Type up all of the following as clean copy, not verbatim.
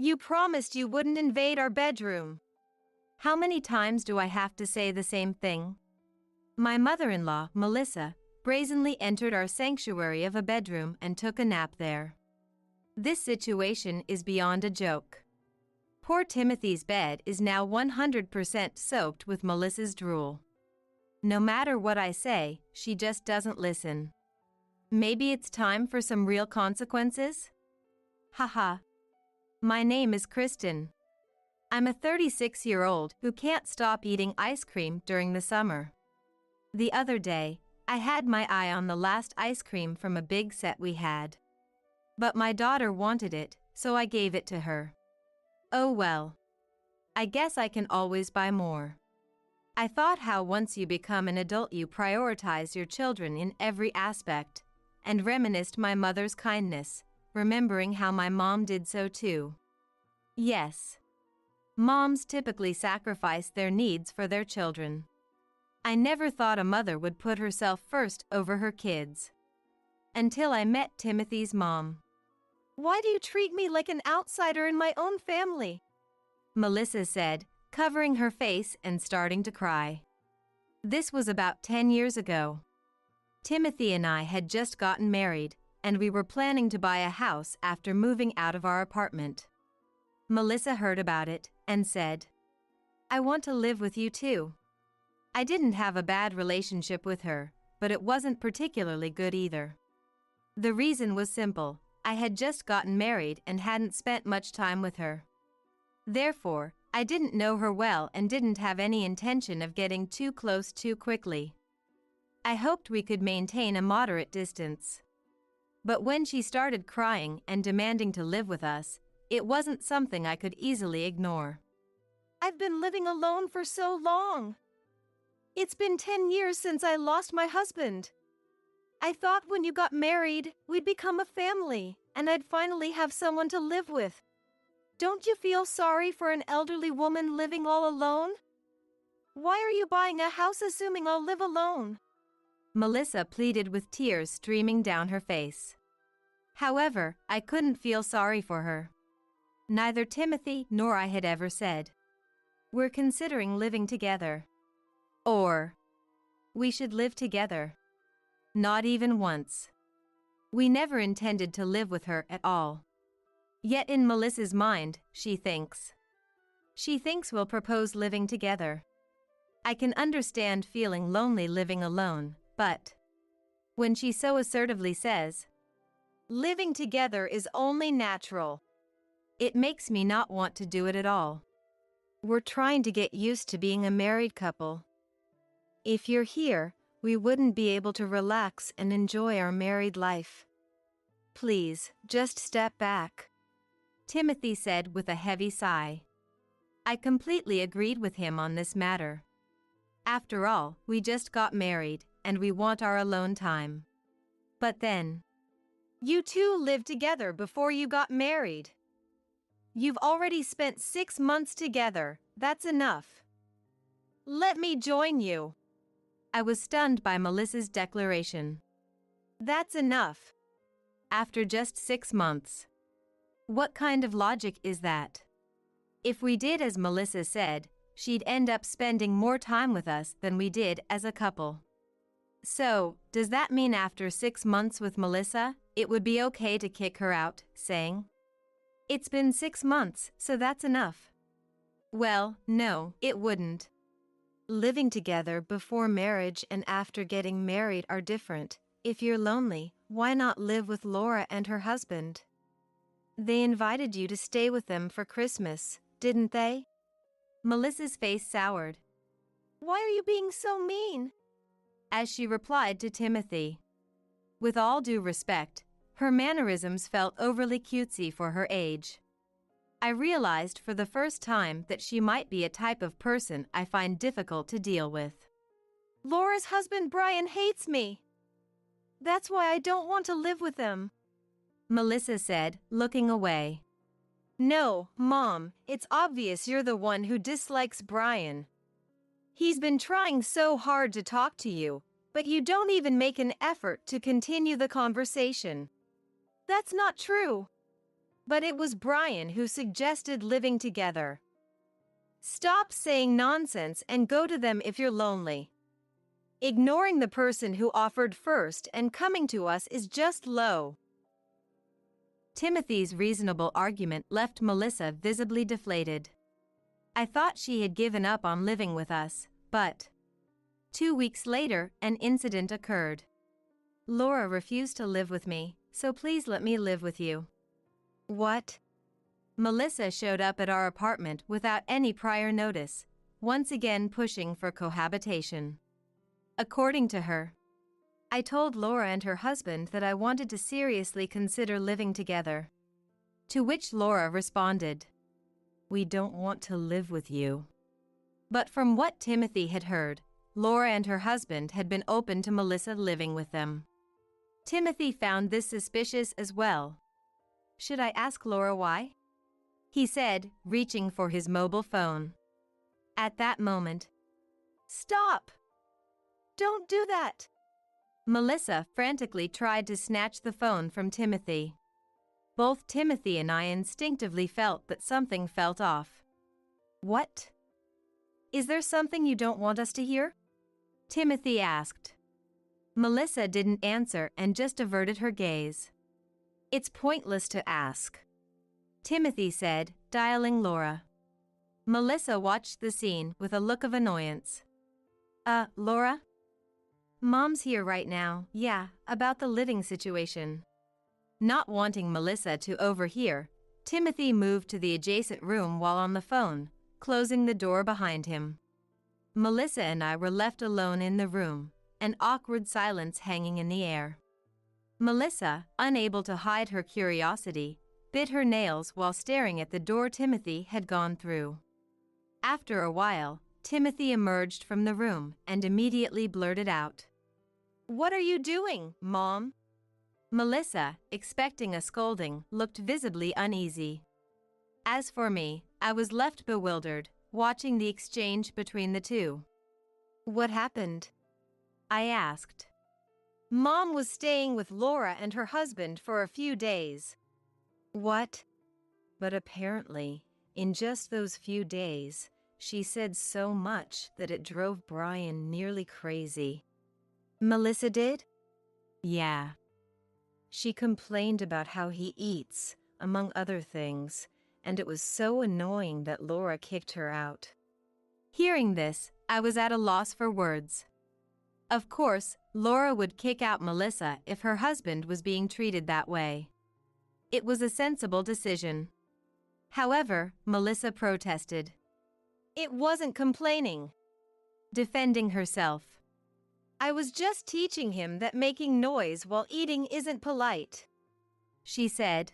You promised you wouldn't invade our bedroom. How many times do I have to say the same thing? My mother-in-law, Melissa, brazenly entered our sanctuary of a bedroom and took a nap there. This situation is beyond a joke. Poor Timothy's bed is now 100% soaked with Melissa's drool. No matter what I say, she just doesn't listen. Maybe it's time for some real consequences? Haha. My name is Kristen. I'm a 36-year-old who can't stop eating ice cream during the summer. The other day, I had my eye on the last ice cream from a big set we had. But my daughter wanted it, so I gave it to her. Oh well. I guess I can always buy more. I thought how once you become an adult you prioritize your children in every aspect, and reminisced my mother's kindness, remembering how my mom did so too. Yes. Moms typically sacrifice their needs for their children. I never thought a mother would put herself first over her kids. Until I met Timothy's mom. Why do you treat me like an outsider in my own family? Melissa said, covering her face and starting to cry. This was about 10 years ago. Timothy and I had just gotten married, and we were planning to buy a house after moving out of our apartment. Melissa heard about it and said, I want to live with you too. I didn't have a bad relationship with her, but it wasn't particularly good either. The reason was simple. I had just gotten married and hadn't spent much time with her. Therefore, I didn't know her well and didn't have any intention of getting too close too quickly. I hoped we could maintain a moderate distance. But when she started crying and demanding to live with us, it wasn't something I could easily ignore. I've been living alone for so long. It's been 10 years since I lost my husband. I thought when you got married, we'd become a family, and I'd finally have someone to live with. Don't you feel sorry for an elderly woman living all alone? Why are you buying a house assuming I'll live alone? Melissa pleaded with tears streaming down her face. However, I couldn't feel sorry for her. Neither Timothy nor I had ever said, we're considering living together. Or, we should live together. Not even once. We never intended to live with her at all. Yet in Melissa's mind, she thinks we'll propose living together. I can understand feeling lonely living alone, but when she so assertively says, living together is only natural, it makes me not want to do it at all. We're trying to get used to being a married couple. If you're here, we wouldn't be able to relax and enjoy our married life. Please, just step back. Timothy said with a heavy sigh. I completely agreed with him on this matter. After all, we just got married, and we want our alone time. But then, you two lived together before you got married. You've already spent 6 months together, that's enough. Let me join you. I was stunned by Melissa's declaration. That's enough. After just 6 months. What kind of logic is that? If we did as Melissa said, she'd end up spending more time with us than we did as a couple. So, does that mean after 6 months with Melissa, it would be okay to kick her out, saying, it's been 6 months, so that's enough? Well, no, it wouldn't. Living together before marriage and after getting married are different. If you're lonely, why not live with Laura and her husband? They invited you to stay with them for Christmas, didn't they? Melissa's face soured. Why are you being so mean? As she replied to Timothy. With all due respect, her mannerisms felt overly cutesy for her age. I realized for the first time that she might be a type of person I find difficult to deal with. Laura's husband Brian hates me. That's why I don't want to live with him, Melissa said, looking away. No, Mom, it's obvious you're the one who dislikes Brian. He's been trying so hard to talk to you, but you don't even make an effort to continue the conversation. That's not true. But it was Brian who suggested living together. Stop saying nonsense and go to them if you're lonely. Ignoring the person who offered first and coming to us is just low. Timothy's reasonable argument left Melissa visibly deflated. I thought she had given up on living with us, but 2 weeks later, an incident occurred. Laura refused to live with me, so please let me live with you. What? Melissa showed up at our apartment without any prior notice, once again pushing for cohabitation. According to her, I told Laura and her husband that I wanted to seriously consider living together. To which Laura responded, "We don't want to live with you." But from what Timothy had heard, Laura and her husband had been open to Melissa living with them. Timothy found this suspicious as well. Should I ask Laura why? He said, reaching for his mobile phone. At that moment, "Stop! Don't do that!" Melissa frantically tried to snatch the phone from Timothy. Both Timothy and I instinctively felt that something felt off. What? Is there something you don't want us to hear? Timothy asked. Melissa didn't answer and just averted her gaze. It's pointless to ask, Timothy said, dialing Laura. Melissa watched the scene with a look of annoyance. Laura? Mom's here right now, yeah, about the living situation. Not wanting Melissa to overhear, Timothy moved to the adjacent room while on the phone, closing the door behind him. Melissa and I were left alone in the room, an awkward silence hanging in the air. Melissa, unable to hide her curiosity, bit her nails while staring at the door Timothy had gone through. After a while, Timothy emerged from the room and immediately blurted out, "What are you doing, Mom?" Melissa, expecting a scolding, looked visibly uneasy. As for me, I was left bewildered, watching the exchange between the two. "What happened?" I asked. "Mom was staying with Laura and her husband for a few days." "What?" "But apparently, in just those few days, she said so much that it drove Brian nearly crazy." "Melissa did?" "Yeah. She complained about how he eats, among other things, and it was so annoying that Laura kicked her out." Hearing this, I was at a loss for words. Of course, Laura would kick out Melissa if her husband was being treated that way. It was a sensible decision. However, Melissa protested. "It wasn't complaining," defending herself. "I was just teaching him that making noise while eating isn't polite," she said.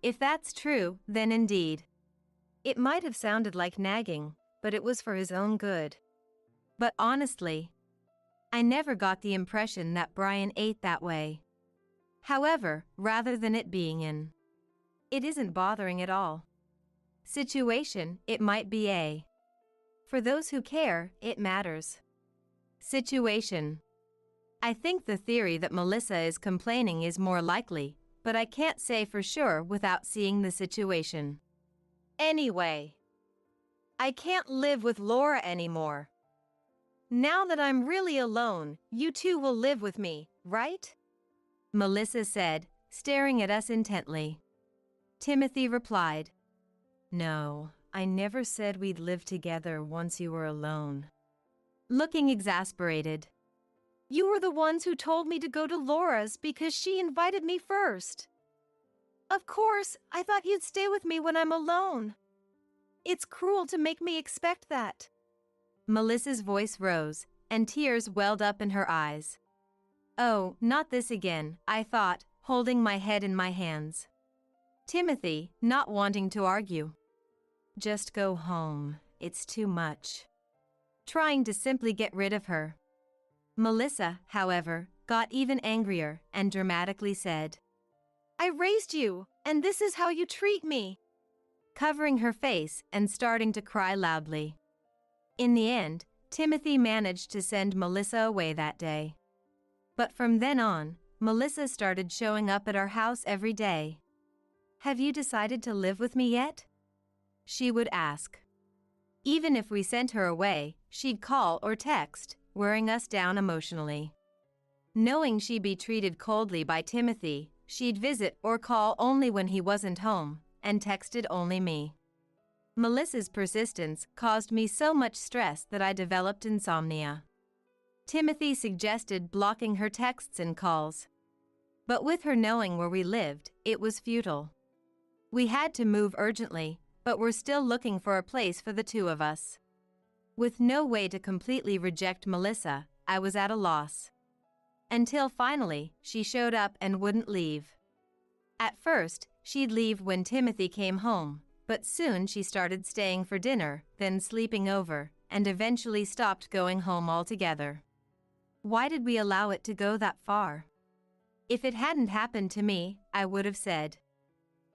If that's true, then indeed. It might have sounded like nagging, but it was for his own good. But honestly, I never got the impression that Brian ate that way. However, rather than it being an "it isn't bothering at all" situation, it might be a "for those who care, it matters" situation. I think the theory that Melissa is complaining is more likely, but I can't say for sure without seeing the situation. Anyway, I can't live with Laura anymore. Now that I'm really alone, you two will live with me, right? Melissa said, staring at us intently. Timothy replied, "No, I never said we'd live together once you were alone." Looking exasperated. "You were the ones who told me to go to Laura's because she invited me first. Of course, I thought you'd stay with me when I'm alone. It's cruel to make me expect that." Melissa's voice rose, and tears welled up in her eyes. "Oh, not this again," I thought, holding my head in my hands. Timothy, not wanting to argue. "Just go home, it's too much." Trying to simply get rid of her. Melissa, however, got even angrier and dramatically said, "I raised you, and this is how you treat me," covering her face and starting to cry loudly. In the end, Timothy managed to send Melissa away that day. But from then on, Melissa started showing up at our house every day. "Have you decided to live with me yet?" she would ask. Even if we sent her away, she'd call or text, wearing us down emotionally. Knowing she'd be treated coldly by Timothy, she'd visit or call only when he wasn't home, and texted only me. Melissa's persistence caused me so much stress that I developed insomnia. Timothy suggested blocking her texts and calls. But with her knowing where we lived, it was futile. We had to move urgently, but we're still looking for a place for the two of us. With no way to completely reject Melissa, I was at a loss. Until finally, she showed up and wouldn't leave. At first, she'd leave when Timothy came home, but soon she started staying for dinner, then sleeping over, and eventually stopped going home altogether. Why did we allow it to go that far? If it hadn't happened to me, I would have said,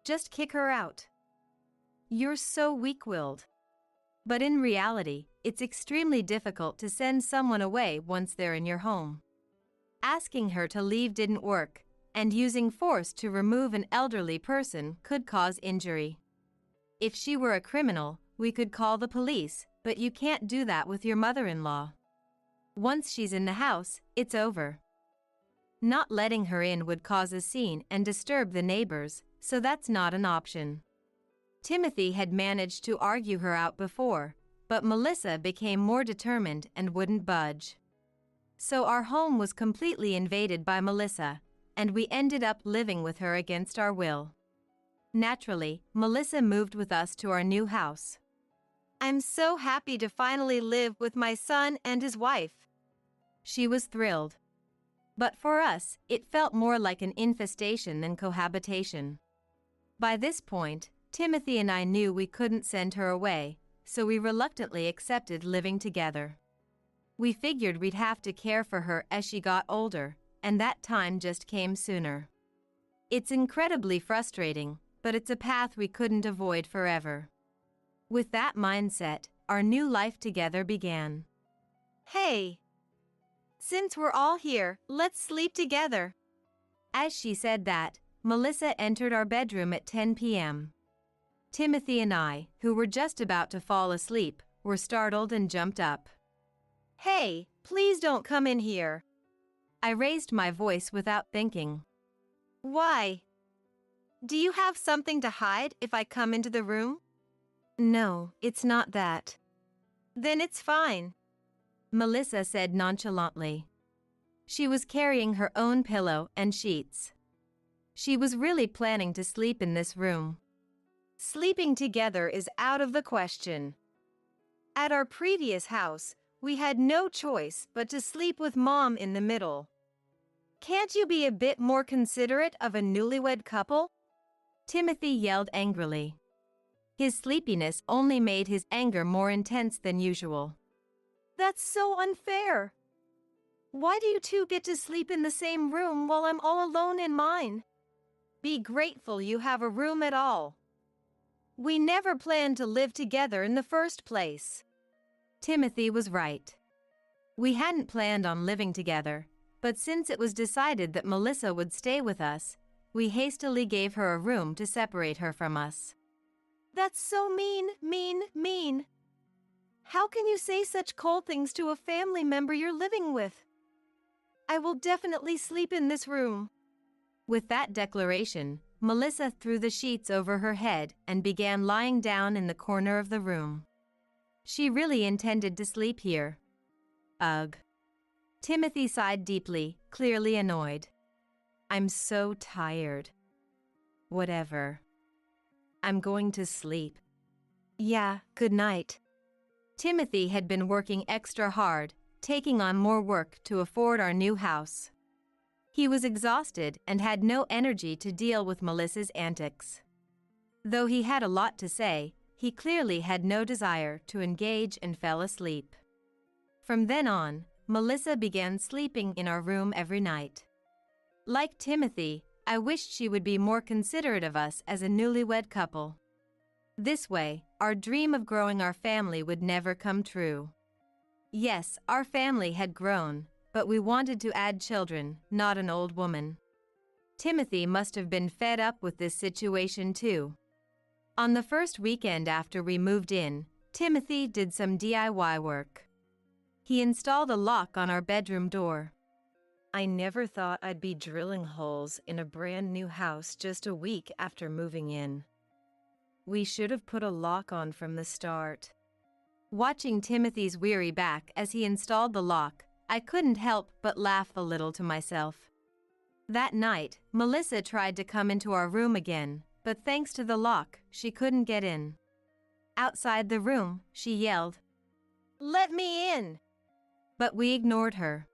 "Just kick her out. You're so weak-willed." But in reality, it's extremely difficult to send someone away once they're in your home. Asking her to leave didn't work, and using force to remove an elderly person could cause injury. If she were a criminal, we could call the police, but you can't do that with your mother-in-law. Once she's in the house, it's over. Not letting her in would cause a scene and disturb the neighbors, so that's not an option. Timothy had managed to argue her out before, but Melissa became more determined and wouldn't budge. So our home was completely invaded by Melissa, and we ended up living with her against our will. Naturally, Melissa moved with us to our new house. "I'm so happy to finally live with my son and his wife." She was thrilled. But for us, it felt more like an infestation than cohabitation. By this point, Timothy and I knew we couldn't send her away, so we reluctantly accepted living together. We figured we'd have to care for her as she got older, and that time just came sooner. It's incredibly frustrating, but it's a path we couldn't avoid forever. With that mindset, our new life together began. "Hey! Since we're all here, let's sleep together." As she said that, Melissa entered our bedroom at 10 p.m. Timothy and I, who were just about to fall asleep, were startled and jumped up. "Hey, please don't come in here." I raised my voice without thinking. "Why? Do you have something to hide if I come into the room?" "No, it's not that." "Then it's fine," Melissa said nonchalantly. She was carrying her own pillow and sheets. She was really planning to sleep in this room. "Sleeping together is out of the question. At our previous house, we had no choice but to sleep with Mom in the middle. Can't you be a bit more considerate of a newlywed couple?" Timothy yelled angrily. His sleepiness only made his anger more intense than usual. "That's so unfair. Why do you two get to sleep in the same room while I'm all alone in mine? Be grateful you have a room at all. We never planned to live together in the first place." Timothy was right. We hadn't planned on living together, but since it was decided that Melissa would stay with us, we hastily gave her a room to separate her from us. "That's so mean, mean, mean. How can you say such cold things to a family member you're living with? I will definitely sleep in this room." With that declaration, Melissa threw the sheets over her head and began lying down in the corner of the room. She really intended to sleep here. Ugh. Timothy sighed deeply, clearly annoyed. "I'm so tired." "Whatever. I'm going to sleep." "Yeah, good night." Timothy had been working extra hard, taking on more work to afford our new house. He was exhausted and had no energy to deal with Melissa's antics. Though he had a lot to say, he clearly had no desire to engage and fell asleep. From then on, Melissa began sleeping in our room every night. Like Timothy, I wished she would be more considerate of us as a newlywed couple. This way, our dream of growing our family would never come true. Yes, our family had grown, but we wanted to add children, not an old woman. Timothy must have been fed up with this situation too. On the first weekend after we moved in, Timothy did some DIY work. He installed a lock on our bedroom door. I never thought I'd be drilling holes in a brand new house just a week after moving in. We should have put a lock on from the start. Watching Timothy's weary back as he installed the lock, I couldn't help but laugh a little to myself. That night, Melissa tried to come into our room again, but thanks to the lock, she couldn't get in. Outside the room, she yelled, "Let me in!" But we ignored her.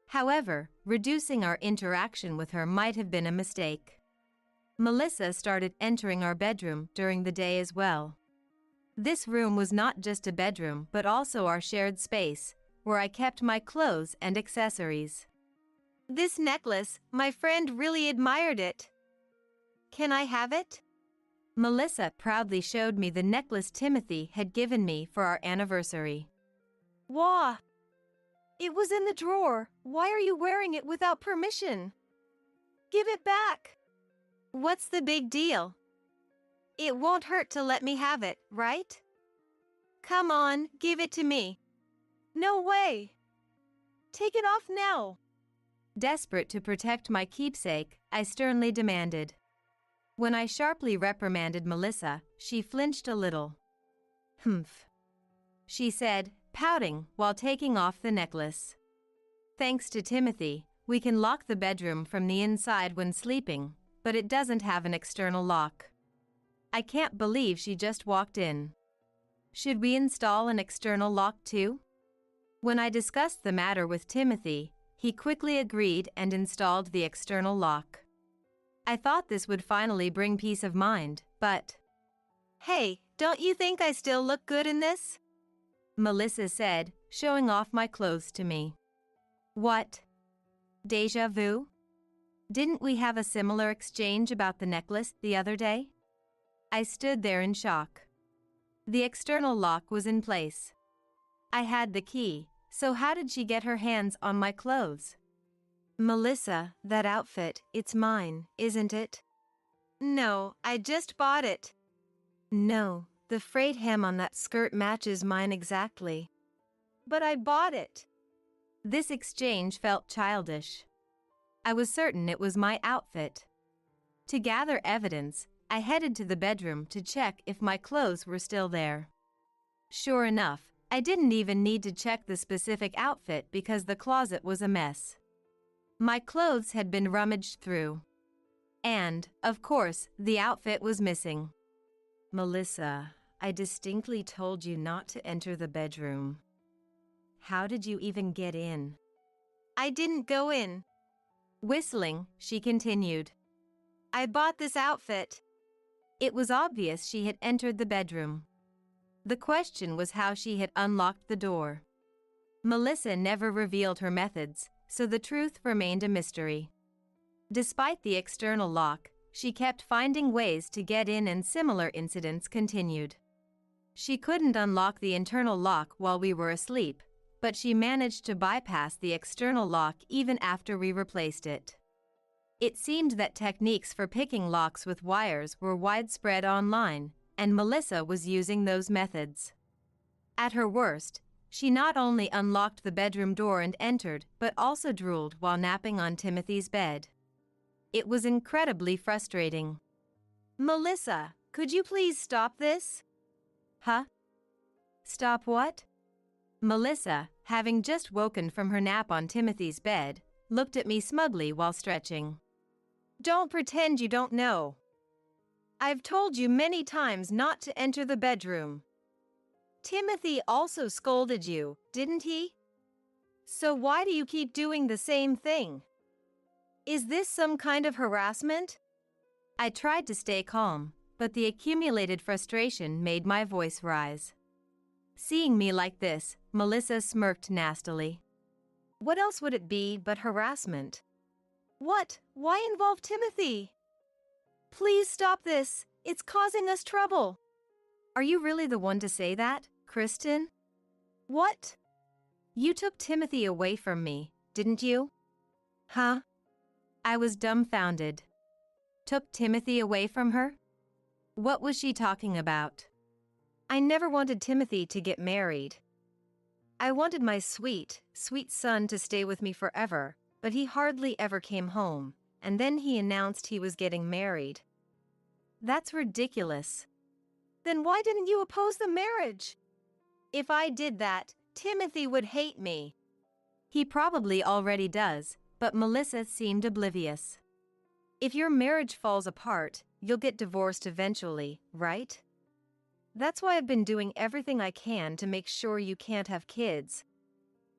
However, reducing our interaction with her might have been a mistake. Melissa started entering our bedroom during the day as well. This room was not just a bedroom but also our shared space, where I kept my clothes and accessories. "This necklace, my friend really admired it. Can I have it?" Melissa proudly showed me the necklace Timothy had given me for our anniversary. "Wah! It was in the drawer. Why are you wearing it without permission? Give it back." "What's the big deal? It won't hurt to let me have it, right? Come on, give it to me." "No way! Take it off now." Desperate to protect my keepsake, I sternly demanded. When I sharply reprimanded Melissa, she flinched a little. "Humph," she said, pouting while taking off the necklace. "Thanks to Timothy, we can lock the bedroom from the inside when sleeping, but it doesn't have an external lock." I can't believe she just walked in. Should we install an external lock too? When I discussed the matter with Timothy, he quickly agreed and installed the external lock. I thought this would finally bring peace of mind, but... "Hey, don't you think I still look good in this?" Melissa said, showing off my clothes to me. What? Deja vu? Didn't we have a similar exchange about the necklace the other day? I stood there in shock. The external lock was in place. I had the key, so how did she get her hands on my clothes? "Melissa, that outfit, it's mine, isn't it?" "No, I just bought it." "No, the frayed hem on that skirt matches mine exactly." "But I bought it." This exchange felt childish. I was certain it was my outfit. To gather evidence, I headed to the bedroom to check if my clothes were still there. Sure enough, I didn't even need to check the specific outfit because the closet was a mess. My clothes had been rummaged through. And, of course, the outfit was missing. "Melissa, I distinctly told you not to enter the bedroom. How did you even get in?" "I didn't go in." Whistling, she continued. "I bought this outfit." It was obvious she had entered the bedroom. The question was how she had unlocked the door. Melissa never revealed her methods, so the truth remained a mystery. Despite the external lock, she kept finding ways to get in and similar incidents continued. She couldn't unlock the internal lock while we were asleep, but she managed to bypass the external lock even after we replaced it. It seemed that techniques for picking locks with wires were widespread online, and Melissa was using those methods. At her worst, she not only unlocked the bedroom door and entered, but also drooled while napping on Timothy's bed. It was incredibly frustrating. "Melissa, could you please stop this?" "Huh? Stop what?" Melissa, having just woken from her nap on Timothy's bed, looked at me smugly while stretching. "Don't pretend you don't know. I've told you many times not to enter the bedroom. Timothy also scolded you, didn't he? So why do you keep doing the same thing? Is this some kind of harassment?" I tried to stay calm, but the accumulated frustration made my voice rise. Seeing me like this, Melissa smirked nastily. "What else would it be but harassment?" "What? Why involve Timothy? Please stop this. It's causing us trouble." "Are you really the one to say that, Kristen?" "What?" "You took Timothy away from me, didn't you?" "Huh? I was dumbfounded. Took Timothy away from her? What was she talking about? I never wanted Timothy to get married. I wanted my sweet, sweet son to stay with me forever, but he hardly ever came home, and then he announced he was getting married. That's ridiculous. Then why didn't you oppose the marriage? If I did that, Timothy would hate me. He probably already does, but Melissa seemed oblivious. If your marriage falls apart, you'll get divorced eventually, right? That's why I've been doing everything I can to make sure you can't have kids.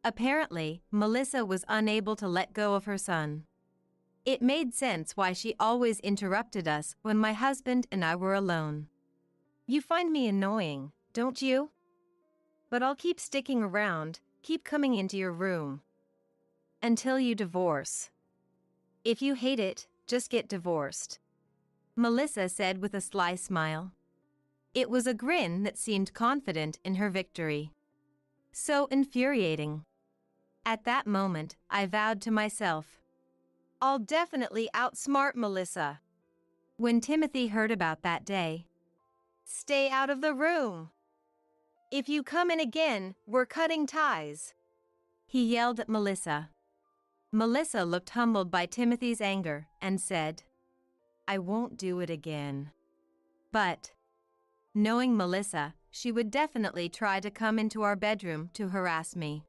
Apparently, Melissa was unable to let go of her son. It made sense why she always interrupted us when my husband and I were alone. You find me annoying, don't you? But I'll keep sticking around, keep coming into your room. Until you divorce. If you hate it, just get divorced. Melissa said with a sly smile. It was a grin that seemed confident in her victory. So infuriating. At that moment, I vowed to myself, I'll definitely outsmart Melissa. When Timothy heard about that day, stay out of the room. If you come in again, we're cutting ties. He yelled at Melissa. Melissa looked humbled by Timothy's anger and said, I won't do it again. But, knowing Melissa, she would definitely try to come into our bedroom to harass me.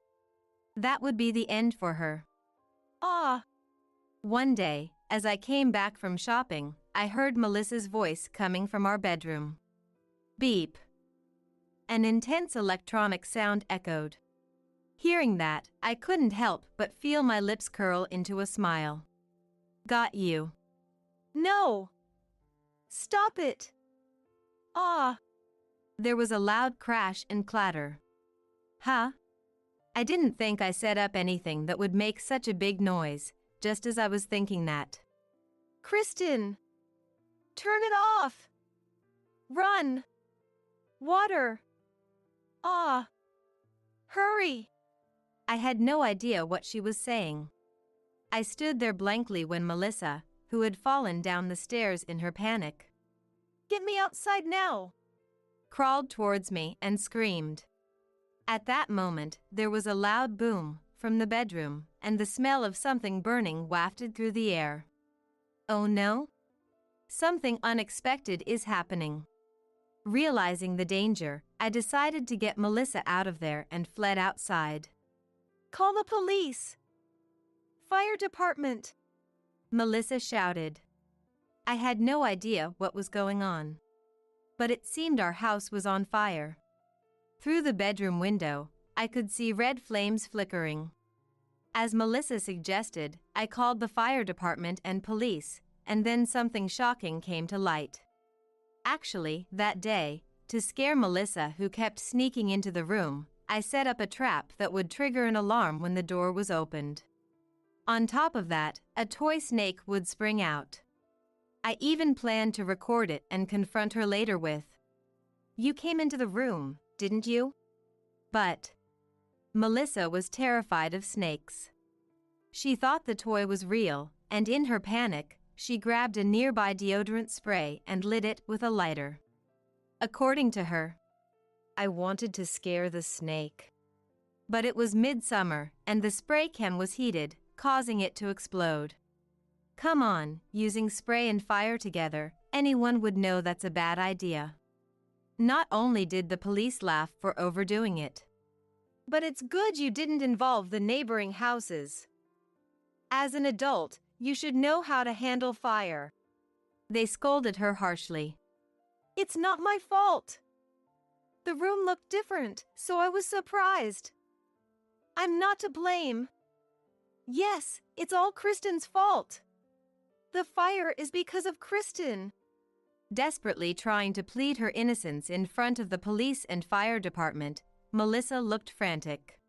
That would be the end for her. One day, as I came back from shopping, I heard Melissa's voice coming from our bedroom. Beep. An intense electronic sound echoed. Hearing that, I couldn't help but feel my lips curl into a smile. Got you. No. Stop it. There was a loud crash and clatter. Huh? I didn't think I set up anything that would make such a big noise, just as I was thinking that. Kristen! Turn it off! Run! Water! Hurry! I had no idea what she was saying. I stood there blankly when Melissa, who had fallen down the stairs in her panic, get me outside now! Crawled towards me and screamed. At that moment, there was a loud boom from the bedroom, and the smell of something burning wafted through the air. Oh no? Something unexpected is happening. Realizing the danger, I decided to get Melissa out of there and fled outside. Call the police! Fire department! Melissa shouted. I had no idea what was going on. But it seemed our house was on fire. Through the bedroom window, I could see red flames flickering. As Melissa suggested, I called the fire department and police, and then something shocking came to light. Actually, that day, to scare Melissa, who kept sneaking into the room, I set up a trap that would trigger an alarm when the door was opened. On top of that, a toy snake would spring out. I even planned to record it and confront her later with, "You came into the room, didn't you?" But Melissa was terrified of snakes. She thought the toy was real, and in her panic, she grabbed a nearby deodorant spray and lit it with a lighter. According to her, I wanted to scare the snake. But it was midsummer, and the spray can was heated, causing it to explode. Come on, using spray and fire together, anyone would know that's a bad idea. Not only did the police laugh for overdoing it, but it's good you didn't involve the neighboring houses. As an adult, you should know how to handle fire. They scolded her harshly. It's not my fault. The room looked different, so I was surprised. I'm not to blame. Yes, it's all Kristen's fault. The fire is because of Kristen. Desperately trying to plead her innocence in front of the police and fire department, Melissa looked frantic.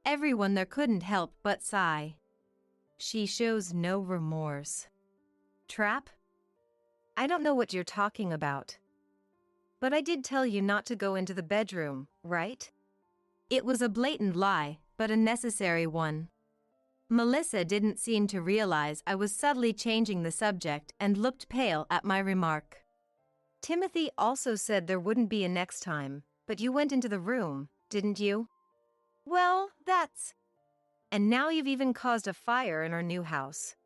Everyone there couldn't help but sigh. She shows no remorse. Trap? I don't know what you're talking about. But I did tell you not to go into the bedroom, right? It was a blatant lie, but a necessary one. Melissa didn't seem to realize I was subtly changing the subject and looked pale at my remark. Timothy also said there wouldn't be a next time, but you went into the room, didn't you? Well, that's... And now you've even caused a fire in our new house.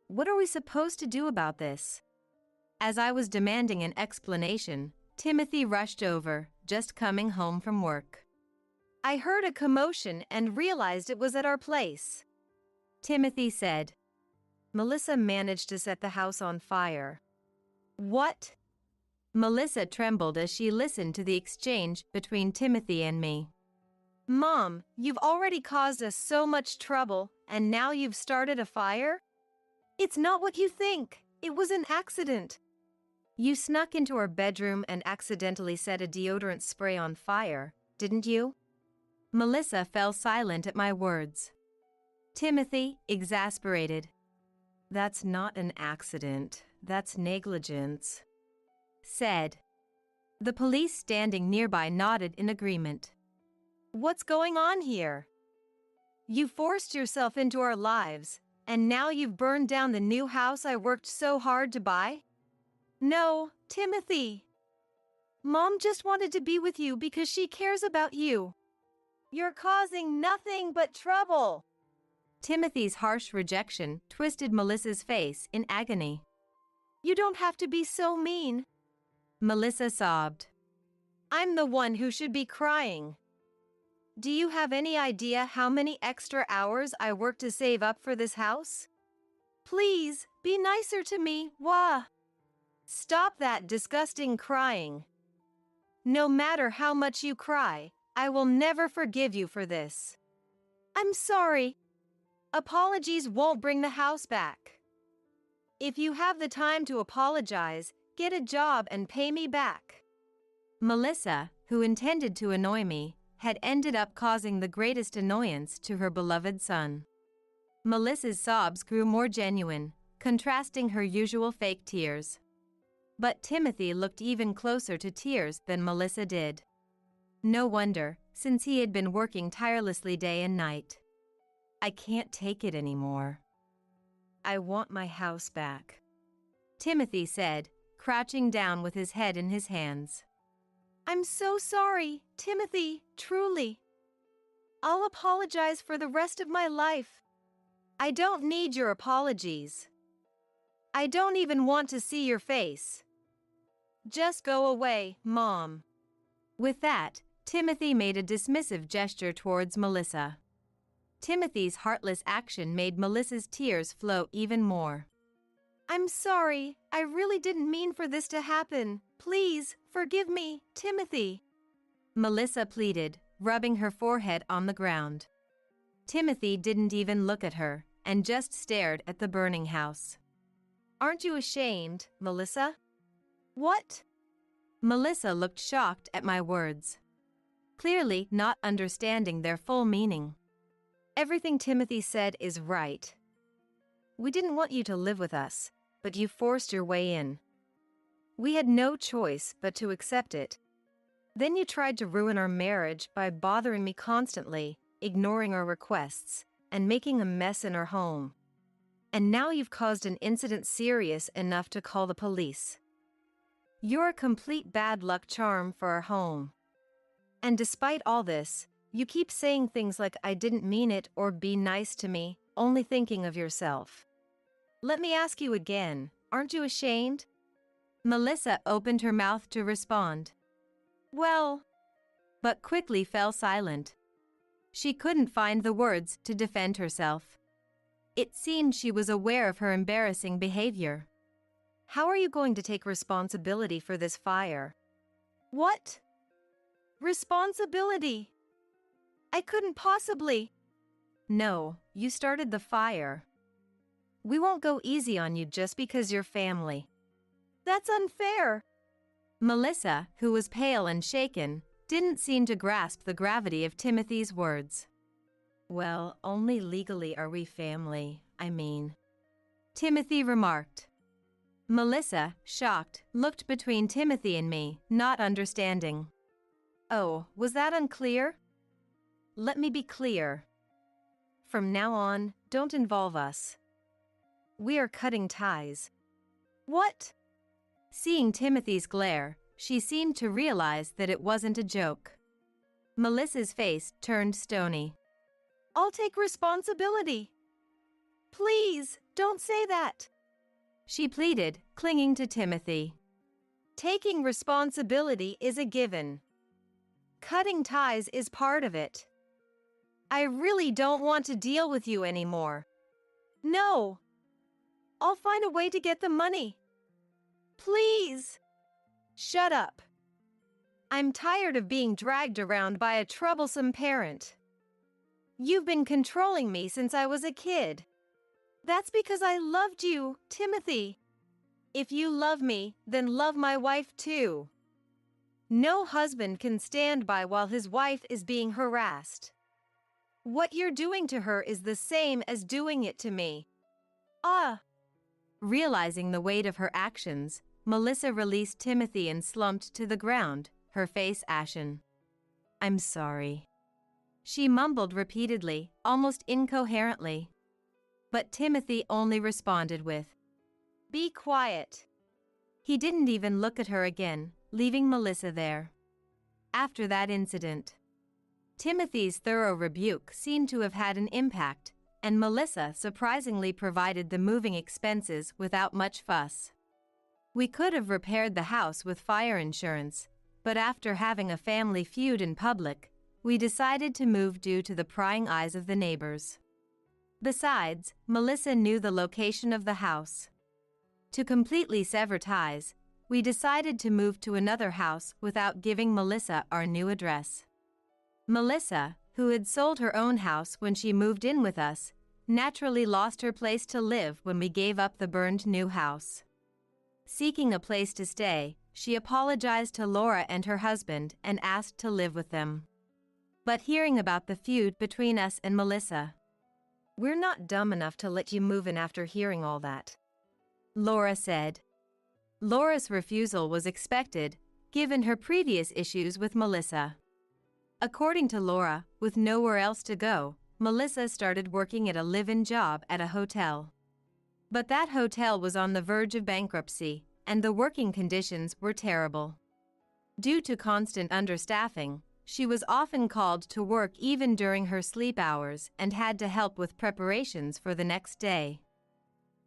What are we supposed to do about this? As I was demanding an explanation, Timothy rushed over, just coming home from work. I heard a commotion and realized it was at our place, Timothy said. Melissa managed to set the house on fire. What? Melissa trembled as she listened to the exchange between Timothy and me. Mom, you've already caused us so much trouble, and now you've started a fire? It's not what you think. It was an accident. You snuck into our bedroom and accidentally set a deodorant spray on fire, didn't you? Melissa fell silent at my words. Timothy, exasperated. That's not an accident. That's negligence, said. The police standing nearby nodded in agreement. What's going on here? You forced yourself into our lives, and now you've burned down the new house I worked so hard to buy? No, Timothy. Mom just wanted to be with you because she cares about you. You're causing nothing but trouble. Timothy's harsh rejection twisted Melissa's face in agony. You don't have to be so mean, Melissa sobbed. I'm the one who should be crying. Do you have any idea how many extra hours I worked to save up for this house? Please, be nicer to me, wah. Stop that disgusting crying. No matter how much you cry, I will never forgive you for this. I'm sorry. Apologies won't bring the house back. If you have the time to apologize, get a job and pay me back. Melissa, who intended to annoy me, had ended up causing the greatest annoyance to her beloved son. Melissa's sobs grew more genuine, contrasting her usual fake tears. But Timothy looked even closer to tears than Melissa did. No wonder, since he had been working tirelessly day and night. I can't take it anymore. I want my house back, Timothy said, crouching down with his head in his hands. I'm so sorry, Timothy, truly. I'll apologize for the rest of my life. I don't need your apologies. I don't even want to see your face. Just go away, Mom. With that, Timothy made a dismissive gesture towards Melissa. Timothy's heartless action made Melissa's tears flow even more. I'm sorry, I really didn't mean for this to happen. Please, forgive me, Timothy. Melissa pleaded, rubbing her forehead on the ground. Timothy didn't even look at her, and just stared at the burning house. Aren't you ashamed, Melissa? What? Melissa looked shocked at my words, clearly not understanding their full meaning. Everything Timothy said is right. We didn't want you to live with us, but you forced your way in. We had no choice but to accept it. Then you tried to ruin our marriage by bothering me constantly, ignoring our requests, and making a mess in our home. And now you've caused an incident serious enough to call the police. You're a complete bad luck charm for our home. And despite all this, you keep saying things like I didn't mean it or be nice to me, only thinking of yourself. Let me ask you again, aren't you ashamed? Melissa opened her mouth to respond. Well, but quickly fell silent. She couldn't find the words to defend herself. It seemed she was aware of her embarrassing behavior. How are you going to take responsibility for this fire? What? Responsibility? I couldn't possibly. No, you started the fire. We won't go easy on you just because you're family. That's unfair. Melissa, who was pale and shaken, didn't seem to grasp the gravity of Timothy's words. Well, only legally are we family, I mean, Timothy remarked. Melissa, shocked, looked between Timothy and me, not understanding. Oh, was that unclear? Let me be clear. from now on, don't involve us. We are cutting ties. What? Seeing Timothy's glare, she seemed to realize that it wasn't a joke. Melissa's face turned stony. I'll take responsibility. Please, don't say that, she pleaded, clinging to Timothy. Taking responsibility is a given. Cutting ties is part of it. I really don't want to deal with you anymore. No. I'll find a way to get the money. Please. Shut up. I'm tired of being dragged around by a troublesome parent. You've been controlling me since I was a kid. That's because I loved you, Timothy. If you love me, then love my wife too. No husband can stand by while his wife is being harassed. What you're doing to her is the same as doing it to me. Realizing the weight of her actions, Melissa released Timothy and slumped to the ground, her face ashen. I'm sorry, she mumbled repeatedly, almost incoherently. But Timothy only responded with, Be quiet. He didn't even look at her again, leaving Melissa there. After that incident, Timothy's thorough rebuke seemed to have had an impact, and Melissa surprisingly provided the moving expenses without much fuss. We could have repaired the house with fire insurance, but after having a family feud in public, we decided to move due to the prying eyes of the neighbors. Besides, Melissa knew the location of the house. To completely sever ties, we decided to move to another house without giving Melissa our new address. Melissa, who had sold her own house when she moved in with us, naturally lost her place to live when we gave up the burned new house. Seeking a place to stay, she apologized to Laura and her husband and asked to live with them. But hearing about the feud between us and Melissa, we're not dumb enough to let you move in after hearing all that, Laura said. Laura's refusal was expected, given her previous issues with Melissa. According to Laura, with nowhere else to go, Melissa started working at a live-in job at a hotel. But that hotel was on the verge of bankruptcy, and the working conditions were terrible. Due to constant understaffing, she was often called to work even during her sleep hours and had to help with preparations for the next day.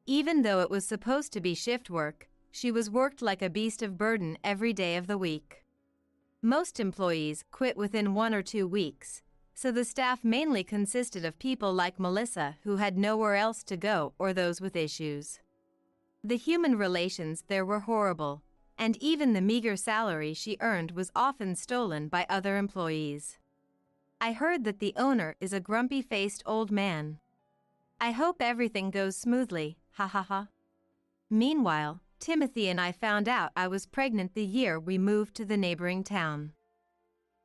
Even though it was supposed to be shift work, she was worked like a beast of burden every day of the week. Most employees quit within 1 or 2 weeks, so the staff mainly consisted of people like Melissa who had nowhere else to go or those with issues. The human relations there were horrible, and even the meager salary she earned was often stolen by other employees. I heard that the owner is a grumpy-faced old man. I hope everything goes smoothly, ha ha ha. Meanwhile, Timothy and I found out I was pregnant the year we moved to the neighboring town.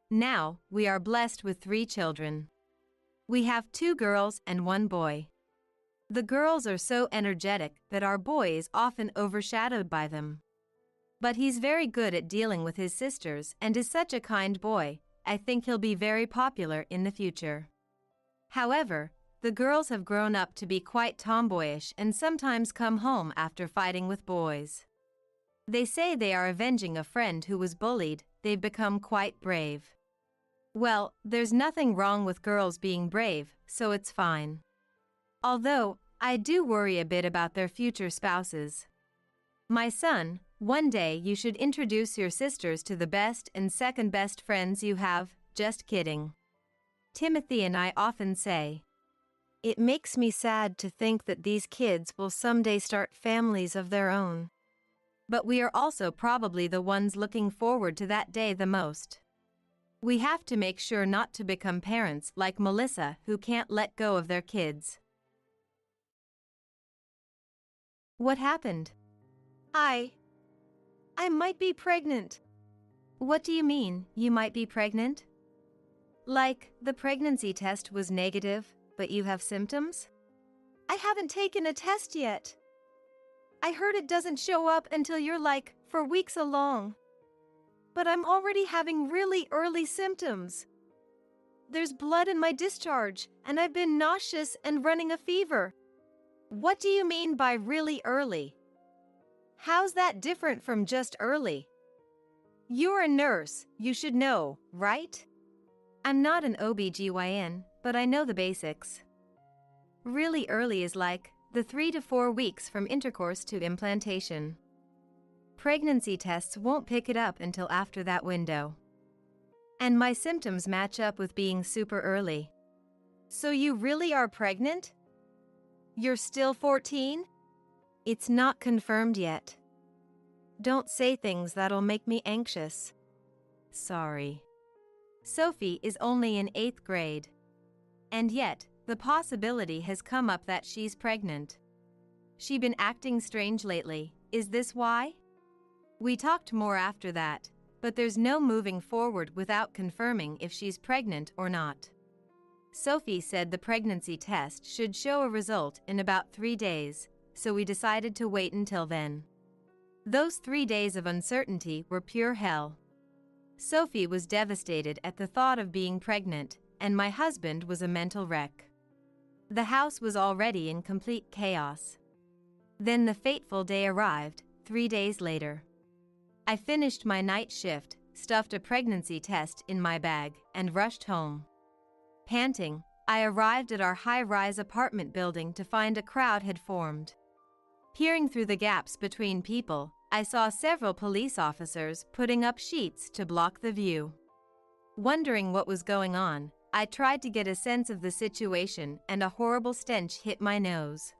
Now, we are blessed with 3 children. We have 2 girls and 1 boy. The girls are so energetic that our boy is often overshadowed by them. But he's very good at dealing with his sisters and is such a kind boy. I think he'll be very popular in the future. However, the girls have grown up to be quite tomboyish and sometimes come home after fighting with boys. They say they are avenging a friend who was bullied. They've become quite brave. Well, there's nothing wrong with girls being brave, so it's fine. Although, I do worry a bit about their future spouses. My son, one day you should introduce your sisters to the best and second best friends you have, just kidding. Timothy and I often say. It makes me sad to think that these kids will someday start families of their own. But we are also probably the ones looking forward to that day the most. We have to make sure not to become parents like Melissa who can't let go of their kids. What happened? I might be pregnant. What do you mean, you might be pregnant? Like, the pregnancy test was negative, but you have symptoms? I haven't taken a test yet. I heard it doesn't show up until you're like, for weeks along. But I'm already having really early symptoms. there's blood in my discharge, and I've been nauseous and running a fever. What do you mean by really early? How's that different from just early? You're a nurse, you should know, right? I'm not an OBGYN, but I know the basics. Really early is like the 3 to 4 weeks from intercourse to implantation. Pregnancy tests won't pick it up until after that window. And my symptoms match up with being super early. So you really are pregnant? You're still 14? It's not confirmed yet. Don't say things that'll make me anxious. Sorry. Sophie is only in 8th grade. And yet, the possibility has come up that she's pregnant. She been acting strange lately, is this why? We talked more after that, but there's no moving forward without confirming if she's pregnant or not. Sophie said the pregnancy test should show a result in about 3 days, so we decided to wait until then. Those 3 days of uncertainty were pure hell. Sophie was devastated at the thought of being pregnant, and my husband was a mental wreck. The house was already in complete chaos. Then the fateful day arrived, 3 days later. I finished my night shift, stuffed a pregnancy test in my bag, and rushed home. Panting, I arrived at our high-rise apartment building to find a crowd had formed. Peering through the gaps between people, I saw several police officers putting up sheets to block the view. Wondering what was going on, I tried to get a sense of the situation and a horrible stench hit my nose.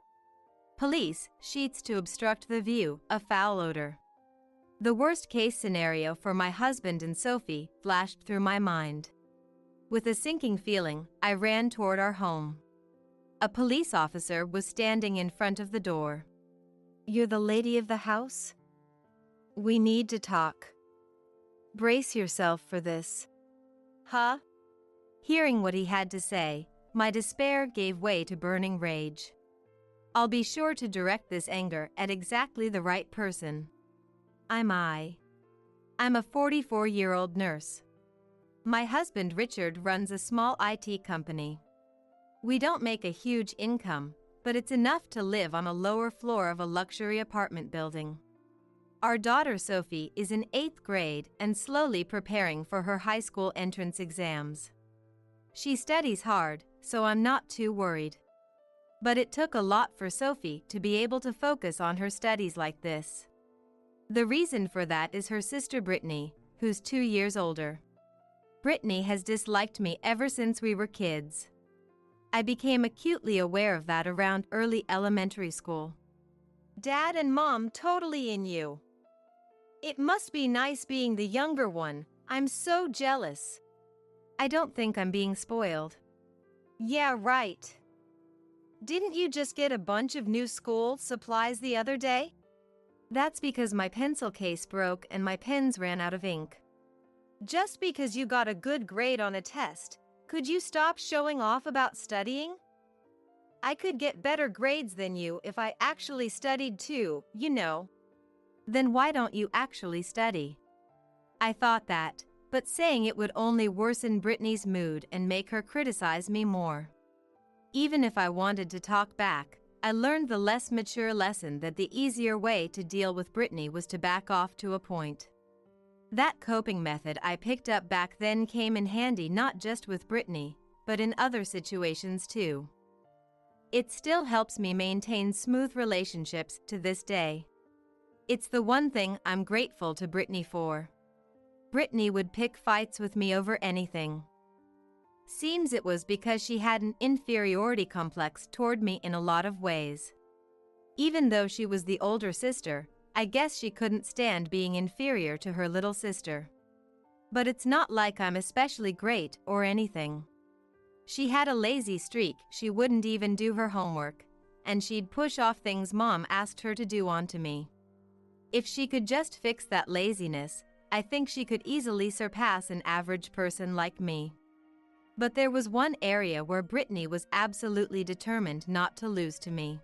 Police, sheets to obstruct the view, a foul odor. The worst-case scenario for my husband and Sophie flashed through my mind. With a sinking feeling, I ran toward our home. A police officer was standing in front of the door. "You're the lady of the house? We need to talk. Brace yourself for this." Huh? Hearing what he had to say, my despair gave way to burning rage. I'll be sure to direct this anger at exactly the right person. I'm a 44-year-old nurse. My husband Richard runs a small IT company. We don't make a huge income, but it's enough to live on a lower floor of a luxury apartment building. Our daughter Sophie is in 8th grade and slowly preparing for her high school entrance exams. She studies hard, so I'm not too worried. But it took a lot for Sophie to be able to focus on her studies like this. The reason for that is her sister Brittany, who's 2 years older. Brittany has disliked me ever since we were kids. I became acutely aware of that around early elementary school. Dad and Mom totally in you. It must be nice being the younger one. I'm so jealous. I don't think I'm being spoiled. Yeah, right. Didn't you just get a bunch of new school supplies the other day? That's because my pencil case broke and my pens ran out of ink. Just because you got a good grade on a test, could you stop showing off about studying? I could get better grades than you if I actually studied too, you know. Then why don't you actually study? I thought that, but saying it would only worsen Brittany's mood and make her criticize me more. Even if I wanted to talk back, I learned the less mature lesson that the easier way to deal with Brittany was to back off to a point. That coping method I picked up back then came in handy not just with Brittany, but in other situations too. It still helps me maintain smooth relationships to this day. It's the one thing I'm grateful to Brittany for. Brittany would pick fights with me over anything. Seems it was because she had an inferiority complex toward me in a lot of ways. Even though she was the older sister, I guess she couldn't stand being inferior to her little sister. But it's not like I'm especially great or anything. She had a lazy streak, she wouldn't even do her homework, and she'd push off things Mom asked her to do onto me. If she could just fix that laziness, I think she could easily surpass an average person like me. But there was one area where Brittany was absolutely determined not to lose to me.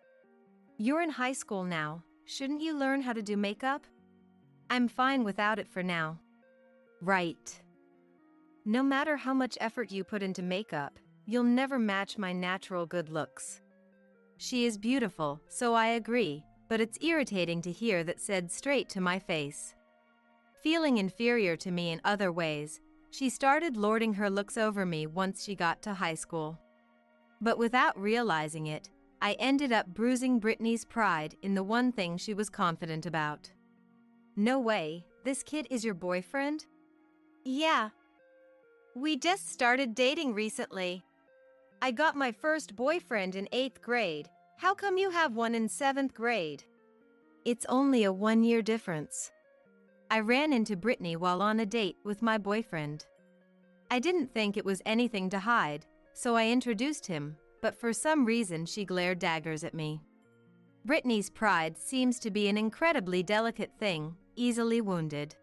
You're in high school now, shouldn't you learn how to do makeup? I'm fine without it for now. Right. No matter how much effort you put into makeup, you'll never match my natural good looks. She is beautiful, so I agree, but it's irritating to hear that said straight to my face. Feeling inferior to me in other ways, she started lording her looks over me once she got to high school. But without realizing it, I ended up bruising Brittany's pride in the one thing she was confident about. No way, this kid is your boyfriend? Yeah. We just started dating recently. I got my first boyfriend in 8th grade. How come you have one in 7th grade? It's only a 1-year difference. I ran into Brittany while on a date with my boyfriend. I didn't think it was anything to hide, so I introduced him, but for some reason she glared daggers at me. Brittany's pride seems to be an incredibly delicate thing, easily wounded.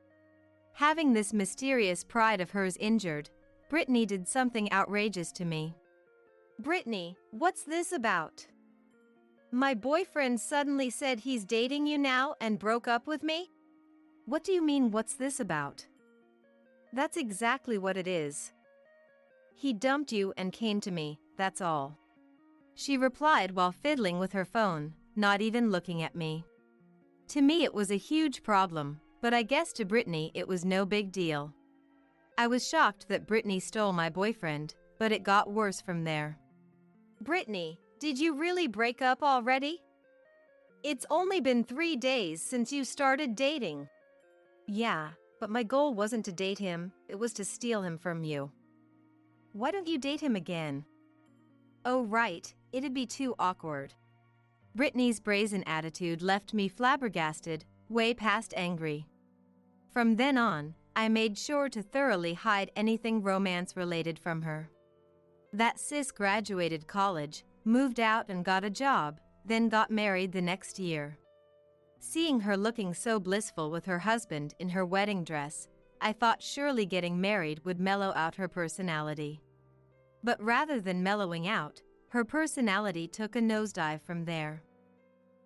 Having this mysterious pride of hers injured, Brittany did something outrageous to me. Brittany, what's this about? My boyfriend suddenly said he's dating you now and broke up with me? What do you mean, what's this about? That's exactly what it is. He dumped you and came to me, that's all. She replied while fiddling with her phone, not even looking at me. To me it was a huge problem, but I guess to Brittany it was no big deal. I was shocked that Brittany stole my boyfriend, but it got worse from there. Brittany, did you really break up already? It's only been 3 days since you started dating. Yeah, but my goal wasn't to date him, it was to steal him from you. Why don't you date him again? Oh right, it'd be too awkward. Brittany's brazen attitude left me flabbergasted, way past angry. From then on, I made sure to thoroughly hide anything romance-related from her. That sis graduated college, moved out and got a job, then got married the next year. Seeing her looking so blissful with her husband in her wedding dress, I thought surely getting married would mellow out her personality. But rather than mellowing out, her personality took a nosedive from there.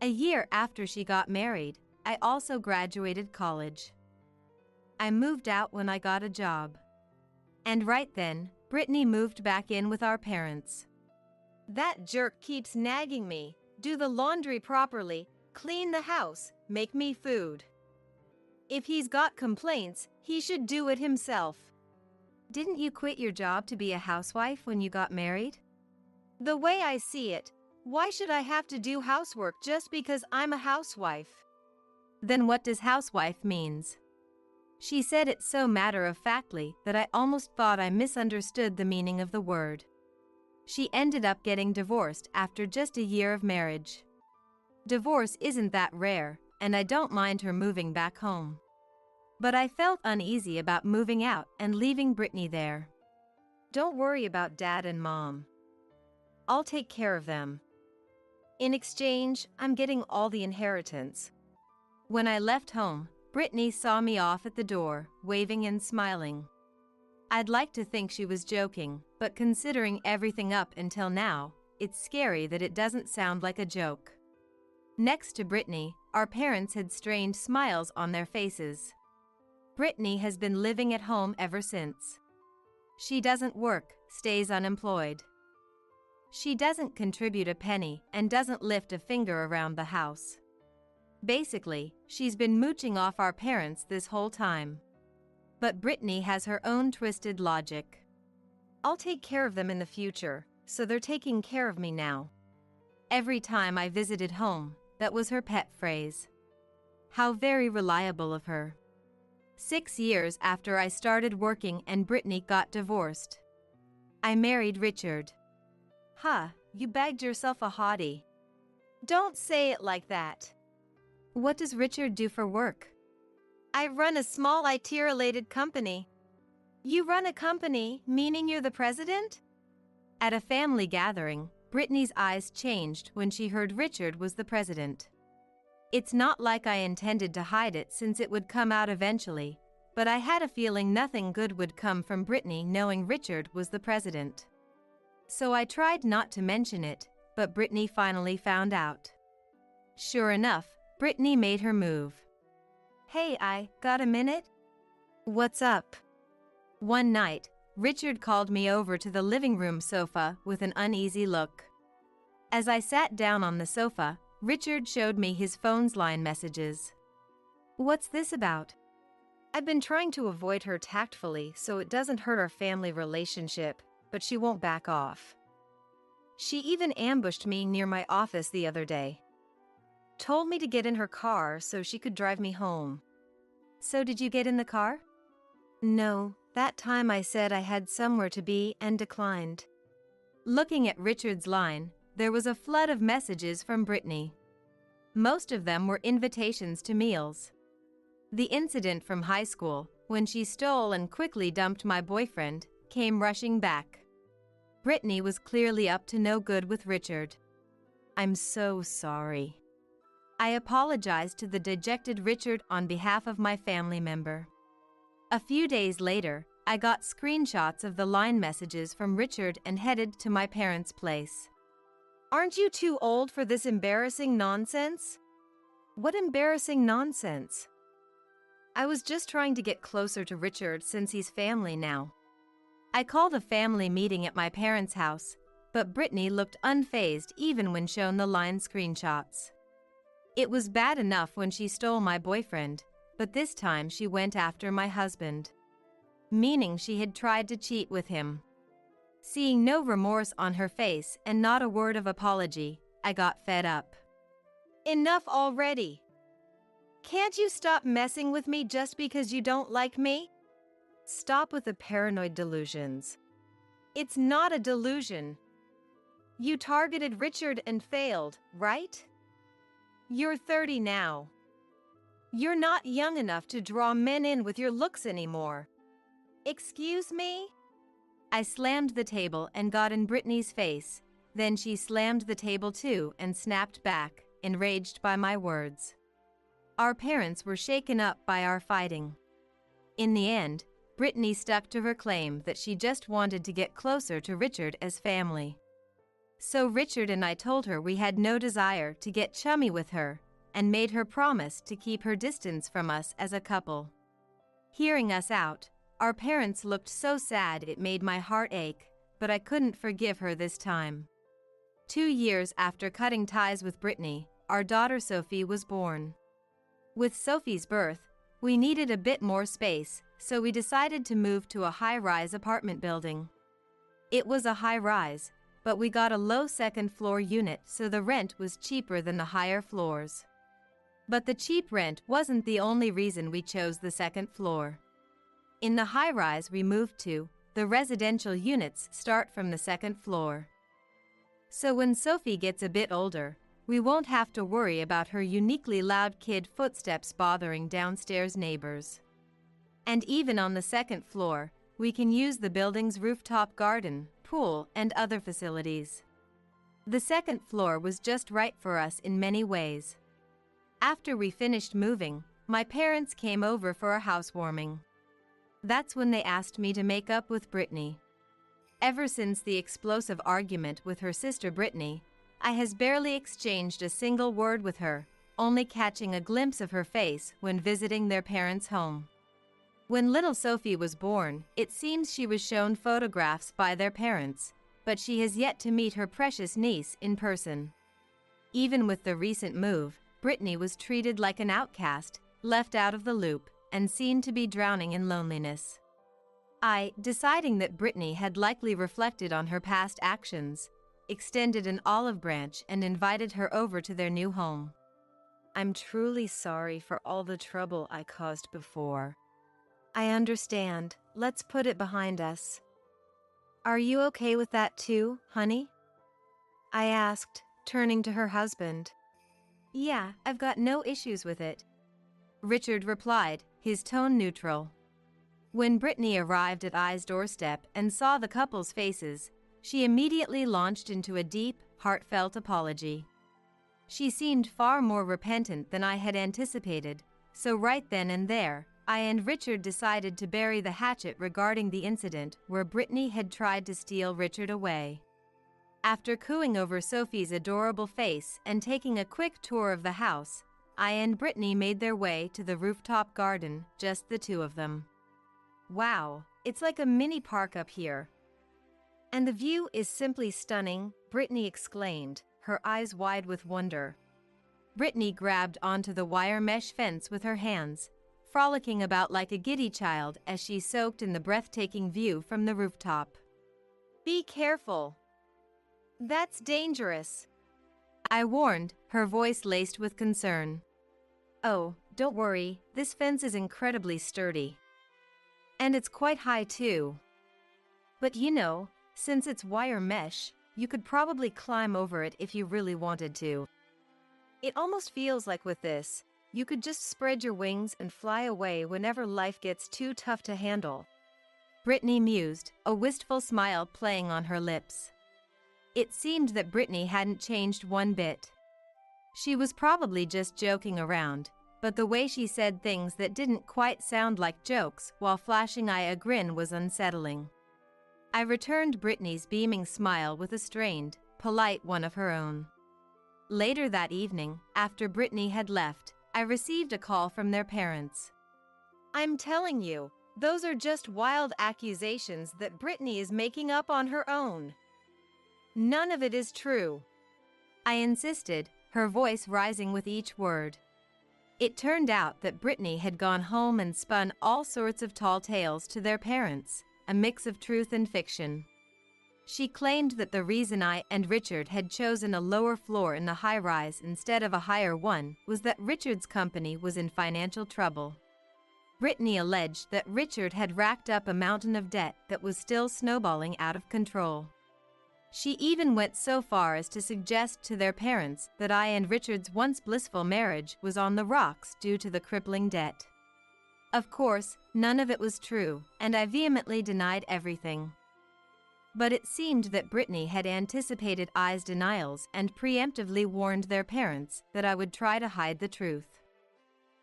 A year after she got married, I also graduated college. I moved out when I got a job. And right then, Brittany moved back in with our parents. That jerk keeps nagging me, do the laundry properly, clean the house, make me food. If he's got complaints, he should do it himself. Didn't you quit your job to be a housewife when you got married? The way I see it, why should I have to do housework just because I'm a housewife? Then what does housewife means? She said it so matter-of-factly that I almost thought I misunderstood the meaning of the word. She ended up getting divorced after just a year of marriage. Divorce isn't that rare, and I don't mind her moving back home. But I felt uneasy about moving out and leaving Brittany there. Don't worry about Dad and Mom. I'll take care of them. In exchange, I'm getting all the inheritance. When I left home, Brittany saw me off at the door, waving and smiling. I'd like to think she was joking, but considering everything up until now, it's scary that it doesn't sound like a joke. Next to Brittany, our parents had strained smiles on their faces. Brittany has been living at home ever since. She doesn't work, stays unemployed. She doesn't contribute a penny and doesn't lift a finger around the house. Basically, she's been mooching off our parents this whole time. But Brittany has her own twisted logic. I'll take care of them in the future, so they're taking care of me now. Every time I visited home, that was her pet phrase. How very reliable of her. 6 years after I started working and Brittany got divorced. I married Richard. Huh, you bagged yourself a hottie. Don't say it like that. What does Richard do for work? I run a small IT-related company. You run a company, meaning you're the president? At a family gathering, Brittany's eyes changed when she heard Richard was the president. It's not like I intended to hide it since it would come out eventually, but I had a feeling nothing good would come from Brittany knowing Richard was the president. So I tried not to mention it, but Brittany finally found out. Sure enough, Brittany made her move. Hey, I got a minute? What's up? One night, Richard called me over to the living room sofa with an uneasy look. As I sat down on the sofa, Richard showed me his phone's line messages. "What's this about?" I've been trying to avoid her tactfully so it doesn't hurt our family relationship, but she won't back off. She even ambushed me near my office the other day. Told me to get in her car so she could drive me home. So did you get in the car? No, that time I said I had somewhere to be and declined. Looking at Richard's line, there was a flood of messages from Brittany. Most of them were invitations to meals. The incident from high school, when she stole and quickly dumped my boyfriend, came rushing back. Brittany was clearly up to no good with Richard. I'm so sorry. I apologized to the dejected Richard on behalf of my family member. A few days later, I got screenshots of the line messages from Richard and headed to my parents' place. Aren't you too old for this embarrassing nonsense? What embarrassing nonsense? I was just trying to get closer to Richard since he's family now. I called a family meeting at my parents' house, but Brittany looked unfazed even when shown the line screenshots. It was bad enough when she stole my boyfriend, but this time she went after my husband. Meaning she had tried to cheat with him. Seeing no remorse on her face and not a word of apology, I got fed up. Enough already! Can't you stop messing with me just because you don't like me? Stop with the paranoid delusions. It's not a delusion. You targeted Richard and failed, right? You're 30 now. You're not young enough to draw men in with your looks anymore. Excuse me? I slammed the table and got in Brittany's face, then she slammed the table too and snapped back, enraged by my words. Our parents were shaken up by our fighting. In the end, Brittany stuck to her claim that she just wanted to get closer to Richard as family. So Richard and I told her we had no desire to get chummy with her, and made her promise to keep her distance from us as a couple. Hearing us out, our parents looked so sad it made my heart ache, but I couldn't forgive her this time. 2 years after cutting ties with Brittany, our daughter Sophie was born. With Sophie's birth, we needed a bit more space, so we decided to move to a high-rise apartment building. It was a high-rise, but we got a low second-floor unit so the rent was cheaper than the higher floors. But the cheap rent wasn't the only reason we chose the second floor. In the high-rise we moved to, the residential units start from the second floor. So when Sophie gets a bit older, we won't have to worry about her uniquely loud kid footsteps bothering downstairs neighbors. And even on the second floor, we can use the building's rooftop garden, pool, and other facilities. The second floor was just right for us in many ways. After we finished moving, my parents came over for a housewarming. That's when they asked me to make up with Brittany. Ever since the explosive argument with her sister Brittany, I has barely exchanged a single word with her, only catching a glimpse of her face when visiting their parents' home. When little Sophie was born, it seems she was shown photographs by their parents, but she has yet to meet her precious niece in person. Even with the recent move, Brittany was treated like an outcast, left out of the loop, and seen to be drowning in loneliness. I, deciding that Brittany had likely reflected on her past actions, extended an olive branch and invited her over to their new home. I'm truly sorry for all the trouble I caused before. I understand. Let's put it behind us. Are you okay with that too, honey? I asked, turning to her husband. Yeah, I've got no issues with it. Richard replied, his tone neutral. When Brittany arrived at I's doorstep and saw the couple's faces, she immediately launched into a deep, heartfelt apology. She seemed far more repentant than I had anticipated, so right then and there, I and Richard decided to bury the hatchet regarding the incident where Brittany had tried to steal Richard away. After cooing over Sophie's adorable face and taking a quick tour of the house, I and Brittany made their way to the rooftop garden, just the two of them. Wow, it's like a mini park up here. And the view is simply stunning, Brittany exclaimed, her eyes wide with wonder. Brittany grabbed onto the wire mesh fence with her hands, frolicking about like a giddy child as she soaked in the breathtaking view from the rooftop. Be careful. That's dangerous, I warned, her voice laced with concern. Oh, don't worry, this fence is incredibly sturdy. And it's quite high too. But you know, since it's wire mesh, you could probably climb over it if you really wanted to. It almost feels like with this, you could just spread your wings and fly away whenever life gets too tough to handle. Brittany mused, a wistful smile playing on her lips. It seemed that Brittany hadn't changed one bit. She was probably just joking around, but the way she said things that didn't quite sound like jokes while flashing a grin was unsettling. I returned Brittany's beaming smile with a strained, polite one of her own. Later that evening, after Brittany had left, I received a call from their parents. I'm telling you, those are just wild accusations that Brittany is making up on her own. None of it is true, I insisted, her voice rising with each word. It turned out that Brittany had gone home and spun all sorts of tall tales to their parents, a mix of truth and fiction. She claimed that the reason I and Richard had chosen a lower floor in the high-rise instead of a higher one was that Richard's company was in financial trouble. Brittany alleged that Richard had racked up a mountain of debt that was still snowballing out of control. She even went so far as to suggest to their parents that I and Richard's once blissful marriage was on the rocks due to the crippling debt. Of course, none of it was true, and I vehemently denied everything. But it seemed that Brittany had anticipated I's denials and preemptively warned their parents that I would try to hide the truth.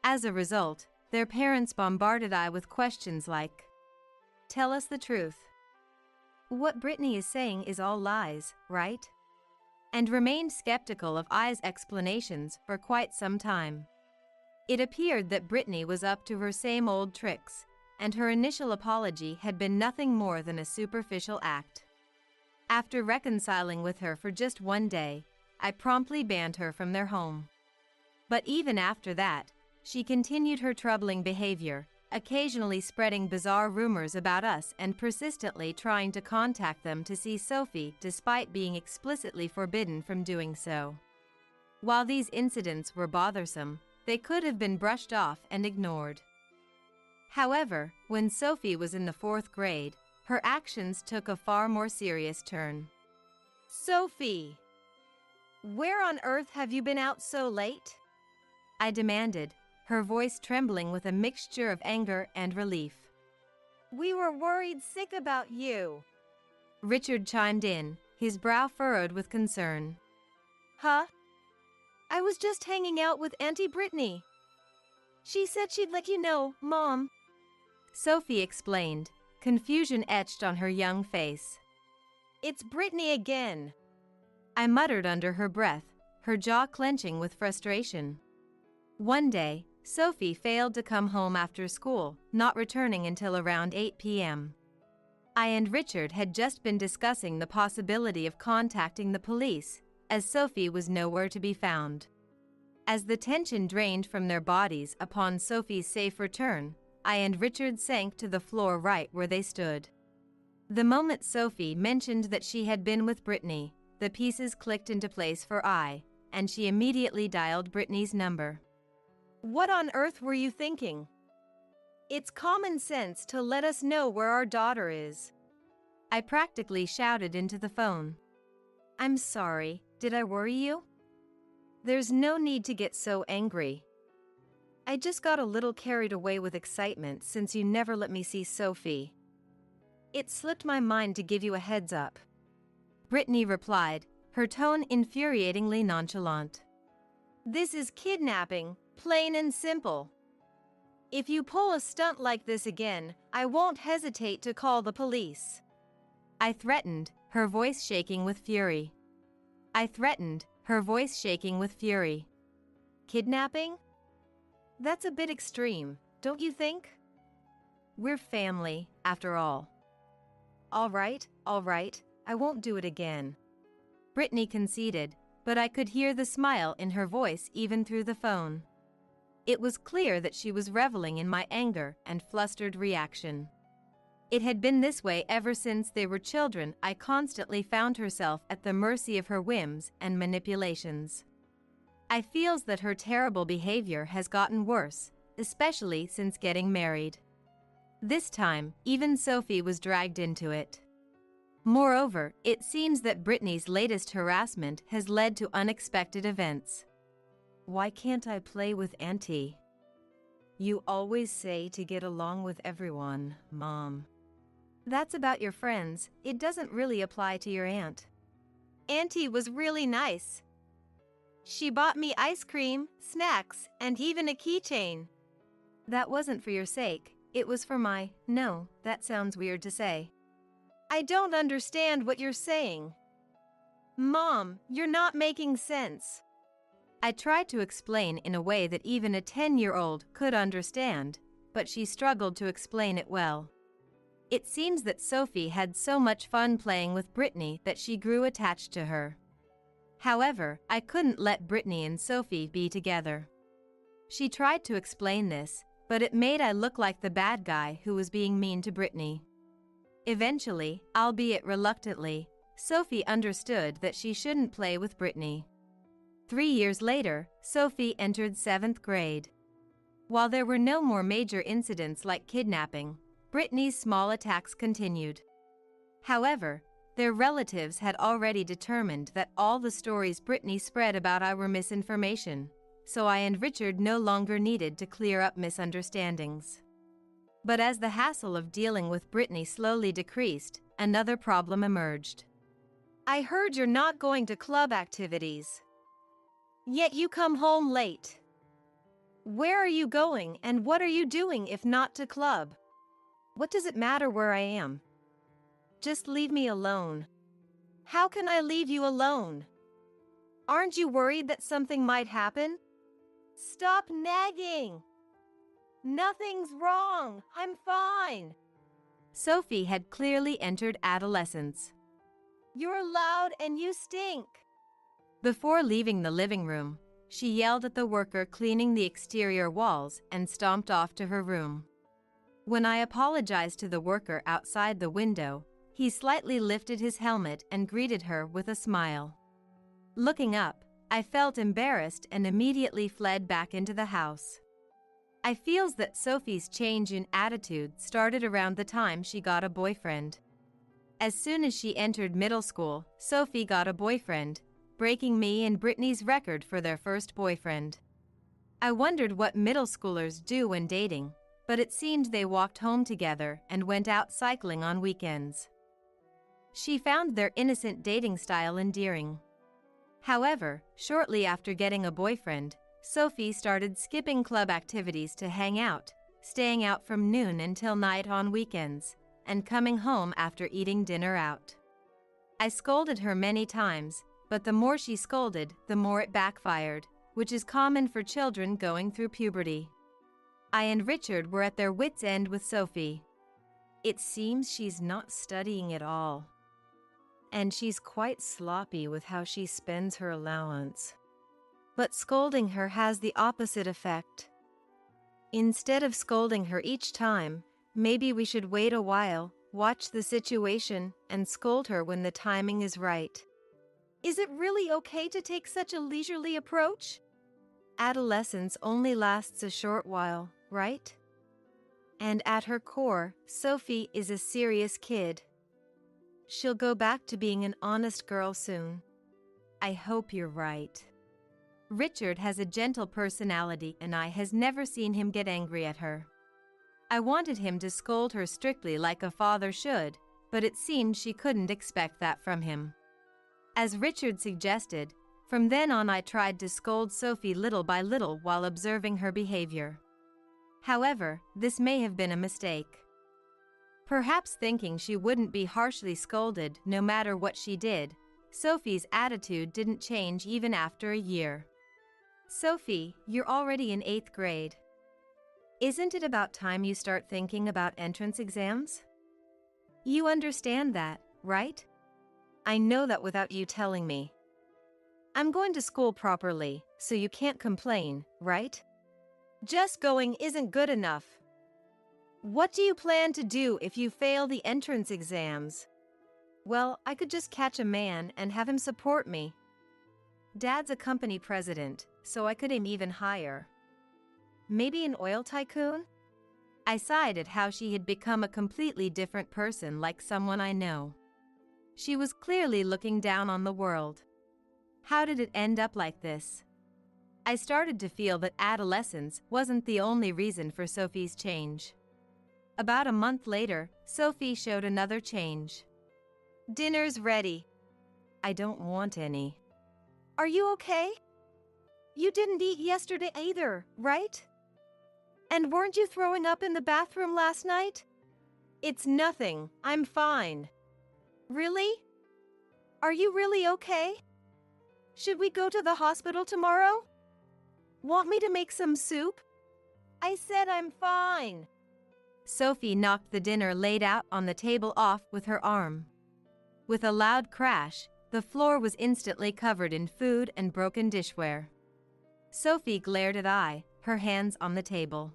As a result, their parents bombarded I with questions like, "Tell us the truth. What Brittany is saying is all lies, right?" And remained skeptical of I's explanations for quite some time. It appeared that Brittany was up to her same old tricks, and her initial apology had been nothing more than a superficial act. After reconciling with her for just one day, I promptly banned her from their home. But even after that, she continued her troubling behavior, occasionally spreading bizarre rumors about us and persistently trying to contact them to see Sophie despite being explicitly forbidden from doing so. While these incidents were bothersome, they could have been brushed off and ignored. However, when Sophie was in the 4th grade, her actions took a far more serious turn. "Sophie, where on earth have you been out so late?" I demanded, her voice trembling with a mixture of anger and relief. "We were worried sick about you," Richard chimed in, his brow furrowed with concern. "Huh? I was just hanging out with Auntie Brittany. She said she'd let you know, Mom," Sophie explained, confusion etched on her young face. "It's Brittany again," I muttered under her breath, her jaw clenching with frustration. One day, Sophie failed to come home after school, not returning until around 8 p.m. I and Richard had just been discussing the possibility of contacting the police, as Sophie was nowhere to be found. As the tension drained from their bodies upon Sophie's safe return, I and Richard sank to the floor right where they stood. The moment Sophie mentioned that she had been with Brittany, the pieces clicked into place for I, and she immediately dialed Brittany's number. "What on earth were you thinking? It's common sense to let us know where our daughter is," I practically shouted into the phone. "I'm sorry, did I worry you?" "There's no need to get so angry. I just got a little carried away with excitement since you never let me see Sophie. It slipped my mind to give you a heads up," Brittany replied, her tone infuriatingly nonchalant. "This is kidnapping, plain and simple. If you pull a stunt like this again, I won't hesitate to call the police," I threatened, her voice shaking with fury. Kidnapping? That's a bit extreme, don't you think? We're family, after all. All right, I won't do it again. Brittany conceded, but I could hear the smile in her voice even through the phone. It was clear that she was reveling in my anger and flustered reaction. It had been this way ever since they were children. I constantly found herself at the mercy of her whims and manipulations. I feels that her terrible behavior has gotten worse, especially since getting married. This time, even Sophie was dragged into it. Moreover, it seems that Brittany's latest harassment has led to unexpected events. Why can't I play with Auntie? You always say to get along with everyone, Mom. That's about your friends, it doesn't really apply to your aunt. Auntie was really nice. She bought me ice cream, snacks, and even a keychain. That wasn't for your sake, it was for my— No, that sounds weird to say. I don't understand what you're saying. Mom, you're not making sense. I tried to explain in a way that even a 10-year-old could understand, but she struggled to explain it well. It seems that Sophie had so much fun playing with Brittany that she grew attached to her. However, I couldn't let Brittany and Sophie be together. She tried to explain this, but it made I look like the bad guy who was being mean to Brittany. Eventually, albeit reluctantly, Sophie understood that she shouldn't play with Brittany. 3 years later, Sophie entered 7th grade. While there were no more major incidents like kidnapping, Brittany's small attacks continued. However, their relatives had already determined that all the stories Brittany spread about I were misinformation, so I and Richard no longer needed to clear up misunderstandings. But as the hassle of dealing with Brittany slowly decreased, another problem emerged. I heard you're not going to club activities. Yet you come home late. Where are you going and what are you doing if not to club? What does it matter where I am? Just leave me alone. How can I leave you alone? Aren't you worried that something might happen? Stop nagging. Nothing's wrong. I'm fine. Sophie had clearly entered adolescence. You're loud and you stink. Before leaving the living room, she yelled at the worker cleaning the exterior walls and stomped off to her room. When I apologized to the worker outside the window, he slightly lifted his helmet and greeted her with a smile. Looking up, I felt embarrassed and immediately fled back into the house. I feels that Sophie's change in attitude started around the time she got a boyfriend. As soon as she entered middle school, Sophie got a boyfriend, breaking me and Brittany's record for their first boyfriend. I wondered what middle schoolers do when dating, but it seemed they walked home together and went out cycling on weekends. She found their innocent dating style endearing. However, shortly after getting a boyfriend, Sophie started skipping club activities to hang out, staying out from noon until night on weekends, and coming home after eating dinner out. I scolded her many times, but the more she scolded, the more it backfired, which is common for children going through puberty. I and Richard were at their wits' end with Sophie. It seems she's not studying at all. And she's quite sloppy with how she spends her allowance. But scolding her has the opposite effect. Instead of scolding her each time, maybe we should wait a while, watch the situation, and scold her when the timing is right. Is it really okay to take such a leisurely approach? Adolescence only lasts a short while, right? And at her core, Sophie is a serious kid. She'll go back to being an honest girl soon. I hope you're right. Richard has a gentle personality and I has never seen him get angry at her. I wanted him to scold her strictly like a father should, but it seemed she couldn't expect that from him. As Richard suggested, from then on I tried to scold Sophie little by little while observing her behavior. However, this may have been a mistake. Perhaps thinking she wouldn't be harshly scolded no matter what she did, Sophie's attitude didn't change even after a year. Sophie, you're already in 8th grade. Isn't it about time you start thinking about entrance exams? You understand that, right? I know that without you telling me. I'm going to school properly, so you can't complain, right? Just going isn't good enough. What do you plan to do if you fail the entrance exams? Well, I could just catch a man and have him support me. Dad's a company president, so I could aim even higher. Maybe an oil tycoon? I sighed at how she had become a completely different person, like someone I know. She was clearly looking down on the world. How did it end up like this? I started to feel that adolescence wasn't the only reason for Sophie's change. About a month later, Sophie showed another change. Dinner's ready. I don't want any. Are you okay? You didn't eat yesterday either, right? And weren't you throwing up in the bathroom last night? It's nothing, I'm fine. Really? Are you really okay? Should we go to the hospital tomorrow? Want me to make some soup? I said I'm fine. Sophie knocked the dinner laid out on the table off with her arm. With a loud crash, the floor was instantly covered in food and broken dishware. Sophie glared at I, her hands on the table.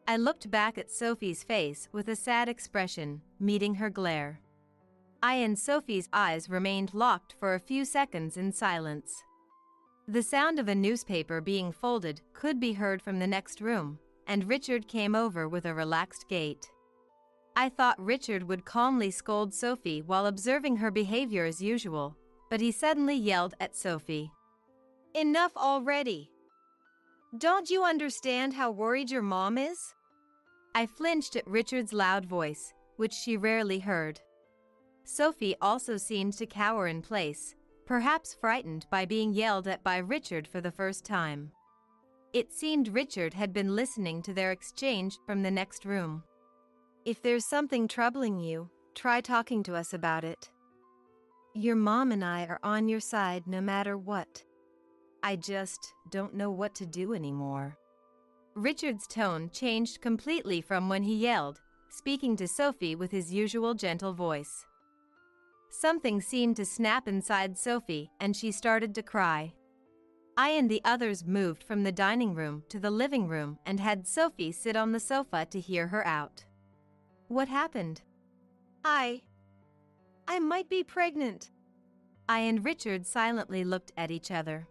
I looked back at Sophie's face with a sad expression, meeting her glare. I and Sophie's eyes remained locked for a few seconds in silence. The sound of a newspaper being folded could be heard from the next room, and Richard came over with a relaxed gait. I thought Richard would calmly scold Sophie while observing her behavior as usual, but he suddenly yelled at Sophie. Enough already! Don't you understand how worried your mom is? I flinched at Richard's loud voice, which she rarely heard. Sophie also seemed to cower in place, perhaps frightened by being yelled at by Richard for the first time. It seemed Richard had been listening to their exchange from the next room. If there's something troubling you, try talking to us about it. Your mom and I are on your side no matter what. I just don't know what to do anymore. Richard's tone changed completely from when he yelled, speaking to Sophie with his usual gentle voice. Something seemed to snap inside Sophie, and she started to cry. I and the others moved from the dining room to the living room and had Sophie sit on the sofa to hear her out. What happened? I might be pregnant. I and Richard silently looked at each other.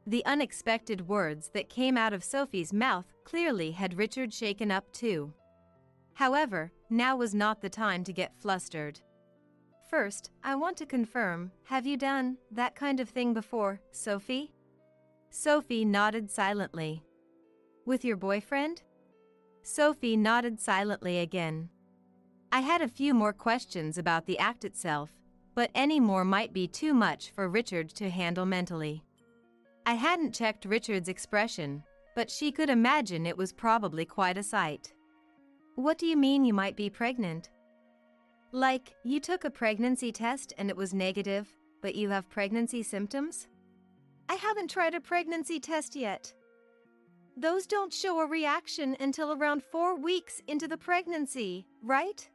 The unexpected words that came out of Sophie's mouth clearly had Richard shaken up too. However, now was not the time to get flustered. First, I want to confirm, have you done that kind of thing before, Sophie? Sophie nodded silently. With your boyfriend? Sophie nodded silently again. I had a few more questions about the act itself, but any more might be too much for Richard to handle mentally. I hadn't checked Richard's expression, but she could imagine it was probably quite a sight. What do you mean you might be pregnant? Like, you took a pregnancy test and it was negative, but you have pregnancy symptoms? I haven't tried a pregnancy test yet. Those don't show a reaction until around 4 weeks into the pregnancy, right?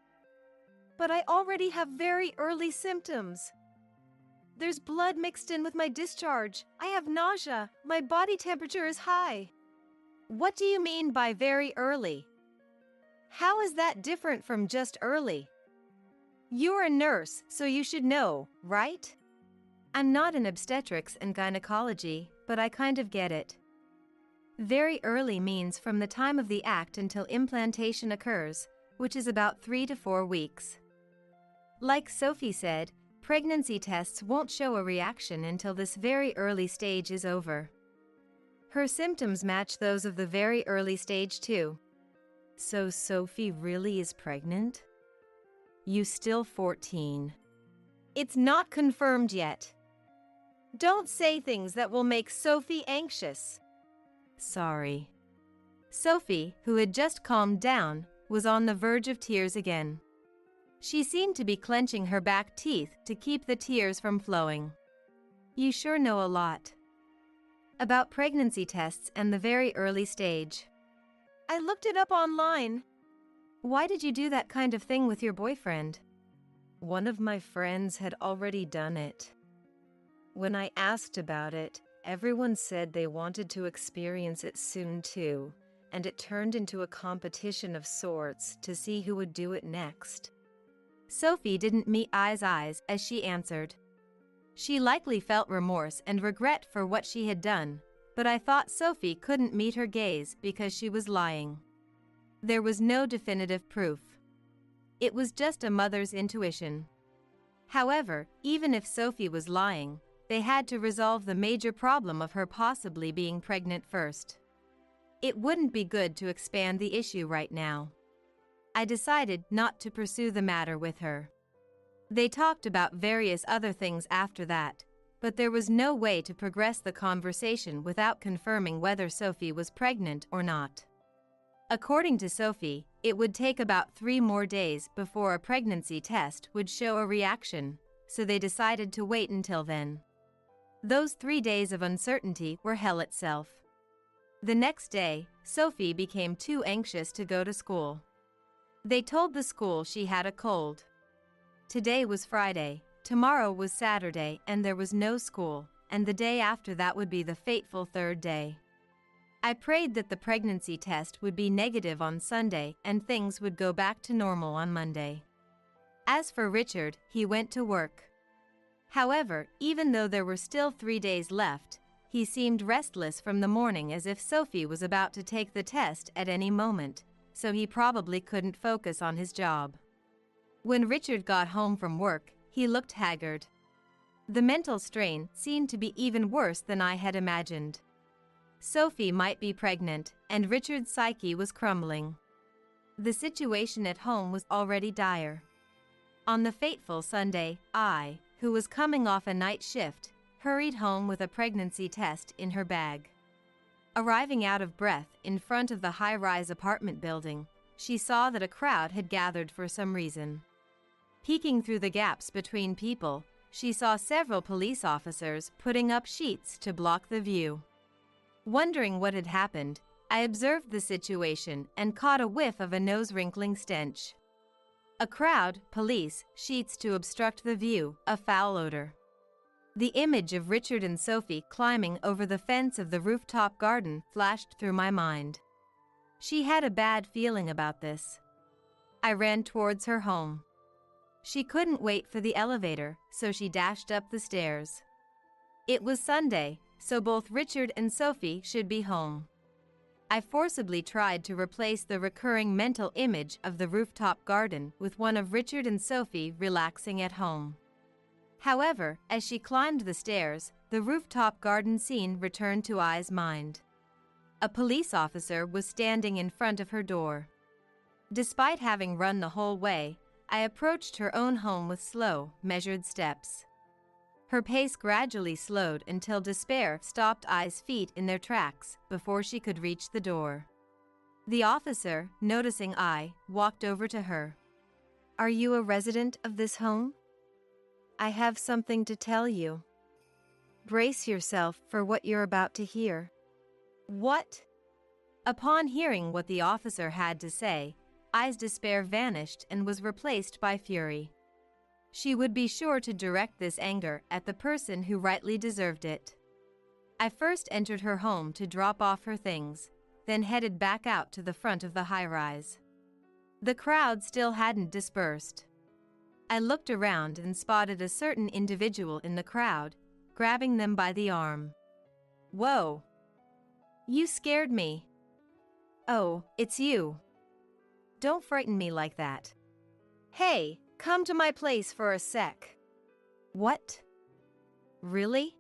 But I already have very early symptoms. There's blood mixed in with my discharge. I have nausea. My body temperature is high. What do you mean by very early? How is that different from just early? You're a nurse, so you should know, right? I'm not in obstetrics and gynecology, but I kind of get it. Very early means from the time of the act until implantation occurs, which is about 3 to 4 weeks. Like Sophie said, pregnancy tests won't show a reaction until this very early stage is over. Her symptoms match those of the very early stage too. So Sophie really is pregnant? You still 14. It's not confirmed yet. Don't say things that will make Sophie anxious. Sorry. Sophie, who had just calmed down, was on the verge of tears again. She seemed to be clenching her back teeth to keep the tears from flowing. You sure know a lot about pregnancy tests and the very early stage. I looked it up online. Why did you do that kind of thing with your boyfriend? One of my friends had already done it. When I asked about it, everyone said they wanted to experience it soon too, and it turned into a competition of sorts to see who would do it next. Sophie didn't meet I's eyes as she answered. She likely felt remorse and regret for what she had done, but I thought Sophie couldn't meet her gaze because she was lying. There was no definitive proof. It was just a mother's intuition. However, even if Sophie was lying, they had to resolve the major problem of her possibly being pregnant first. It wouldn't be good to expand the issue right now. I decided not to pursue the matter with her. They talked about various other things after that, but there was no way to progress the conversation without confirming whether Sophie was pregnant or not. According to Sophie, it would take about 3 more days before a pregnancy test would show a reaction, so they decided to wait until then. Those 3 days of uncertainty were hell itself. The next day, Sophie became too anxious to go to school. They told the school she had a cold. Today was Friday, tomorrow was Saturday, and there was no school, and the day after that would be the fateful 3rd day. I prayed that the pregnancy test would be negative on Sunday and things would go back to normal on Monday. As for Richard, he went to work. However, even though there were still 3 days left, he seemed restless from the morning as if Sophie was about to take the test at any moment, so he probably couldn't focus on his job. When Richard got home from work, he looked haggard. The mental strain seemed to be even worse than I had imagined. Sophie might be pregnant, and Richard's psyche was crumbling. The situation at home was already dire. On the fateful Sunday, I, who was coming off a night shift, hurried home with a pregnancy test in her bag. Arriving out of breath in front of the high-rise apartment building, she saw that a crowd had gathered for some reason. Peeking through the gaps between people, she saw several police officers putting up sheets to block the view. Wondering what had happened, I observed the situation and caught a whiff of a nose-wrinkling stench. A crowd, police, sheets to obstruct the view, a foul odor. The image of Richard and Sophie climbing over the fence of the rooftop garden flashed through my mind. She had a bad feeling about this. I ran towards her home. She couldn't wait for the elevator, so she dashed up the stairs. It was Sunday, so both Richard and Sophie should be home. I forcibly tried to replace the recurring mental image of the rooftop garden with one of Richard and Sophie relaxing at home. However, as she climbed the stairs, the rooftop garden scene returned to I's mind. A police officer was standing in front of her door. Despite having run the whole way, I approached her own home with slow, measured steps. Her pace gradually slowed until despair stopped I's feet in their tracks before she could reach the door. The officer, noticing I, walked over to her. "Are you a resident of this home? I have something to tell you. Brace yourself for what you're about to hear." "What?" Upon hearing what the officer had to say, I's despair vanished and was replaced by fury. She would be sure to direct this anger at the person who rightly deserved it. I first entered her home to drop off her things, then headed back out to the front of the high-rise. The crowd still hadn't dispersed. I looked around and spotted a certain individual in the crowd, grabbing them by the arm. "Whoa! You scared me." "Oh, it's you. Don't frighten me like that. Hey, come to my place for a sec." "What? Really?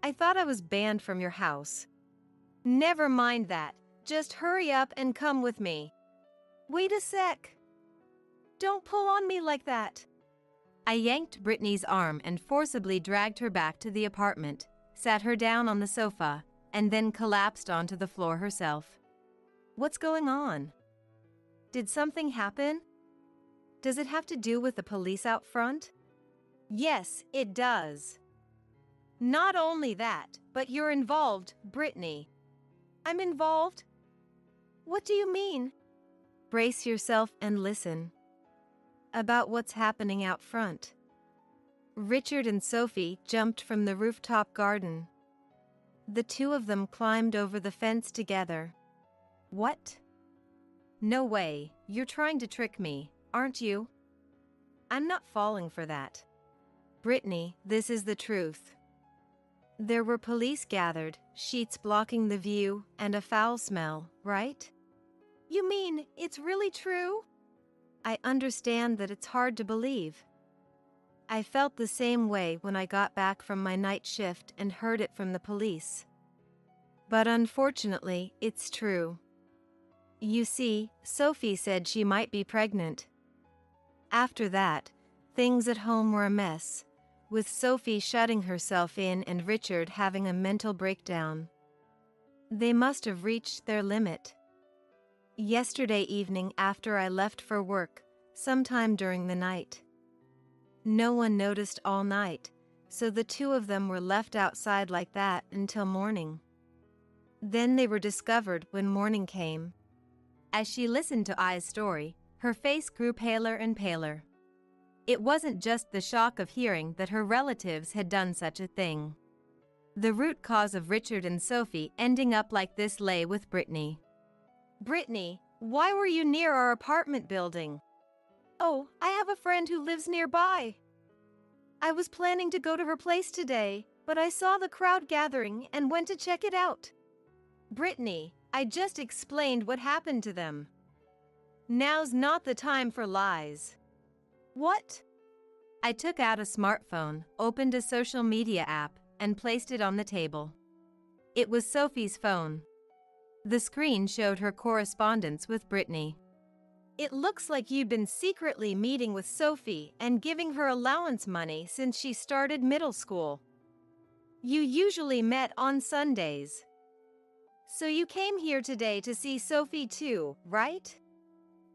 I thought I was banned from your house." "Never mind that. Just hurry up and come with me." "Wait a sec. Don't pull on me like that." I yanked Brittany's arm and forcibly dragged her back to the apartment, sat her down on the sofa, and then collapsed onto the floor herself. "What's going on? Did something happen? Does it have to do with the police out front?" "Yes, it does. Not only that, but you're involved, Brittany." "I'm involved? What do you mean? Brace yourself and listen. About what's happening out front. Richard and Sophie jumped from the rooftop garden. The two of them climbed over the fence together. What? No way, you're trying to trick me, aren't you? I'm not falling for that. Brittany, this is the truth. There were police gathered, sheets blocking the view, and a foul smell, right? You mean it's really true? I understand that it's hard to believe. I felt the same way when I got back from my night shift and heard it from the police. But unfortunately, it's true. You see, Sophie said she might be pregnant. After that, things at home were a mess, with Sophie shutting herself in and Richard having a mental breakdown. They must have reached their limit. Yesterday evening after I left for work, sometime during the night. No one noticed all night, so the two of them were left outside like that until morning. Then they were discovered when morning came. As she listened to I's story, her face grew paler and paler. It wasn't just the shock of hearing that her relatives had done such a thing. The root cause of Richard and Sophie ending up like this lay with Brittany. Brittany, why were you near our apartment building? Oh, I have a friend who lives nearby. I was planning to go to her place today, but I saw the crowd gathering and went to check it out. Brittany, I just explained what happened to them. Now's not the time for lies. What? I took out a smartphone, opened a social media app, and placed it on the table. It was Sophie's phone. The screen showed her correspondence with Brittany. It looks like you'd been secretly meeting with Sophie and giving her allowance money since she started middle school. You usually met on Sundays. So you came here today to see Sophie too, right?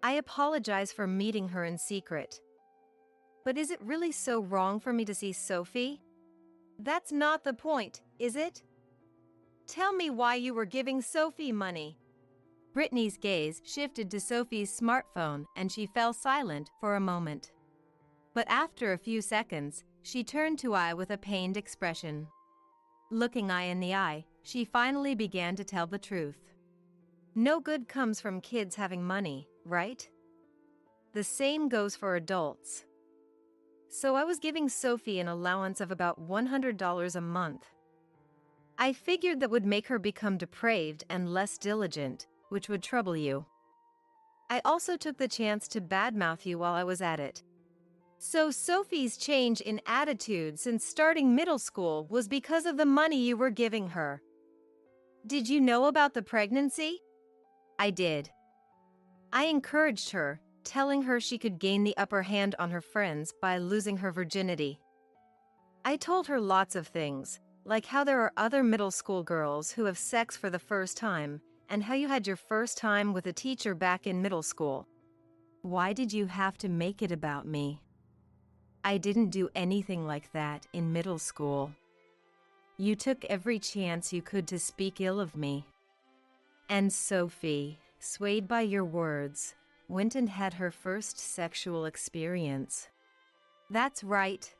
I apologize for meeting her in secret. But is it really so wrong for me to see Sophie? That's not the point, is it? Tell me why you were giving Sophie money. Brittany's gaze shifted to Sophie's smartphone and she fell silent for a moment. But after a few seconds, she turned to I with a pained expression. Looking I in the eye, she finally began to tell the truth. No good comes from kids having money, right? The same goes for adults. So I was giving Sophie an allowance of about $100 a month. I figured that would make her become depraved and less diligent, which would trouble you. I also took the chance to badmouth you while I was at it. So Sophie's change in attitude since starting middle school was because of the money you were giving her. Did you know about the pregnancy? I did. I encouraged her, telling her she could gain the upper hand on her friends by losing her virginity. I told her lots of things, like how there are other middle school girls who have sex for the first time, and how you had your first time with a teacher back in middle school. Why did you have to make it about me? I didn't do anything like that in middle school. You took every chance you could to speak ill of me. And Sophie, swayed by your words, went and had her first sexual experience. That's right.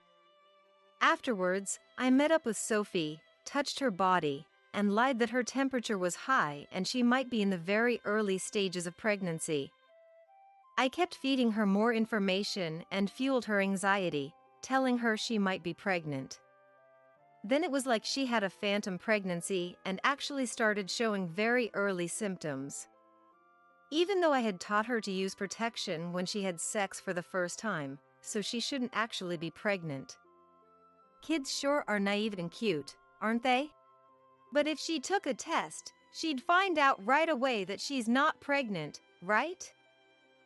Afterwards, I met up with Sophie, touched her body, and lied that her temperature was high and she might be in the very early stages of pregnancy. I kept feeding her more information and fueled her anxiety, telling her she might be pregnant. Then it was like she had a phantom pregnancy and actually started showing very early symptoms. Even though I had taught her to use protection when she had sex for the first time, so she shouldn't actually be pregnant. Kids sure are naive and cute, aren't they? But if she took a test, she'd find out right away that she's not pregnant, right?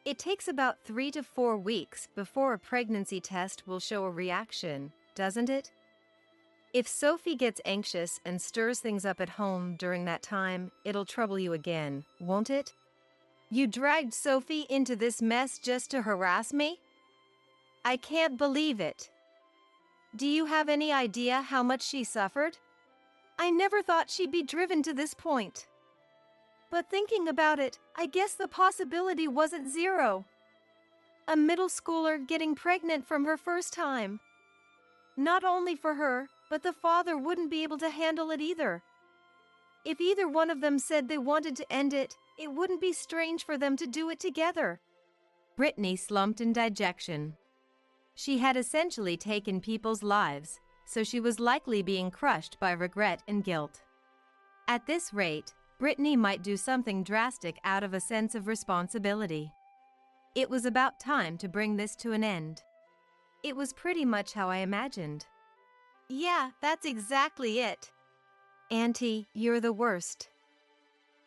It takes about 3 to 4 weeks before a pregnancy test will show a reaction, doesn't it? If Sophie gets anxious and stirs things up at home during that time, it'll trouble you again, won't it? You dragged Sophie into this mess just to harass me? I can't believe it. Do you have any idea how much she suffered? I never thought she'd be driven to this point. But thinking about it, I guess the possibility wasn't zero. A middle schooler getting pregnant from her first time. Not only for her, but the father wouldn't be able to handle it either. If either one of them said they wanted to end it, it wouldn't be strange for them to do it together. Brittany slumped in dejection. She had essentially taken people's lives, so she was likely being crushed by regret and guilt. At this rate, Brittany might do something drastic out of a sense of responsibility. It was about time to bring this to an end. It was pretty much how I imagined. Yeah, that's exactly it. Auntie, you're the worst.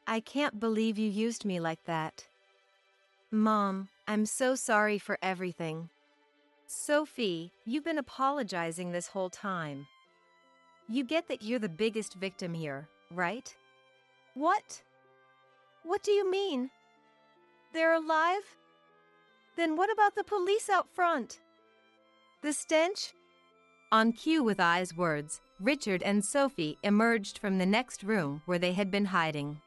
I can't believe you used me like that. Mom, I'm so sorry for everything. Sophie, you've been apologizing this whole time. You get that you're the biggest victim here, right? What? What do you mean? They're alive? Then what about the police out front? The stench? On cue with I's words, Richard and Sophie emerged from the next room where they had been hiding.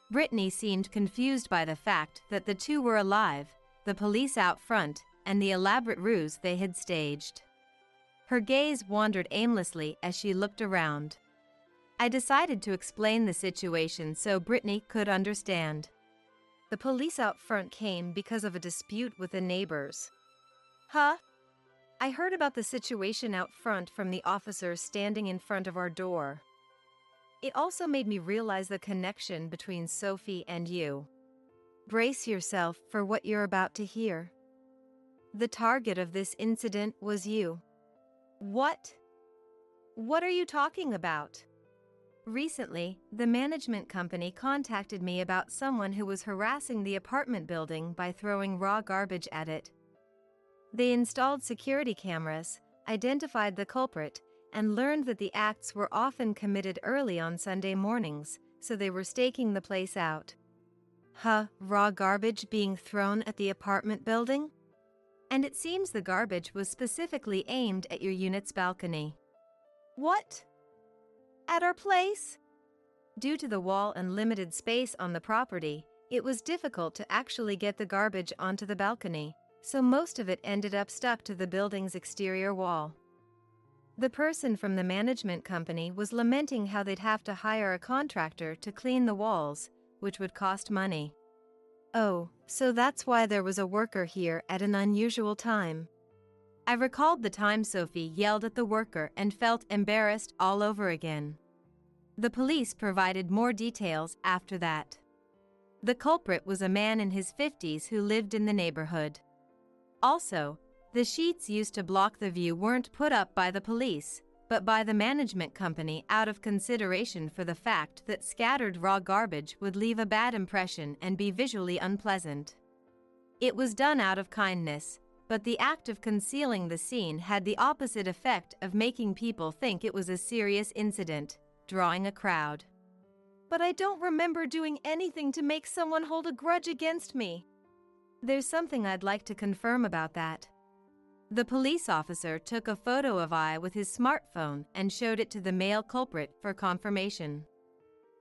Brittany seemed confused by the fact that the two were alive, the police out front, and the elaborate ruse they had staged. Her gaze wandered aimlessly as she looked around. I decided to explain the situation so Brittany could understand. The police out front came because of a dispute with the neighbors. Huh? I heard about the situation out front from the officer standing in front of our door. It also made me realize the connection between Sophie and you. Brace yourself for what you're about to hear. The target of this incident was you. What? What are you talking about? Recently, the management company contacted me about someone who was harassing the apartment building by throwing raw garbage at it. They installed security cameras, identified the culprit, and learned that the acts were often committed early on Sunday mornings, so they were staking the place out. Raw garbage being thrown at the apartment building? And it seems the garbage was specifically aimed at your unit's balcony. What? At our place? Due to the wall and limited space on the property, it was difficult to actually get the garbage onto the balcony, so most of it ended up stuck to the building's exterior wall. The person from the management company was lamenting how they'd have to hire a contractor to clean the walls, which would cost money. Oh, so that's why there was a worker here at an unusual time. I recalled the time Sophie yelled at the worker and felt embarrassed all over again. The police provided more details after that. The culprit was a man in his 50s who lived in the neighborhood. Also, the sheets used to block the view weren't put up by the police, but by the management company out of consideration for the fact that scattered raw garbage would leave a bad impression and be visually unpleasant. It was done out of kindness, but the act of concealing the scene had the opposite effect of making people think it was a serious incident, drawing a crowd. But I don't remember doing anything to make someone hold a grudge against me. There's something I'd like to confirm about that. The police officer took a photo of I with his smartphone and showed it to the male culprit for confirmation.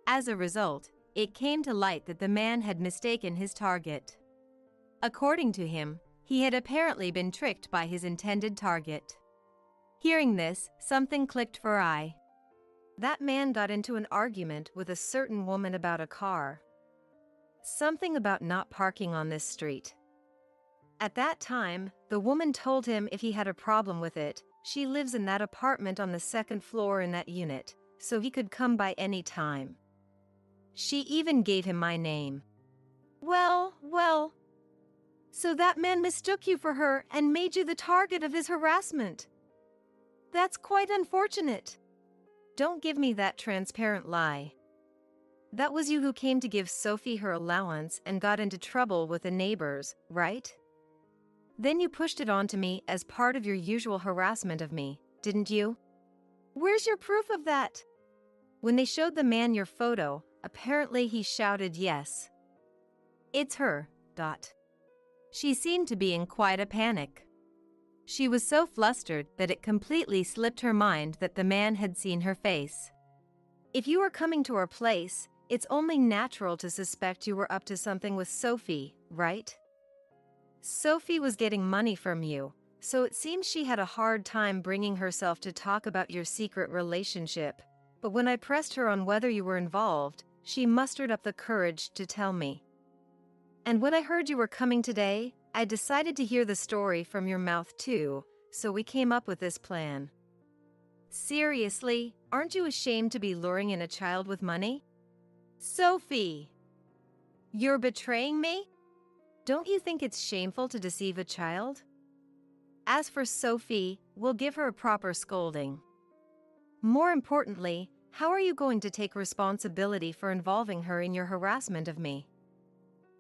As a result, it came to light that the man had mistaken his target. According to him, he had apparently been tricked by his intended target. Hearing this, something clicked for I. That man got into an argument with a certain woman about a car. Something about not parking on this street. At that time, the woman told him if he had a problem with it, she lives in that apartment on the second floor in that unit, so he could come by any time. She even gave him my name. Well. So that man mistook you for her and made you the target of his harassment. That's quite unfortunate. Don't give me that transparent lie. That was you who came to give Sophie her allowance and got into trouble with the neighbors, right? Then you pushed it onto me as part of your usual harassment of me, didn't you? Where's your proof of that? When they showed the man your photo, apparently he shouted yes. It's her. She seemed to be in quite a panic. She was so flustered that it completely slipped her mind that the man had seen her face. If you were coming to our place, It's only natural to suspect you were up to something with Sophie, right? Sophie was getting money from you, so it seems she had a hard time bringing herself to talk about your secret relationship. But when I pressed her on whether you were involved, she mustered up the courage to tell me. And when I heard you were coming today, I decided to hear the story from your mouth too, so we came up with this plan. Seriously, aren't you ashamed to be luring in a child with money? Sophie! You're betraying me? Don't you think it's shameful to deceive a child? As for Sophie, we'll give her a proper scolding. More importantly, how are you going to take responsibility for involving her in your harassment of me?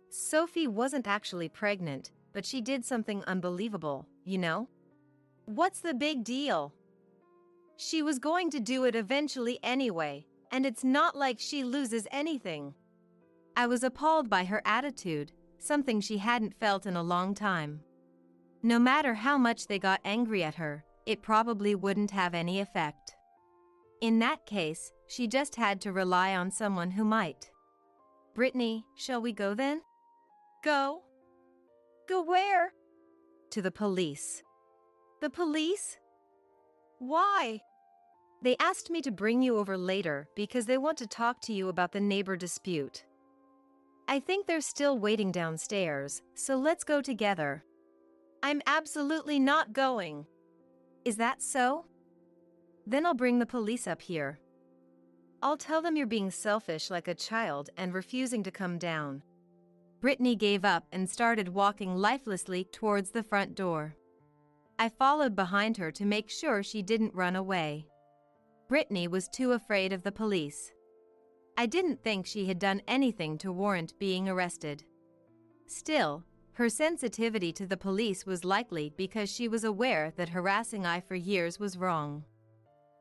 Sophie wasn't actually pregnant, but she did something unbelievable, you know? What's the big deal? She was going to do it eventually anyway, and it's not like she loses anything. I was appalled by her attitude, something she hadn't felt in a long time. No matter how much they got angry at her, it probably wouldn't have any effect. In that case, she just had to rely on someone who might. Brittany, shall we go then? Go? Go where? To the police. The police? Why? They asked me to bring you over later because they want to talk to you about the neighbor dispute. I think they're still waiting downstairs, so let's go together. I'm absolutely not going. Is that so? Then I'll bring the police up here. I'll tell them you're being selfish like a child and refusing to come down. Brittany gave up and started walking lifelessly towards the front door. I followed behind her to make sure she didn't run away. Brittany was too afraid of the police. I didn't think she had done anything to warrant being arrested. Still, her sensitivity to the police was likely because she was aware that harassing I for years was wrong.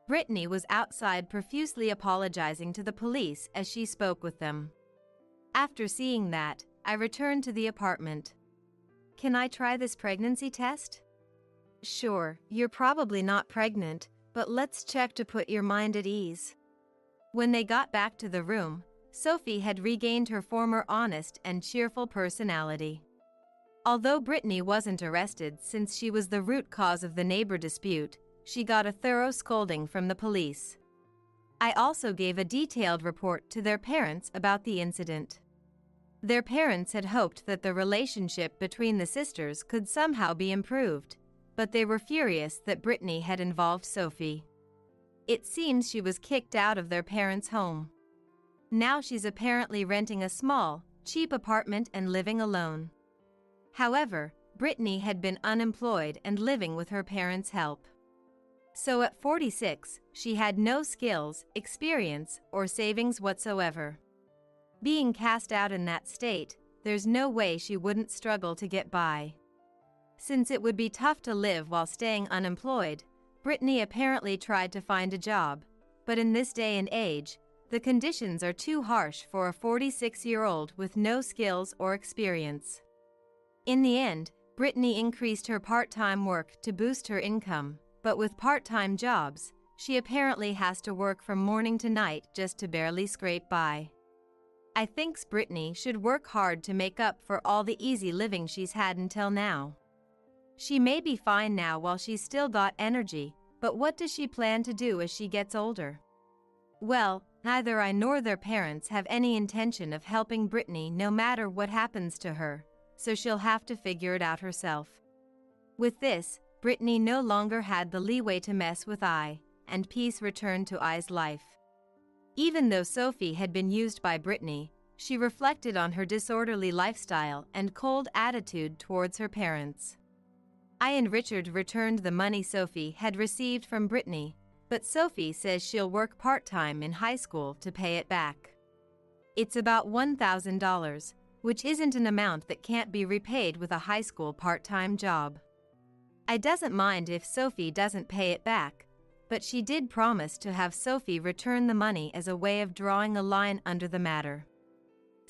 Brittany was outside profusely apologizing to the police as she spoke with them. After seeing that, I returned to the apartment. Can I try this pregnancy test? Sure, you're probably not pregnant, but let's check to put your mind at ease. When they got back to the room, Sophie had regained her former honest and cheerful personality. Although Brittany wasn't arrested since she was the root cause of the neighbor dispute, she got a thorough scolding from the police. I also gave a detailed report to their parents about the incident. Their parents had hoped that the relationship between the sisters could somehow be improved, but they were furious that Brittany had involved Sophie. It seems she was kicked out of their parents' home. Now she's apparently renting a small, cheap apartment and living alone. However, Brittany had been unemployed and living with her parents' help. So at 46, she had no skills, experience, or savings whatsoever. Being cast out in that state, there's no way she wouldn't struggle to get by. Since it would be tough to live while staying unemployed, Brittany apparently tried to find a job, but in this day and age, the conditions are too harsh for a 46-year-old with no skills or experience. In the end, Brittany increased her part-time work to boost her income, but with part-time jobs, she apparently has to work from morning to night just to barely scrape by. I think Brittany should work hard to make up for all the easy living she's had until now. She may be fine now while she's still got energy, but what does she plan to do as she gets older? Well, neither I nor their parents have any intention of helping Brittany no matter what happens to her, so she'll have to figure it out herself. With this, Brittany no longer had the leeway to mess with I, and peace returned to I's life. Even though Sophie had been used by Brittany, she reflected on her disorderly lifestyle and cold attitude towards her parents. I and Richard returned the money Sophie had received from Brittany, but Sophie says she'll work part-time in high school to pay it back. It's about $1,000, which isn't an amount that can't be repaid with a high school part-time job. I doesn't mind if Sophie doesn't pay it back, but she did promise to have Sophie return the money as a way of drawing a line under the matter.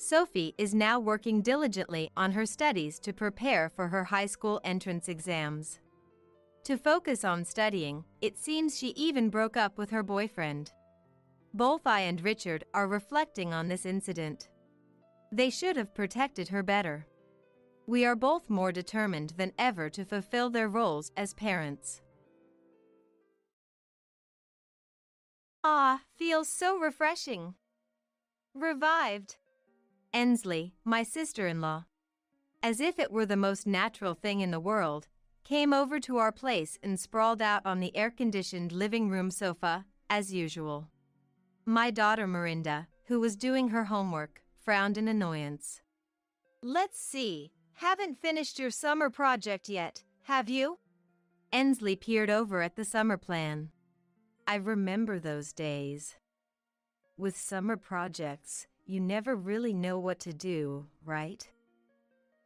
Sophie is now working diligently on her studies to prepare for her high school entrance exams. To focus on studying, it seems she even broke up with her boyfriend. Both I and Richard are reflecting on this incident. They should have protected her better. We are both more determined than ever to fulfill their roles as parents. Ah, feels so refreshing. Revived. Ensley, my sister-in-law, as if it were the most natural thing in the world, came over to our place and sprawled out on the air-conditioned living room sofa, as usual. My daughter Mirinda, who was doing her homework, frowned in annoyance. Let's see, haven't finished your summer project yet, have you? Ensley peered over at the summer plan. I remember those days. With summer projects, you never really know what to do, right?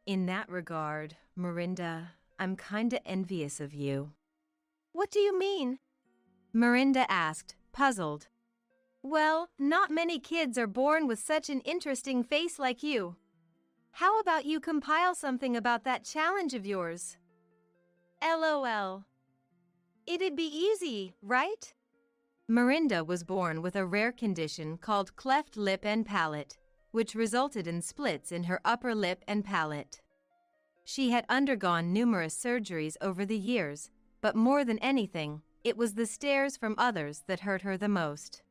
In that regard, Mirinda, I'm kinda envious of you. What do you mean? Mirinda asked, puzzled. Well, not many kids are born with such an interesting face like you. How about you compile something about that challenge of yours? LOL. It'd be easy, right? Mirinda was born with a rare condition called cleft lip and palate, which resulted in splits in her upper lip and palate. She had undergone numerous surgeries over the years, but more than anything, it was the stares from others that hurt her the most.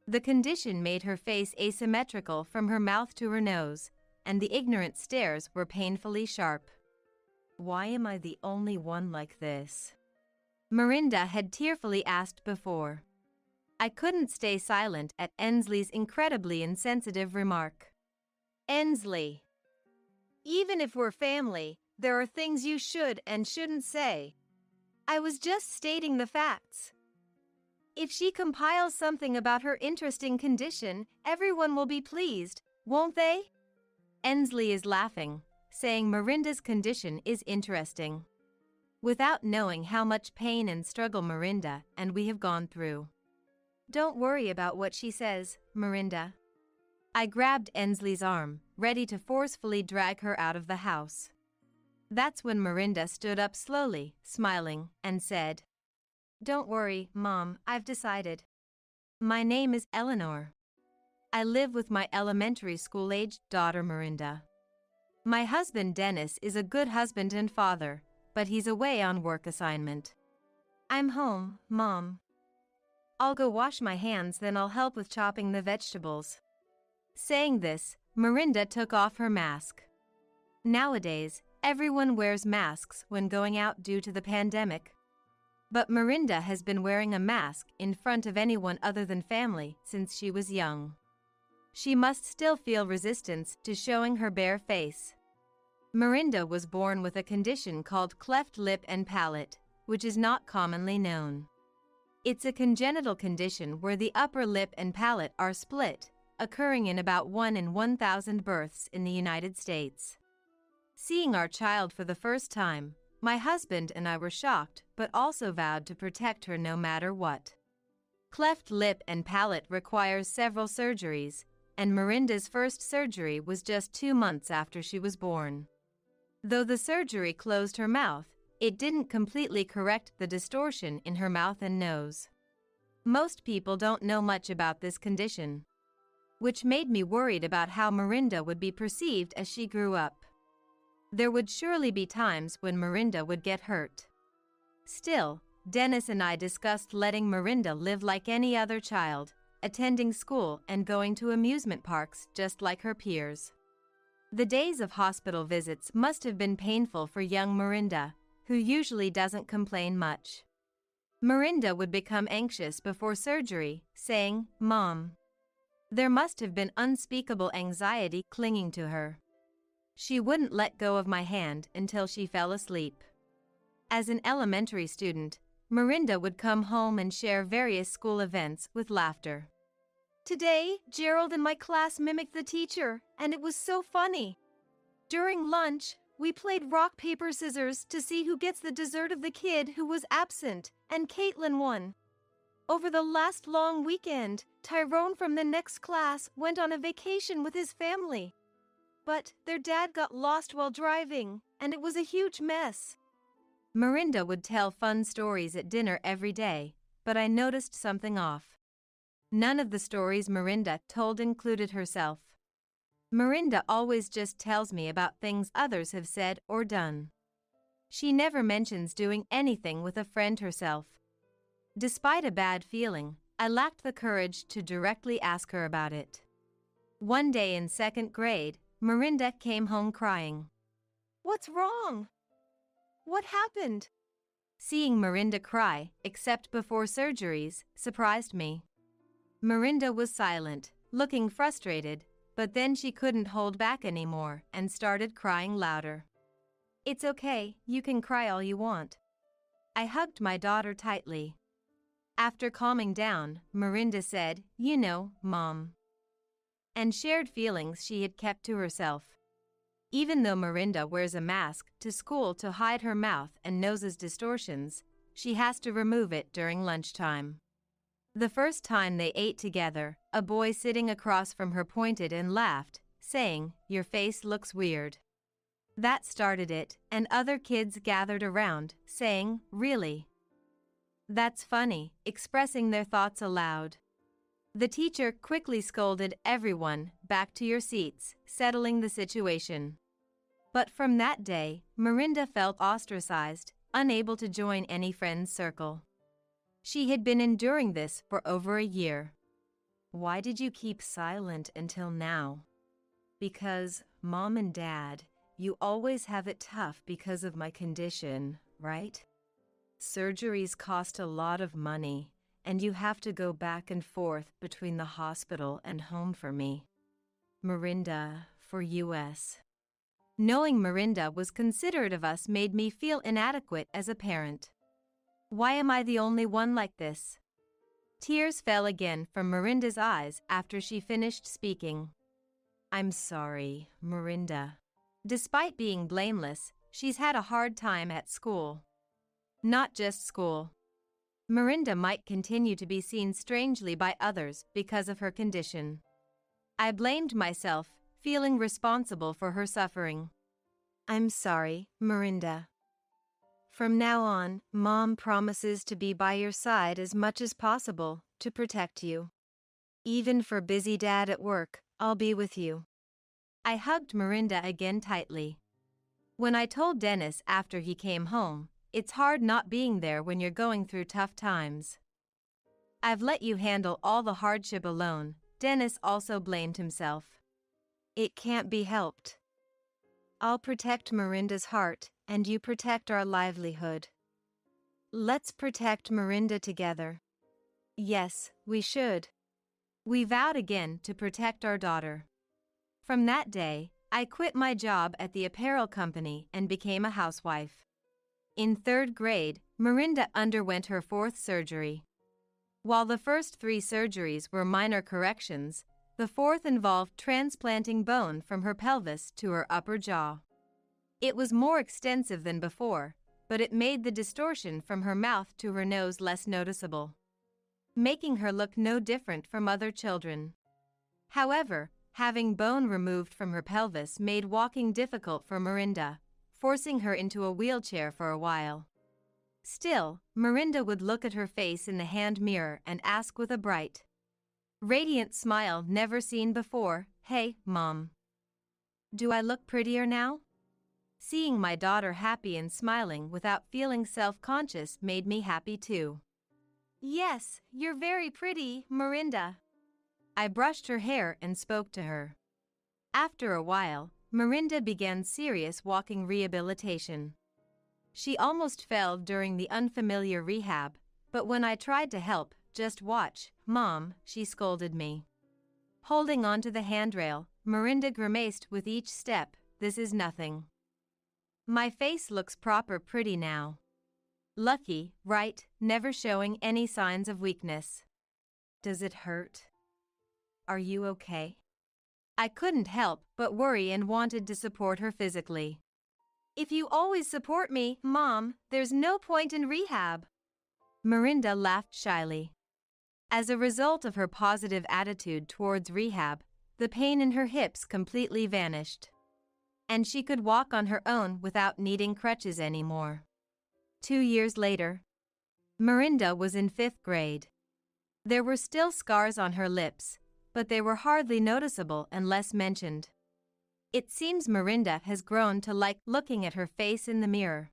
The condition made her face asymmetrical from her mouth to her nose, and the ignorant stares were painfully sharp. Why am I the only one like this? Mirinda had tearfully asked before. I couldn't stay silent at Ensley's incredibly insensitive remark. Ensley. Even if we're family, there are things you should and shouldn't say. I was just stating the facts. If she compiles something about her interesting condition, everyone will be pleased, won't they? Ensley is laughing, saying Mirinda's condition is interesting. Without knowing how much pain and struggle Mirinda and we have gone through. Don't worry about what she says, Mirinda. I grabbed Ensley's arm, ready to forcefully drag her out of the house. That's when Mirinda stood up slowly, smiling, and said, Don't worry, Mom, I've decided. My name is Eleanor. I live with my elementary school-aged daughter Mirinda. My husband Dennis is a good husband and father, but he's away on work assignment. I'm home, Mom. I'll go wash my hands, then I'll help with chopping the vegetables. Saying this, Mirinda took off her mask. Nowadays, everyone wears masks when going out due to the pandemic. But Mirinda has been wearing a mask in front of anyone other than family since she was young. She must still feel resistance to showing her bare face. Mirinda was born with a condition called cleft lip and palate, which is not commonly known. It's a congenital condition where the upper lip and palate are split, occurring in about 1 in 1,000 births in the United States. Seeing our child for the first time, my husband and I were shocked but also vowed to protect her no matter what. Cleft lip and palate requires several surgeries, and Mirinda's first surgery was just 2 months after she was born. Though the surgery closed her mouth, it didn't completely correct the distortion in her mouth and nose. Most people don't know much about this condition, which made me worried about how Mirinda would be perceived as she grew up. There would surely be times when Mirinda would get hurt. Still, Dennis and I discussed letting Mirinda live like any other child, attending school and going to amusement parks just like her peers. The days of hospital visits must have been painful for young Mirinda, who usually doesn't complain much. Mirinda would become anxious before surgery, saying, Mom. There must have been unspeakable anxiety clinging to her. She wouldn't let go of my hand until she fell asleep. As an elementary student, Mirinda would come home and share various school events with laughter. Today, Gerald and my class mimicked the teacher, and it was so funny. During lunch, we played rock, paper, scissors to see who gets the dessert of the kid who was absent, and Caitlin won. Over the last long weekend, Tyrone from the next class went on a vacation with his family. But their dad got lost while driving, and it was a huge mess. Mirinda would tell fun stories at dinner every day, but I noticed something off. None of the stories Mirinda told included herself. Mirinda always just tells me about things others have said or done. She never mentions doing anything with a friend herself. Despite a bad feeling, I lacked the courage to directly ask her about it. One day in second grade, Mirinda came home crying. "What's wrong? What happened?" Seeing Mirinda cry, except before surgeries, surprised me. Mirinda was silent, looking frustrated, but then she couldn't hold back anymore and started crying louder. "It's okay, you can cry all you want." I hugged my daughter tightly. After calming down, Mirinda said, "You know, Mom," and shared feelings she had kept to herself. Even though Mirinda wears a mask to school to hide her mouth and nose's distortions, she has to remove it during lunchtime. The first time they ate together, a boy sitting across from her pointed and laughed, saying, "Your face looks weird." That started it, and other kids gathered around, saying, "Really? That's funny," expressing their thoughts aloud. The teacher quickly scolded everyone, "Back to your seats," settling the situation. But from that day, Mirinda felt ostracized, unable to join any friend's circle. She had been enduring this for over a year. "Why did you keep silent until now?" "Because, Mom and Dad, you always have it tough because of my condition, right? Surgeries cost a lot of money, and you have to go back and forth between the hospital and home for me. Mirinda, for US." Knowing Mirinda was considerate of us made me feel inadequate as a parent. Why am I the only one like this? Tears fell again from Mirinda's eyes after she finished speaking. "I'm sorry, Mirinda. Despite being blameless, she's had a hard time at school. Not just school. Mirinda might continue to be seen strangely by others because of her condition." I blamed myself, feeling responsible for her suffering. "I'm sorry, Mirinda. From now on, Mom promises to be by your side as much as possible to protect you. Even for busy Dad at work, I'll be with you." I hugged Mirinda again tightly. When I told Dennis after he came home, "It's hard not being there when you're going through tough times. I've let you handle all the hardship alone," Dennis also blamed himself. "It can't be helped. I'll protect Mirinda's heart, and you protect our livelihood. Let's protect Mirinda together." Yes, we should. We vowed again to protect our daughter. From that day, I quit my job at the apparel company and became a housewife. In third grade, Mirinda underwent her fourth surgery. While the first 3 surgeries were minor corrections, the fourth involved transplanting bone from her pelvis to her upper jaw. It was more extensive than before, but it made the distortion from her mouth to her nose less noticeable, making her look no different from other children. However, having bone removed from her pelvis made walking difficult for Mirinda, forcing her into a wheelchair for a while. Still, Mirinda would look at her face in the hand mirror and ask with a bright, radiant smile never seen before, "Hey, Mom. Do I look prettier now?" Seeing my daughter happy and smiling without feeling self-conscious made me happy too. "Yes, you're very pretty, Mirinda." I brushed her hair and spoke to her. After a while, Mirinda began serious walking rehabilitation. She almost fell during the unfamiliar rehab, but when I tried to help, "Just watch, Mom," she scolded me. Holding onto the handrail, Mirinda grimaced with each step, "This is nothing. My face looks proper pretty now." Lucky, right, never showing any signs of weakness. "Does it hurt? Are you okay?" I couldn't help but worry and wanted to support her physically. "If you always support me, Mom, there's no point in rehab." Mirinda laughed shyly. As a result of her positive attitude towards rehab, the pain in her hips completely vanished, and she could walk on her own without needing crutches anymore. 2 years later, Mirinda was in 5th grade. There were still scars on her lips, but they were hardly noticeable and less mentioned. It seems Miranda has grown to like looking at her face in the mirror.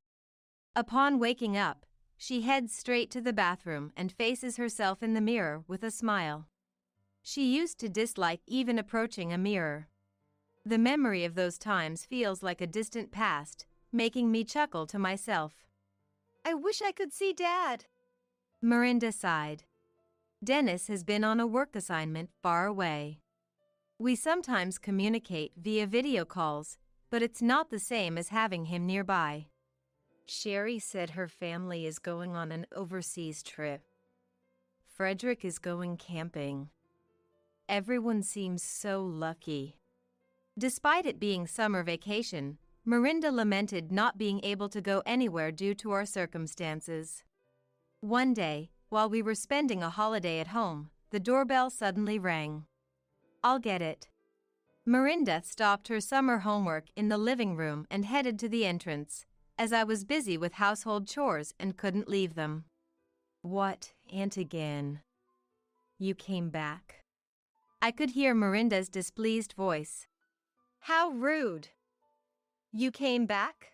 Upon waking up, she heads straight to the bathroom and faces herself in the mirror with a smile. She used to dislike even approaching a mirror. The memory of those times feels like a distant past, making me chuckle to myself. I wish I could see Dad. Miranda sighed. Dennis has been on a work assignment far away. We sometimes communicate via video calls, but it's not the same as having him nearby. Sherry said her family is going on an overseas trip. Frederick is going camping. Everyone seems so lucky. Despite it being summer vacation, Miranda lamented not being able to go anywhere due to our circumstances. One day, while we were spending a holiday at home, the doorbell suddenly rang. I'll get it. Miranda stopped her summer homework in the living room and headed to the entrance, as I was busy with household chores and couldn't leave them. What, Aunt again? You came back? I could hear Miranda's displeased voice. How rude. You came back?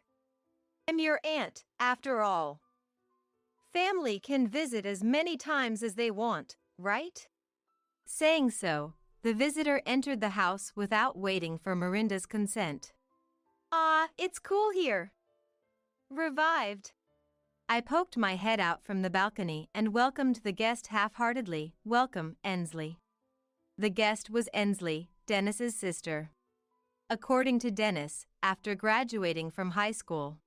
I'm your aunt, after all. Family can visit as many times as they want, right? Saying so, the visitor entered the house without waiting for Miranda's consent. It's cool here. Revived. I poked my head out from the balcony and welcomed the guest half-heartedly. Welcome, Ensley. The guest was Ensley, Dennis's sister. According to Dennis, after graduating from high school,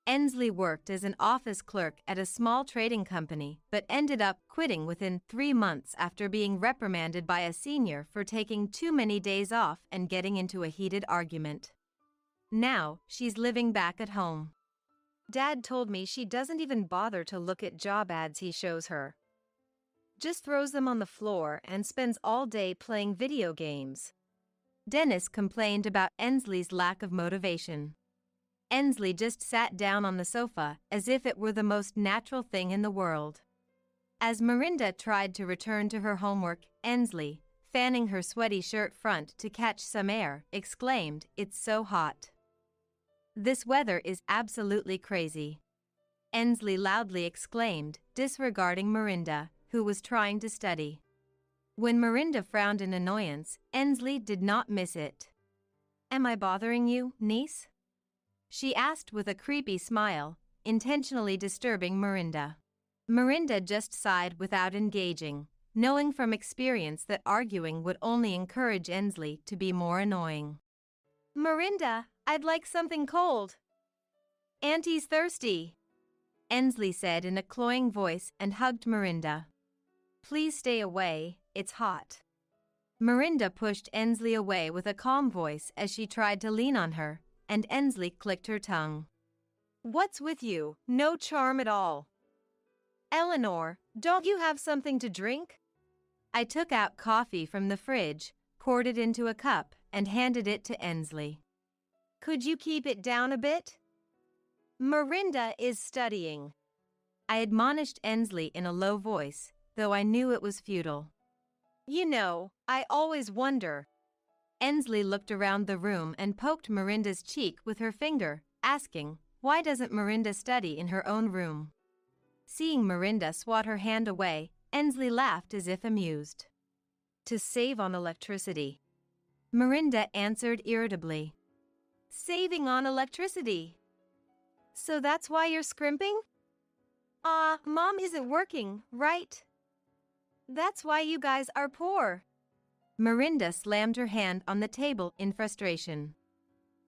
Ensley worked as an office clerk at a small trading company but ended up quitting within 3 months after being reprimanded by a senior for taking too many days off and getting into a heated argument. Now, she's living back at home. Dad told me she doesn't even bother to look at job ads he shows her. Just throws them on the floor and spends all day playing video games. Dennis complained about Ensley's lack of motivation. Ensley just sat down on the sofa as if it were the most natural thing in the world. As Miranda tried to return to her homework, Ensley, fanning her sweaty shirt front to catch some air, exclaimed, "It's so hot. This weather is absolutely crazy." Ensley loudly exclaimed, disregarding Miranda, who was trying to study. When Miranda frowned in annoyance, Ensley did not miss it. Am I bothering you, niece? She asked with a creepy smile, intentionally disturbing Miranda. Miranda just sighed without engaging, knowing from experience that arguing would only encourage Ensley to be more annoying. Miranda, I'd like something cold. Auntie's thirsty, Ensley said in a cloying voice and hugged Miranda. Please stay away, it's hot. Miranda pushed Ensley away with a calm voice as she tried to lean on her, and Ensley clicked her tongue. What's with you? No charm at all. Eleanor, don't you have something to drink? I took out coffee from the fridge, poured it into a cup, and handed it to Ensley. Could you keep it down a bit? Miranda is studying. I admonished Ensley in a low voice, though I knew it was futile. You know, I always wonder. Ensley looked around the room and poked Miranda's cheek with her finger, asking, why doesn't Miranda study in her own room? Seeing Miranda swat her hand away, Ensley laughed as if amused. To save on electricity. Miranda answered irritably. Saving on electricity. So that's why you're scrimping? Mom isn't working, right? That's why you guys are poor. Miranda slammed her hand on the table in frustration.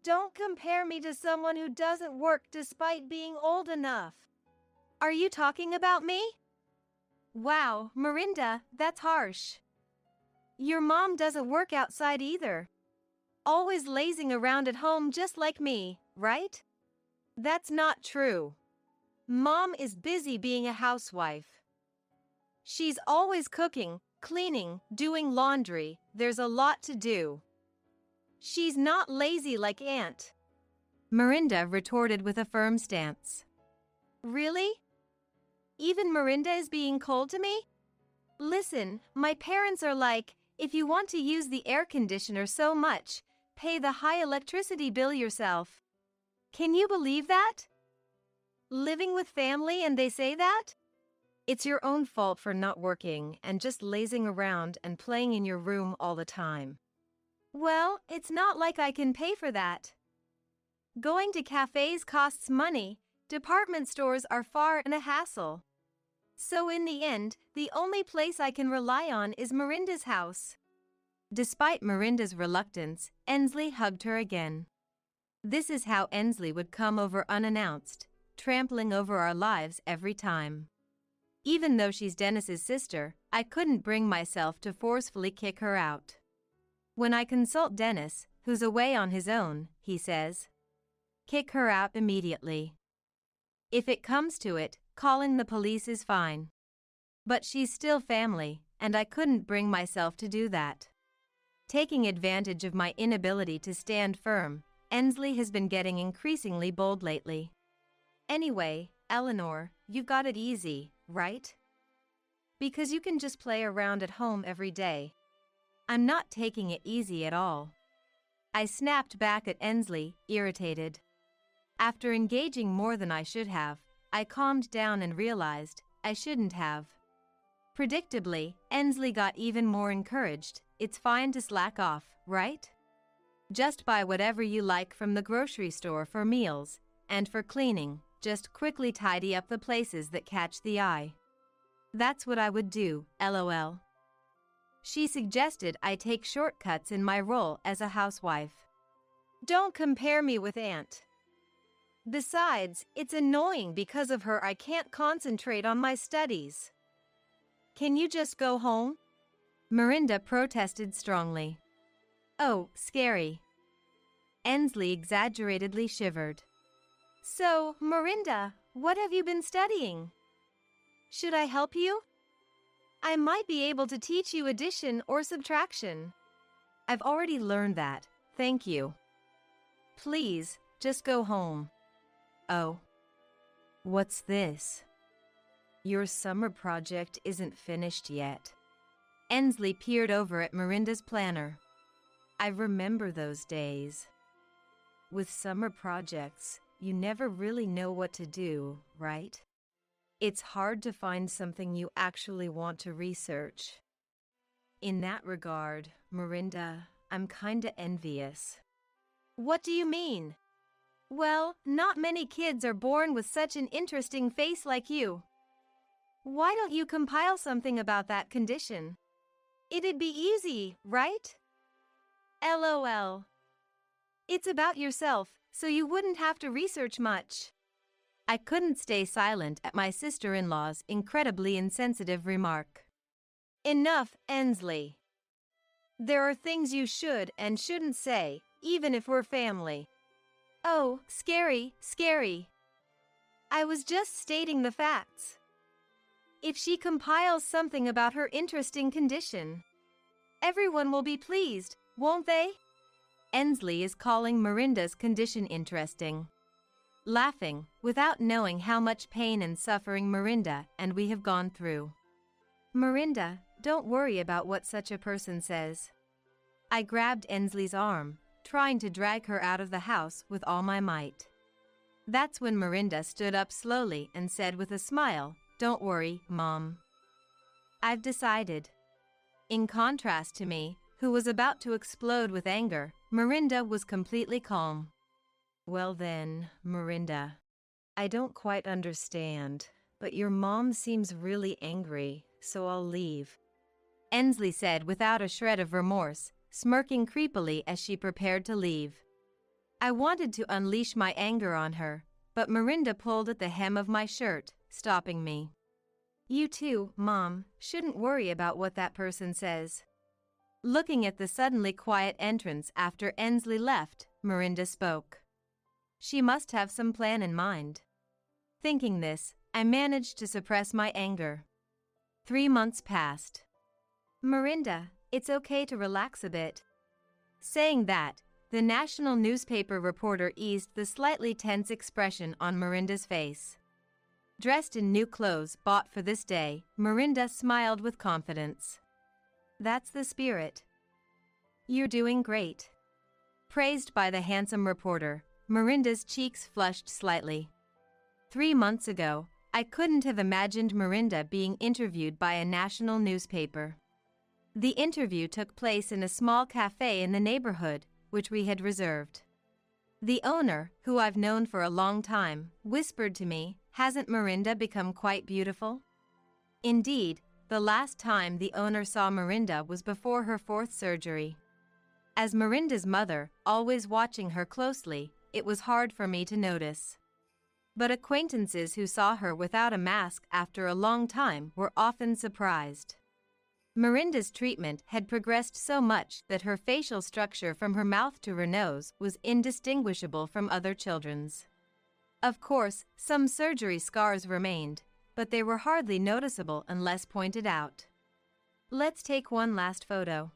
Don't compare me to someone who doesn't work despite being old enough. Are you talking about me? Wow, Miranda, that's harsh. Your mom doesn't work outside either. Always lazing around at home just like me, right? That's not true. Mom is busy being a housewife. She's always cooking, cleaning, doing laundry. There's a lot to do. She's not lazy like Aunt. Miranda retorted with a firm stance. Really? Even Miranda is being cold to me? Listen, my parents are like, if you want to use the air conditioner so much, pay the high electricity bill yourself. Can you believe that? Living with family and they say that? It's your own fault for not working and just lazing around and playing in your room all the time. Well, it's not like I can pay for that. Going to cafes costs money, department stores are far and a hassle. So in the end, the only place I can rely on is Miranda's house. Despite Miranda's reluctance, Ensley hugged her again. This is how Ensley would come over unannounced, trampling over our lives every time. Even though she's Dennis's sister, I couldn't bring myself to forcefully kick her out. When I consult Dennis, who's away on his own, he says, kick her out immediately. If it comes to it, calling the police is fine. But she's still family, and I couldn't bring myself to do that. Taking advantage of my inability to stand firm, Ensley has been getting increasingly bold lately. Anyway, Eleanor, you've got it easy, right? Because you can just play around at home every day. I'm not taking it easy at all. I snapped back at Ensley, irritated. After engaging more than I should have, I calmed down and realized I shouldn't have. Predictably, Ensley got even more encouraged. It's fine to slack off, right? Just buy whatever you like from the grocery store for meals, and for cleaning, just quickly tidy up the places that catch the eye. That's what I would do, LOL. She suggested I take shortcuts in my role as a housewife. Don't compare me with Aunt. Besides, it's annoying because of her I can't concentrate on my studies. Can you just go home? Miranda protested strongly. Oh, scary. Ensley exaggeratedly shivered. So, Miranda, what have you been studying? Should I help you? I might be able to teach you addition or subtraction. I've already learned that, thank you. Please, just go home. Oh. What's this? Your summer project isn't finished yet. Ensley peered over at Miranda's planner. I remember those days. With summer projects, you never really know what to do, right? It's hard to find something you actually want to research. In that regard, Miranda, I'm kinda envious. What do you mean? Well, not many kids are born with such an interesting face like you. Why don't you compile something about that condition? It'd be easy, right? LOL. It's about yourself, so you wouldn't have to research much. I couldn't stay silent at my sister-in-law's incredibly insensitive remark. Enough, Ensley. There are things you should and shouldn't say, even if we're family. Oh, scary, scary. I was just stating the facts. If she compiles something about her interesting condition, everyone will be pleased, won't they? Ensley is calling Miranda's condition interesting. Laughing, without knowing how much pain and suffering Miranda and we have gone through. Miranda, don't worry about what such a person says. I grabbed Ensley's arm, trying to drag her out of the house with all my might. That's when Miranda stood up slowly and said with a smile, "Don't worry, Mom. I've decided." In contrast to me, who was about to explode with anger, Miranda was completely calm. Well then, Miranda, I don't quite understand, but your mom seems really angry, so I'll leave. Ensley said without a shred of remorse, smirking creepily as she prepared to leave. I wanted to unleash my anger on her, but Miranda pulled at the hem of my shirt, stopping me. You too, Mom, shouldn't worry about what that person says. Looking at the suddenly quiet entrance after Ensley left, Miranda spoke. She must have some plan in mind. Thinking this, I managed to suppress my anger. 3 months passed. Miranda, it's okay to relax a bit. Saying that, the national newspaper reporter eased the slightly tense expression on Miranda's face. Dressed in new clothes bought for this day, Mirinda smiled with confidence. That's the spirit. You're doing great. Praised by the handsome reporter, Mirinda's cheeks flushed slightly. 3 months ago, I couldn't have imagined Mirinda being interviewed by a national newspaper. The interview took place in a small cafe in the neighborhood, which we had reserved. The owner, who I've known for a long time, whispered to me, "Hasn't Mirinda become quite beautiful?" Indeed, the last time the owner saw Mirinda was before her 4th surgery. As Mirinda's mother, always watching her closely, it was hard for me to notice. But acquaintances who saw her without a mask after a long time were often surprised. Mirinda's treatment had progressed so much that her facial structure from her mouth to her nose was indistinguishable from other children's. Of course, some surgery scars remained, but they were hardly noticeable unless pointed out. Let's take one last photo.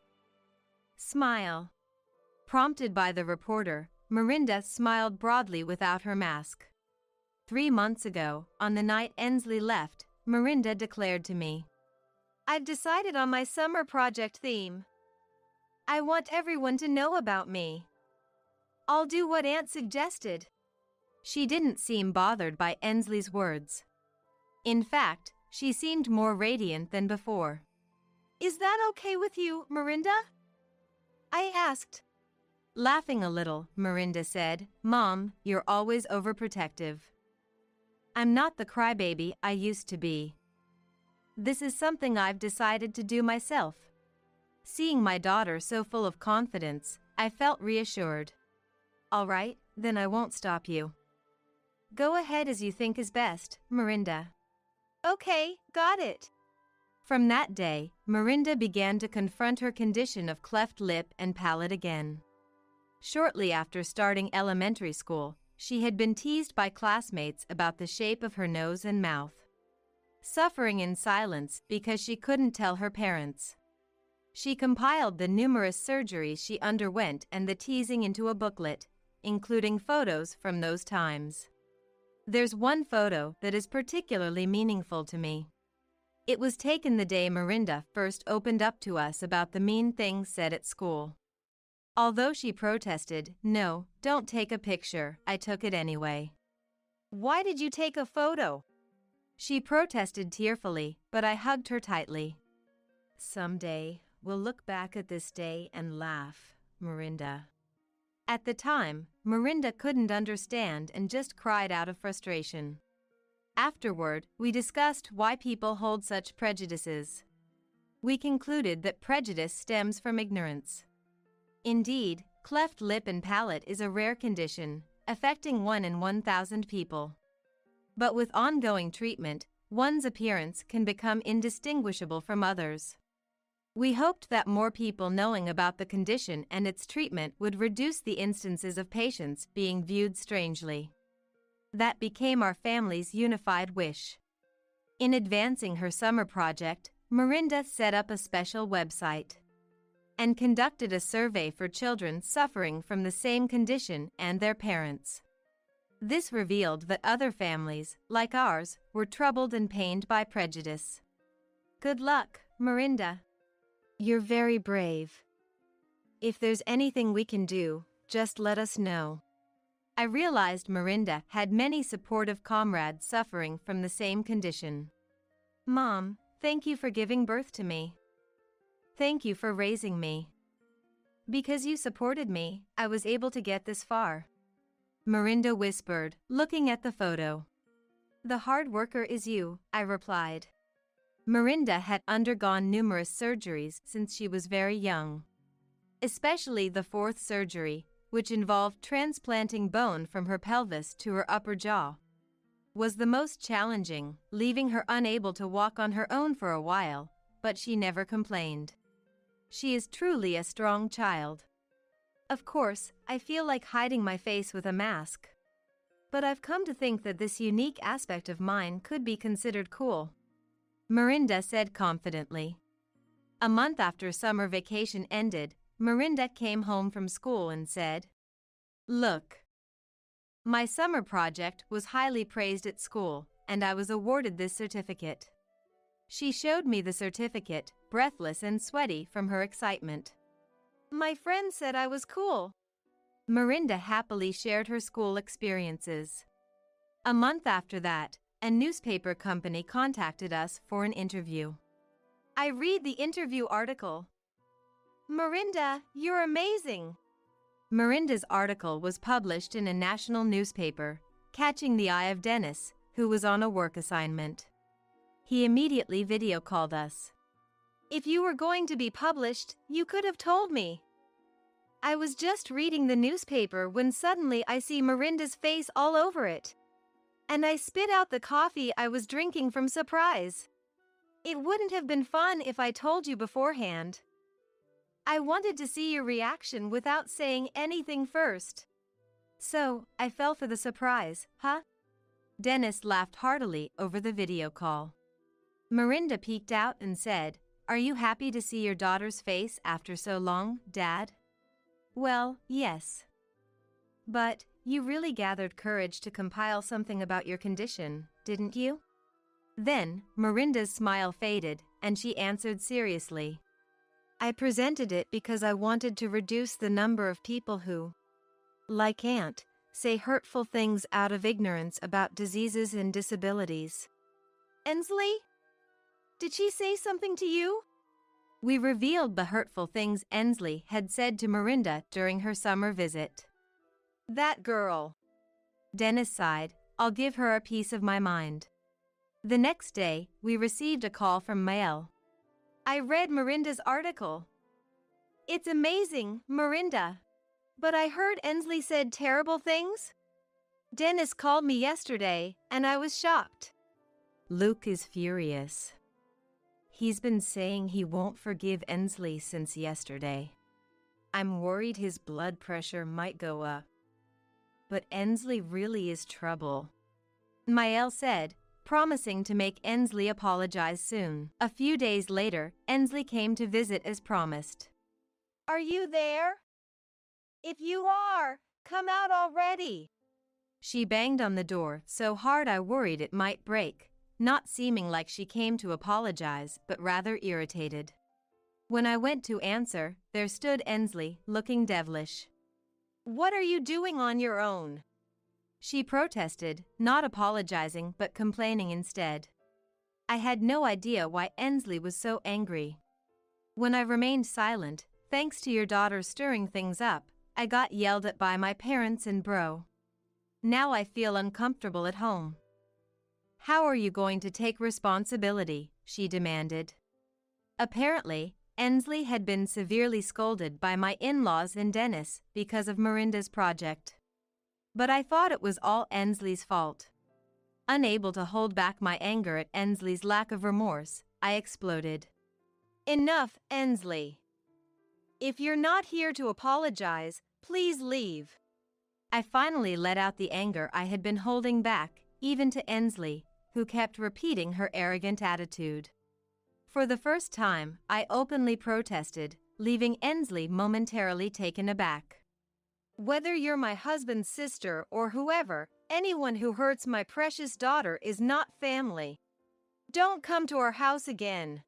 Smile. Prompted by the reporter, Mirinda smiled broadly without her mask. 3 months ago, on the night Ensley left, Mirinda declared to me, "I've decided on my summer project theme. I want everyone to know about me. I'll do what Aunt suggested." She didn't seem bothered by Ensley's words. In fact, she seemed more radiant than before. "Is that okay with you, Mirinda?" I asked. Laughing a little, Mirinda said, "Mom, you're always overprotective. I'm not the crybaby I used to be. This is something I've decided to do myself." Seeing my daughter so full of confidence, I felt reassured. "All right, then I won't stop you. Go ahead as you think is best, Mirinda." "Okay, got it." From that day, Mirinda began to confront her condition of cleft lip and palate again. Shortly after starting elementary school, she had been teased by classmates about the shape of her nose and mouth. Suffering in silence because she couldn't tell her parents. She compiled the numerous surgeries she underwent and the teasing into a booklet, including photos from those times. There's one photo that is particularly meaningful to me. It was taken the day Mirinda first opened up to us about the mean things said at school. Although she protested, "No, don't take a picture," I took it anyway. "Why did you take a photo?" She protested tearfully, but I hugged her tightly. "Someday, we'll look back at this day and laugh, Mirinda." At the time, Mirinda couldn't understand and just cried out of frustration. Afterward, we discussed why people hold such prejudices. We concluded that prejudice stems from ignorance. Indeed, cleft lip and palate is a rare condition, affecting 1 in 1,000 people. But with ongoing treatment, one's appearance can become indistinguishable from others. We hoped that more people knowing about the condition and its treatment would reduce the instances of patients being viewed strangely. That became our family's unified wish. In advancing her summer project, Mirinda set up a special website and conducted a survey for children suffering from the same condition and their parents. This revealed that other families, like ours, were troubled and pained by prejudice. Good luck, Mirinda. You're very brave. If there's anything we can do, just let us know. I realized Mirinda had many supportive comrades suffering from the same condition. Mom, thank you for giving birth to me. Thank you for raising me. Because you supported me, I was able to get this far. Mirinda whispered, looking at the photo. The hard worker is you, I replied. Mirinda had undergone numerous surgeries since she was very young. Especially the 4th surgery, which involved transplanting bone from her pelvis to her upper jaw, was the most challenging, leaving her unable to walk on her own for a while, but she never complained. She is truly a strong child. Of course, I feel like hiding my face with a mask. But I've come to think that this unique aspect of mine could be considered cool. Mirinda said confidently. A month after summer vacation ended, Mirinda came home from school and said, "Look. My summer project was highly praised at school, and I was awarded this certificate. She showed me the certificate, breathless and sweaty from her excitement. My friend said I was cool. Mirinda happily shared her school experiences. A month after that, a newspaper company contacted us for an interview. I read the interview article. Mirinda, you're amazing. Mirinda's article was published in a national newspaper, catching the eye of Dennis, who was on a work assignment. He immediately video called us. If you were going to be published, you could have told me. I was just reading the newspaper when suddenly I see Mirinda's face all over it. And I spit out the coffee I was drinking from surprise. It wouldn't have been fun if I told you beforehand. I wanted to see your reaction without saying anything first. So, I fell for the surprise, huh? Dennis laughed heartily over the video call. Mirinda peeked out and said, "Are you happy to see your daughter's face after so long, Dad?" Well, yes. But you really gathered courage to compile something about your condition, didn't you? Then, Mirinda's smile faded, and she answered seriously. I presented it because I wanted to reduce the number of people who, like Aunt, say hurtful things out of ignorance about diseases and disabilities. Ensley? Did she say something to you? We revealed the hurtful things Ensley had said to Mirinda during her summer visit. That girl. Dennis sighed. I'll give her a piece of my mind. The next day, we received a call from Mael. I read Mirinda's article. It's amazing, Mirinda. But I heard Ensley said terrible things. Dennis called me yesterday, and I was shocked. Luke is furious. He's been saying he won't forgive Ensley since yesterday. I'm worried his blood pressure might go up. But Ensley really is trouble. Mael said, promising to make Ensley apologize soon. A few days later, Ensley came to visit as promised. Are you there? If you are, come out already. She banged on the door so hard I worried it might break, not seeming like she came to apologize, but rather irritated. When I went to answer, there stood Ensley, looking devilish. What are you doing on your own? She protested, not apologizing but complaining instead. I had no idea why Ensley was so angry. When I remained silent, thanks to your daughter stirring things up, I got yelled at by my parents and bro. Now I feel uncomfortable at home. How are you going to take responsibility? She demanded. Apparently, Ensley had been severely scolded by my in-laws and Dennis because of Mirinda's project. But I thought it was all Ensley's fault. Unable to hold back my anger at Ensley's lack of remorse, I exploded. Enough, Ensley. If you're not here to apologize, please leave. I finally let out the anger I had been holding back, even to Ensley, who kept repeating her arrogant attitude. For the first time, I openly protested, leaving Ensley momentarily taken aback. Whether you're my husband's sister or whoever, anyone who hurts my precious daughter is not family. Don't come to our house again.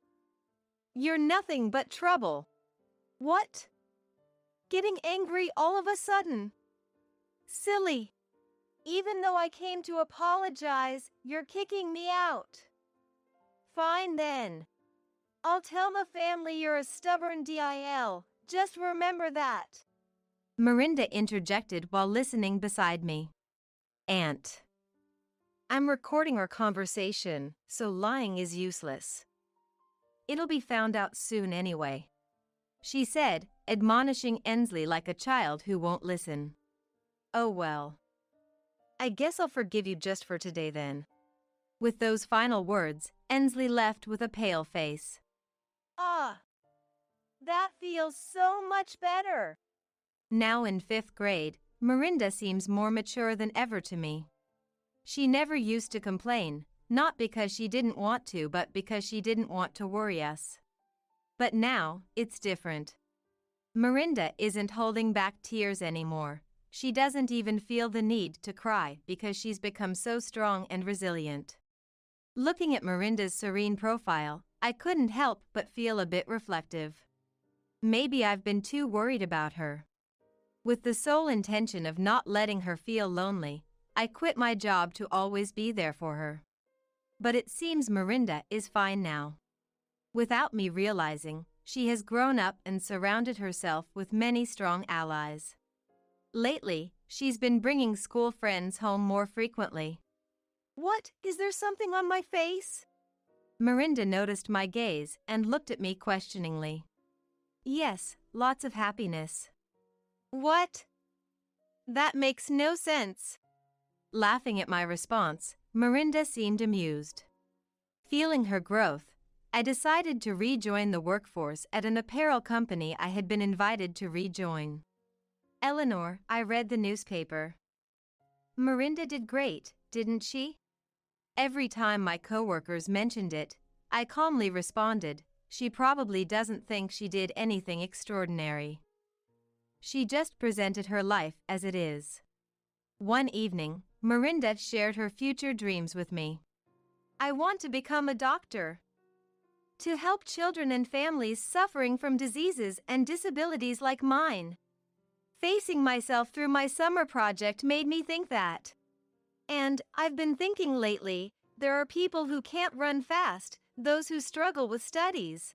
You're nothing but trouble. What? Getting angry all of a sudden? Silly. Even though I came to apologize, you're kicking me out. Fine then. I'll tell the family you're a stubborn DIL. Just remember that. Mirinda interjected while listening beside me. Aunt. I'm recording our conversation, so lying is useless. It'll be found out soon anyway. She said, admonishing Ensley like a child who won't listen. Oh well. I guess I'll forgive you just for today then. With those final words, Ensley left with a pale face. Ah, that feels so much better. Now in 5th grade, Mirinda seems more mature than ever to me. She never used to complain, not because she didn't want to but because she didn't want to worry us. But now, it's different. Mirinda isn't holding back tears anymore. She doesn't even feel the need to cry because she's become so strong and resilient. Looking at Miranda's serene profile, I couldn't help but feel a bit reflective. Maybe I've been too worried about her. With the sole intention of not letting her feel lonely, I quit my job to always be there for her. But it seems Miranda is fine now. Without me realizing, she has grown up and surrounded herself with many strong allies. Lately, she's been bringing school friends home more frequently. What? Is there something on my face? Miranda noticed my gaze and looked at me questioningly. Yes, lots of happiness. What? That makes no sense. Laughing at my response, Miranda seemed amused. Feeling her growth, I decided to rejoin the workforce at an apparel company I had been invited to rejoin. Eleanor, I read the newspaper. Miranda did great, didn't she? Every time my coworkers mentioned it, I calmly responded, she probably doesn't think she did anything extraordinary. She just presented her life as it is. One evening, Miranda shared her future dreams with me. I want to become a doctor. To help children and families suffering from diseases and disabilities like mine. Facing myself through my summer project made me think that. And I've been thinking lately, there are people who can't run fast, those who struggle with studies.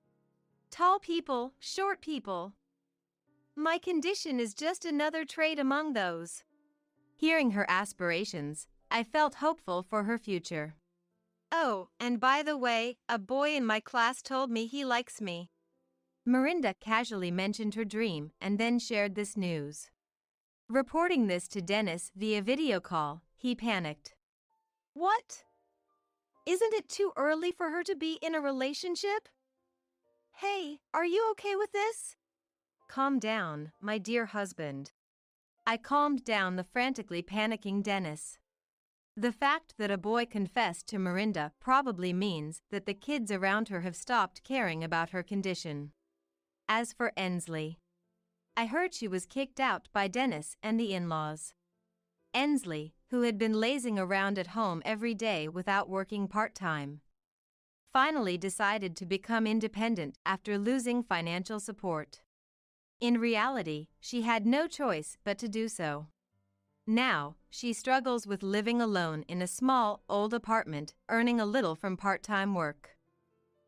Tall people, short people. My condition is just another trait among those. Hearing her aspirations, I felt hopeful for her future. Oh, and by the way, a boy in my class told me he likes me. Miranda casually mentioned her dream and then shared this news. Reporting this to Dennis via video call, he panicked. What? Isn't it too early for her to be in a relationship? Hey, are you okay with this? Calm down, my dear husband. I calmed down the frantically panicking Dennis. The fact that a boy confessed to Miranda probably means that the kids around her have stopped caring about her condition. As for Ensley, I heard she was kicked out by Dennis and the in-laws. Ensley, who had been lazing around at home every day without working part-time, finally decided to become independent after losing financial support. In reality, she had no choice but to do so. Now, she struggles with living alone in a small, old apartment, earning a little from part-time work.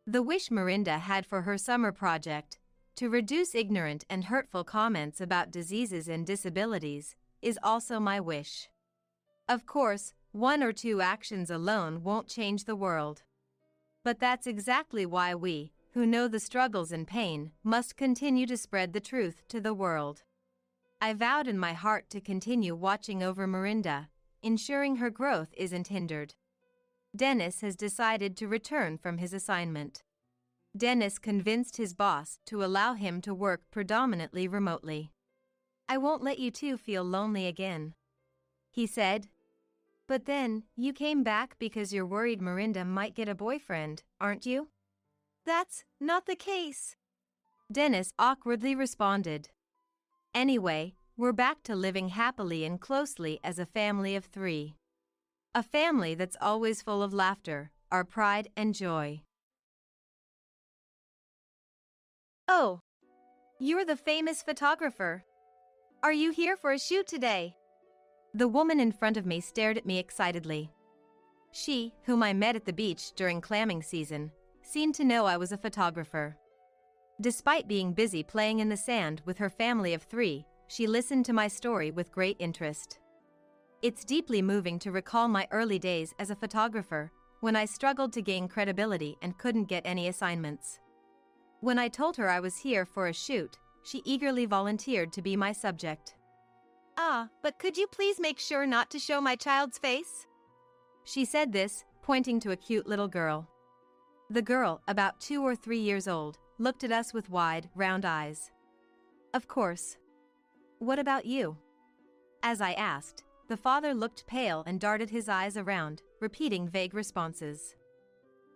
The wish Miranda had for her summer project, to reduce ignorant and hurtful comments about diseases and disabilities, is also my wish. Of course, 1 or 2 actions alone won't change the world. But that's exactly why we, who know the struggles and pain, must continue to spread the truth to the world. I vowed in my heart to continue watching over Miranda, ensuring her growth isn't hindered. Dennis has decided to return from his assignment. Dennis convinced his boss to allow him to work predominantly remotely. I won't let you two feel lonely again, he said. But then, you came back because you're worried Miranda might get a boyfriend, aren't you? That's not the case, Dennis awkwardly responded. Anyway, we're back to living happily and closely as a family of 3. A family that's always full of laughter, our pride and joy. Oh, you're the famous photographer. Are you here for a shoot today? The woman in front of me stared at me excitedly. She, whom I met at the beach during clamming season, seemed to know I was a photographer. Despite being busy playing in the sand with her family of 3, she listened to my story with great interest. It's deeply moving to recall my early days as a photographer, when I struggled to gain credibility and couldn't get any assignments. When I told her I was here for a shoot, she eagerly volunteered to be my subject. But could you please make sure not to show my child's face? She said this, pointing to a cute little girl. The girl, about 2 or 3 years old, looked at us with wide, round eyes. Of course. What about you? As I asked, the father looked pale and darted his eyes around, repeating vague responses.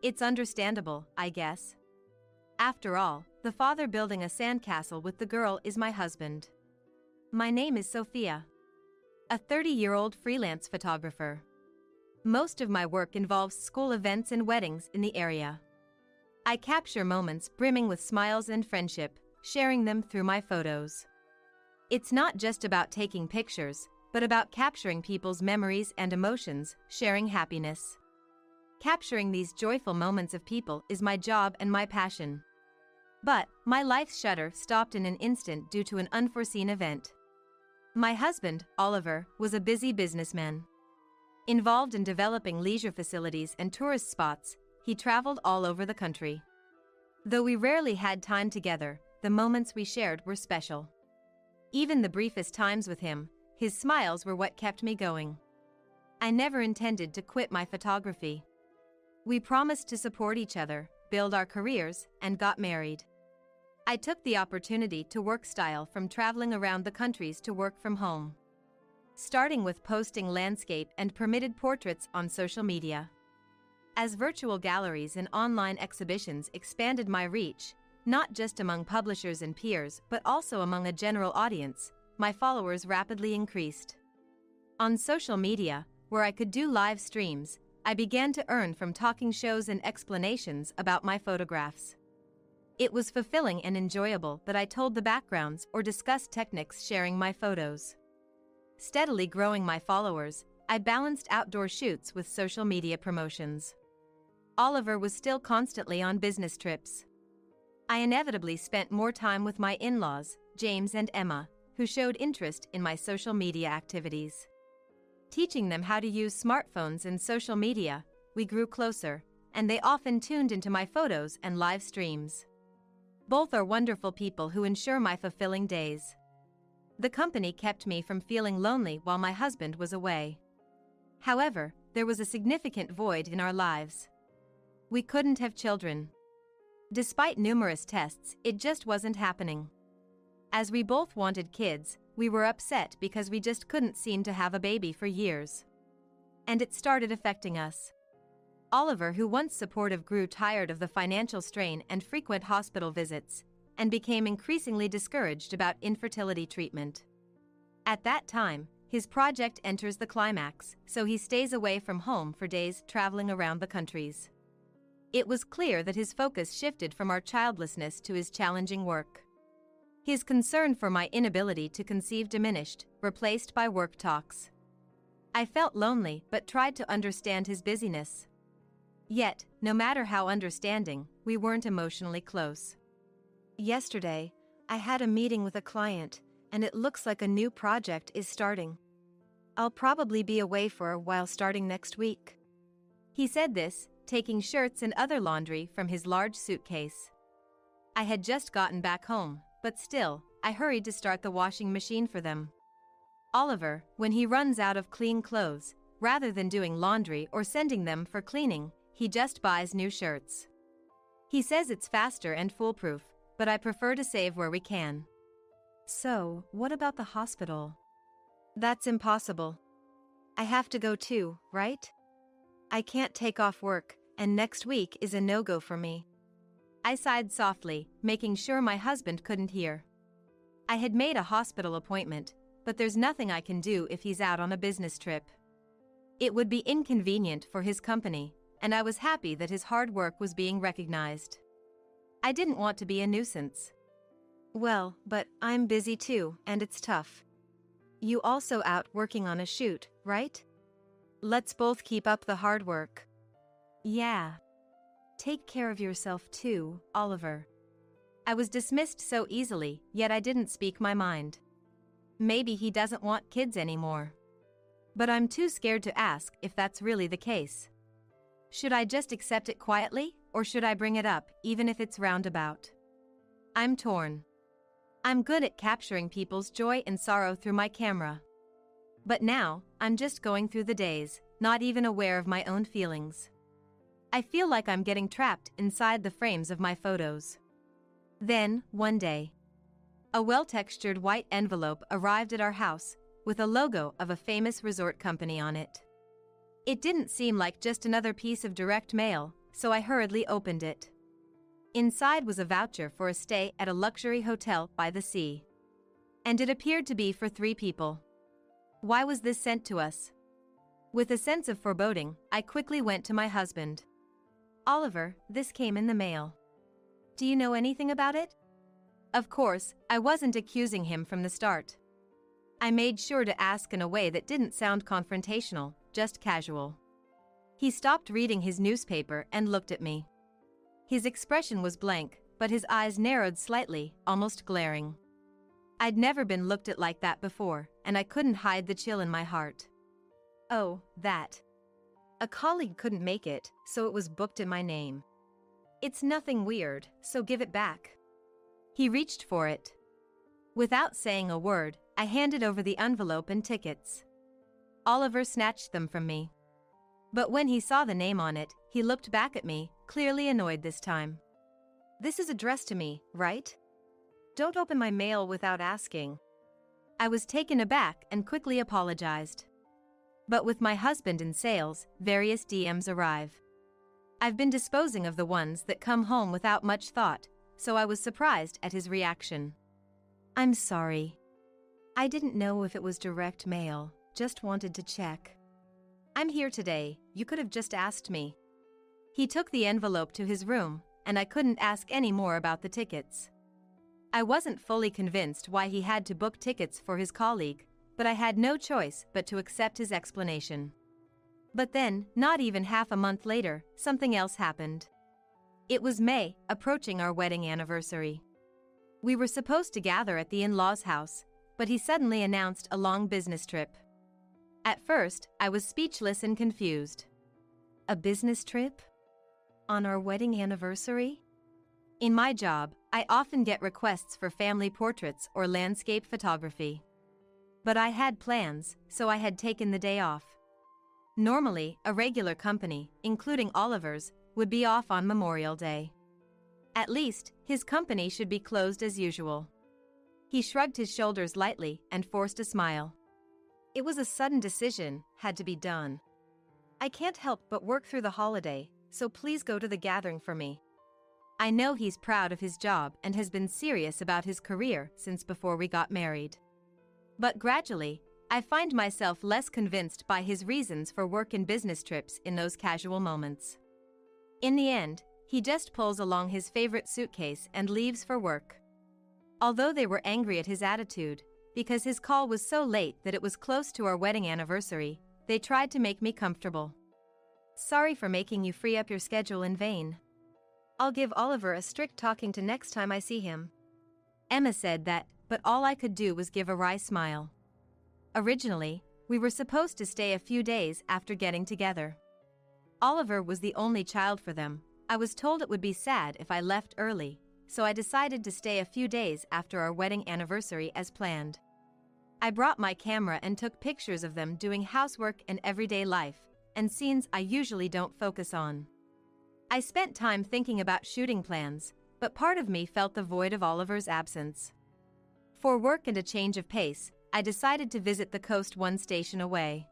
It's understandable, I guess. After all, the father building a sandcastle with the girl is my husband. My name is Sophia. A 30-year-old freelance photographer. Most of my work involves school events and weddings in the area. I capture moments brimming with smiles and friendship, sharing them through my photos. It's not just about taking pictures, but about capturing people's memories and emotions, sharing happiness. Capturing these joyful moments of people is my job and my passion. But my life's shutter stopped in an instant due to an unforeseen event. My husband, Oliver, was a busy businessman. Involved in developing leisure facilities and tourist spots, he traveled all over the country. Though we rarely had time together, the moments we shared were special. Even the briefest times with him, his smiles were what kept me going. I never intended to quit my photography. We promised to support each other, build our careers, and got married. I took the opportunity to work style from traveling around the countries to work from home. Starting with posting landscape and permitted portraits on social media. As virtual galleries and online exhibitions expanded my reach, not just among publishers and peers but also among a general audience, my followers rapidly increased. On social media, where I could do live streams, I began to earn from talking shows and explanations about my photographs. It was fulfilling and enjoyable that I told the backgrounds or discussed techniques sharing my photos. Steadily growing my followers, I balanced outdoor shoots with social media promotions. Oliver was still constantly on business trips. I inevitably spent more time with my in-laws, James and Emma, who showed interest in my social media activities. Teaching them how to use smartphones and social media, we grew closer, and they often tuned into my photos and live streams. Both are wonderful people who ensure my fulfilling days. The company kept me from feeling lonely while my husband was away. However, there was a significant void in our lives. We couldn't have children. Despite numerous tests, it just wasn't happening. As we both wanted kids, we were upset because we just couldn't seem to have a baby for years. And it started affecting us. Oliver, who once supportive, grew tired of the financial strain and frequent hospital visits, and became increasingly discouraged about infertility treatment. At that time, his project enters the climax, so he stays away from home for days, traveling around the countries. It was clear that his focus shifted from our childlessness to his challenging work. His concern for my inability to conceive diminished, replaced by work talks. I felt lonely but tried to understand his busyness. Yet, no matter how understanding, we weren't emotionally close. Yesterday, I had a meeting with a client, and it looks like a new project is starting. I'll probably be away for a while starting next week. He said this, taking shirts and other laundry from his large suitcase. I had just gotten back home, but still, I hurried to start the washing machine for them. Oliver, when he runs out of clean clothes, rather than doing laundry or sending them for cleaning, he just buys new shirts. He says it's faster and foolproof, but I prefer to save where we can. So, what about the hospital? That's impossible. I have to go too, right? I can't take off work, and next week is a no-go for me. I sighed softly, making sure my husband couldn't hear. I had made a hospital appointment, but there's nothing I can do if he's out on a business trip. It would be inconvenient for his company, and I was happy that his hard work was being recognized. I didn't want to be a nuisance. Well, but I'm busy too, and it's tough. You also out working on a shoot, right? Let's both keep up the hard work. Yeah. Take care of yourself too, Oliver. I was dismissed so easily, yet I didn't speak my mind. Maybe he doesn't want kids anymore. But I'm too scared to ask if that's really the case. Should I just accept it quietly, or should I bring it up, even if it's roundabout? I'm torn. I'm good at capturing people's joy and sorrow through my camera. But now, I'm just going through the days, not even aware of my own feelings. I feel like I'm getting trapped inside the frames of my photos. Then, one day, a well-textured white envelope arrived at our house, with a logo of a famous resort company on it. It didn't seem like just another piece of direct mail, so I hurriedly opened it. Inside was a voucher for a stay at a luxury hotel by the sea. And it appeared to be for 3 people. Why was this sent to us? With a sense of foreboding, I quickly went to my husband. "Oliver, this came in the mail. Do you know anything about it?" Of course, I wasn't accusing him from the start. I made sure to ask in a way that didn't sound confrontational, just casual. He stopped reading his newspaper and looked at me. His expression was blank, but his eyes narrowed slightly, almost glaring. I'd never been looked at like that before, and I couldn't hide the chill in my heart. "Oh, that. A colleague couldn't make it, so it was booked in my name. It's nothing weird, so give it back." He reached for it. Without saying a word, I handed over the envelope and tickets. Oliver snatched them from me. But when he saw the name on it, he looked back at me, clearly annoyed this time. "This is addressed to me, right? Don't open my mail without asking." I was taken aback and quickly apologized. But with my husband in sales, various DMs arrive. I've been disposing of the ones that come home without much thought, so I was surprised at his reaction. "I'm sorry. I didn't know if it was direct mail, just wanted to check. I'm here today, you could have just asked me." He took the envelope to his room, and I couldn't ask any more about the tickets. I wasn't fully convinced why he had to book tickets for his colleague, but I had no choice but to accept his explanation. But then, not even half a month later, something else happened. It was May, approaching our wedding anniversary. We were supposed to gather at the in-laws' house, but he suddenly announced a long business trip. At first, I was speechless and confused. A business trip? On our wedding anniversary? In my job, I often get requests for family portraits or landscape photography. But I had plans, so I had taken the day off. Normally, a regular company, including Oliver's, would be off on Memorial Day. At least, his company should be closed as usual. He shrugged his shoulders lightly and forced a smile. "It was a sudden decision, had to be done. I can't help but work through the holiday, so please go to the gathering for me." I know he's proud of his job and has been serious about his career since before we got married. But gradually, I find myself less convinced by his reasons for work and business trips in those casual moments. In the end, he just pulls along his favorite suitcase and leaves for work. Although they were angry at his attitude, because his call was so late that it was close to our wedding anniversary, they tried to make me comfortable. "Sorry for making you free up your schedule in vain. I'll give Oliver a strict talking to next time I see him." Emma said that, but all I could do was give a wry smile. Originally, we were supposed to stay a few days after getting together. Oliver was the only child for them. I was told it would be sad if I left early, so I decided to stay a few days after our wedding anniversary as planned. I brought my camera and took pictures of them doing housework and everyday life, and scenes I usually don't focus on. I spent time thinking about shooting plans, but part of me felt the void of Oliver's absence. For work and a change of pace, I decided to visit the coast one station away.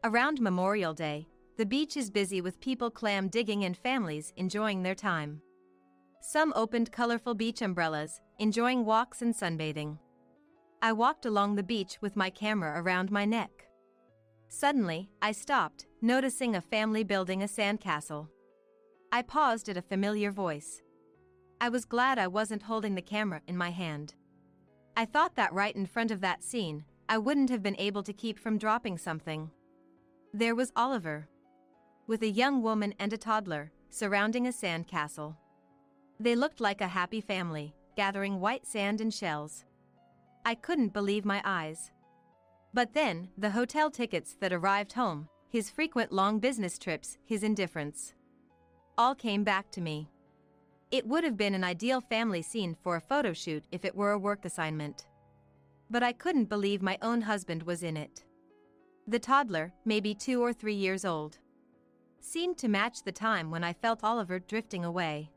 Around Memorial Day, the beach is busy with people clam digging and families enjoying their time. Some opened colorful beach umbrellas, enjoying walks and sunbathing. I walked along the beach with my camera around my neck. Suddenly, I stopped, noticing a family building a sandcastle. I paused at a familiar voice. I was glad I wasn't holding the camera in my hand. I thought that right in front of that scene, I wouldn't have been able to keep from dropping something. There was Oliver, with a young woman and a toddler, surrounding a sandcastle. They looked like a happy family, gathering white sand and shells. I couldn't believe my eyes. But then, the hotel tickets that arrived home, his frequent long business trips, his indifference, all came back to me. It would have been an ideal family scene for a photo shoot if it were a work assignment. But I couldn't believe my own husband was in it. The toddler, maybe 2 or 3 years old, seemed to match the time when I felt Oliver drifting away.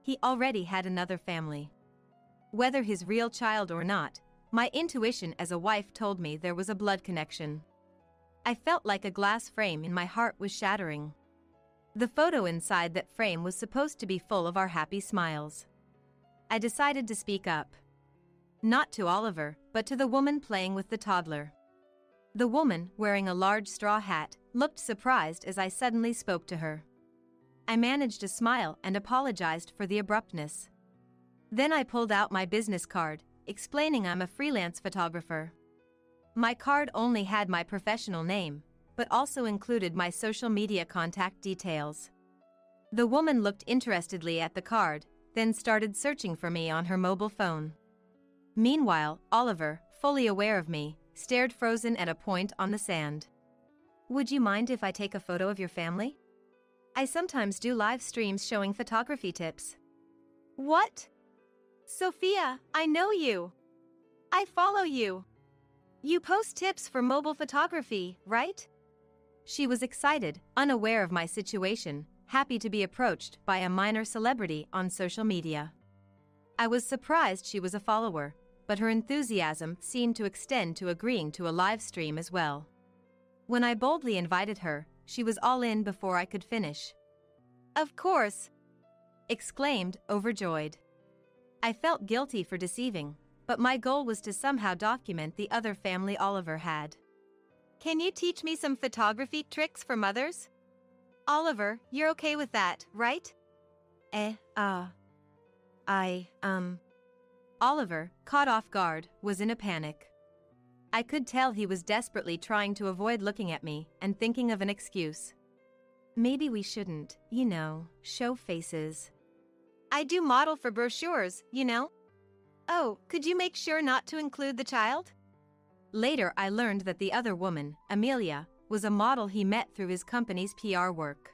He already had another family. Whether his real child or not, my intuition as a wife told me there was a blood connection. I felt like a glass frame in my heart was shattering. The photo inside that frame was supposed to be full of our happy smiles. I decided to speak up. Not to Oliver, but to the woman playing with the toddler. The woman, wearing a large straw hat, looked surprised as I suddenly spoke to her. I managed to smile and apologized for the abruptness. Then I pulled out my business card, explaining I'm a freelance photographer. My card only had my professional name, but also included my social media contact details. The woman looked interestedly at the card, then started searching for me on her mobile phone. Meanwhile, Oliver, fully aware of me, stared frozen at a point on the sand. Would you mind if I take a photo of your family? I sometimes do live streams showing photography tips. What? Sophia, I know you. I follow you. You post tips for mobile photography, right? She was excited, unaware of my situation, happy to be approached by a minor celebrity on social media. I was surprised she was a follower, but her enthusiasm seemed to extend to agreeing to a live stream as well. When I boldly invited her, she was all in before I could finish. Of course! Exclaimed, overjoyed. I felt guilty for deceiving, but my goal was to somehow document the other family Oliver had. Can you teach me some photography tricks for mothers? Oliver, you're okay with that, right? Oliver, caught off guard, was in a panic. I could tell he was desperately trying to avoid looking at me and thinking of an excuse. Maybe we shouldn't, show faces. I do model for brochures, Oh, could you make sure not to include the child? Later I learned that the other woman, Amelia, was a model he met through his company's PR work.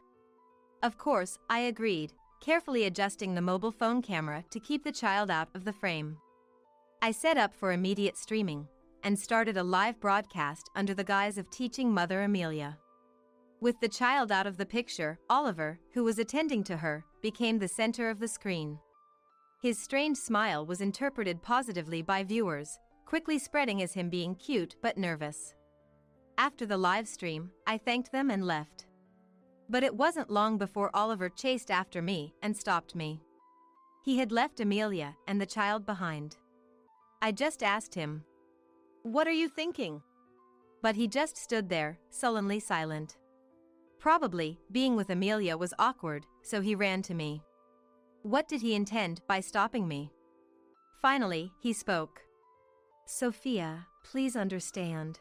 Of course, I agreed, carefully adjusting the mobile phone camera to keep the child out of the frame. I set up for immediate streaming and started a live broadcast under the guise of teaching Mother Amelia. With the child out of the picture, Oliver, who was attending to her, became the center of the screen. His strange smile was interpreted positively by viewers, quickly spreading as him being cute but nervous. After the live stream, I thanked them and left. But it wasn't long before Oliver chased after me and stopped me. He had left Amelia and the child behind. I just asked him, "What are you thinking?" But he just stood there, sullenly silent. Probably, being with Amelia was awkward, so he ran to me. What did he intend by stopping me? Finally, he spoke. "Sophia, please understand.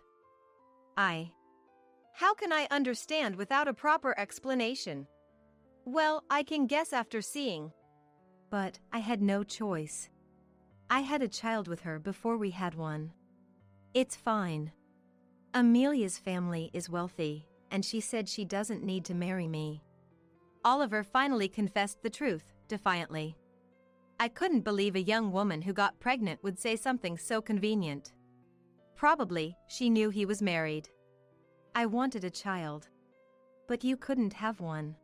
How can I understand without a proper explanation? Well, I can guess after seeing. But I had no choice. I had a child with her before we had one. It's fine. Amelia's family is wealthy, and she said she doesn't need to marry me." Oliver finally confessed the truth, defiantly. I couldn't believe a young woman who got pregnant would say something so convenient. Probably, she knew he was married. "I wanted a child. But you couldn't have one.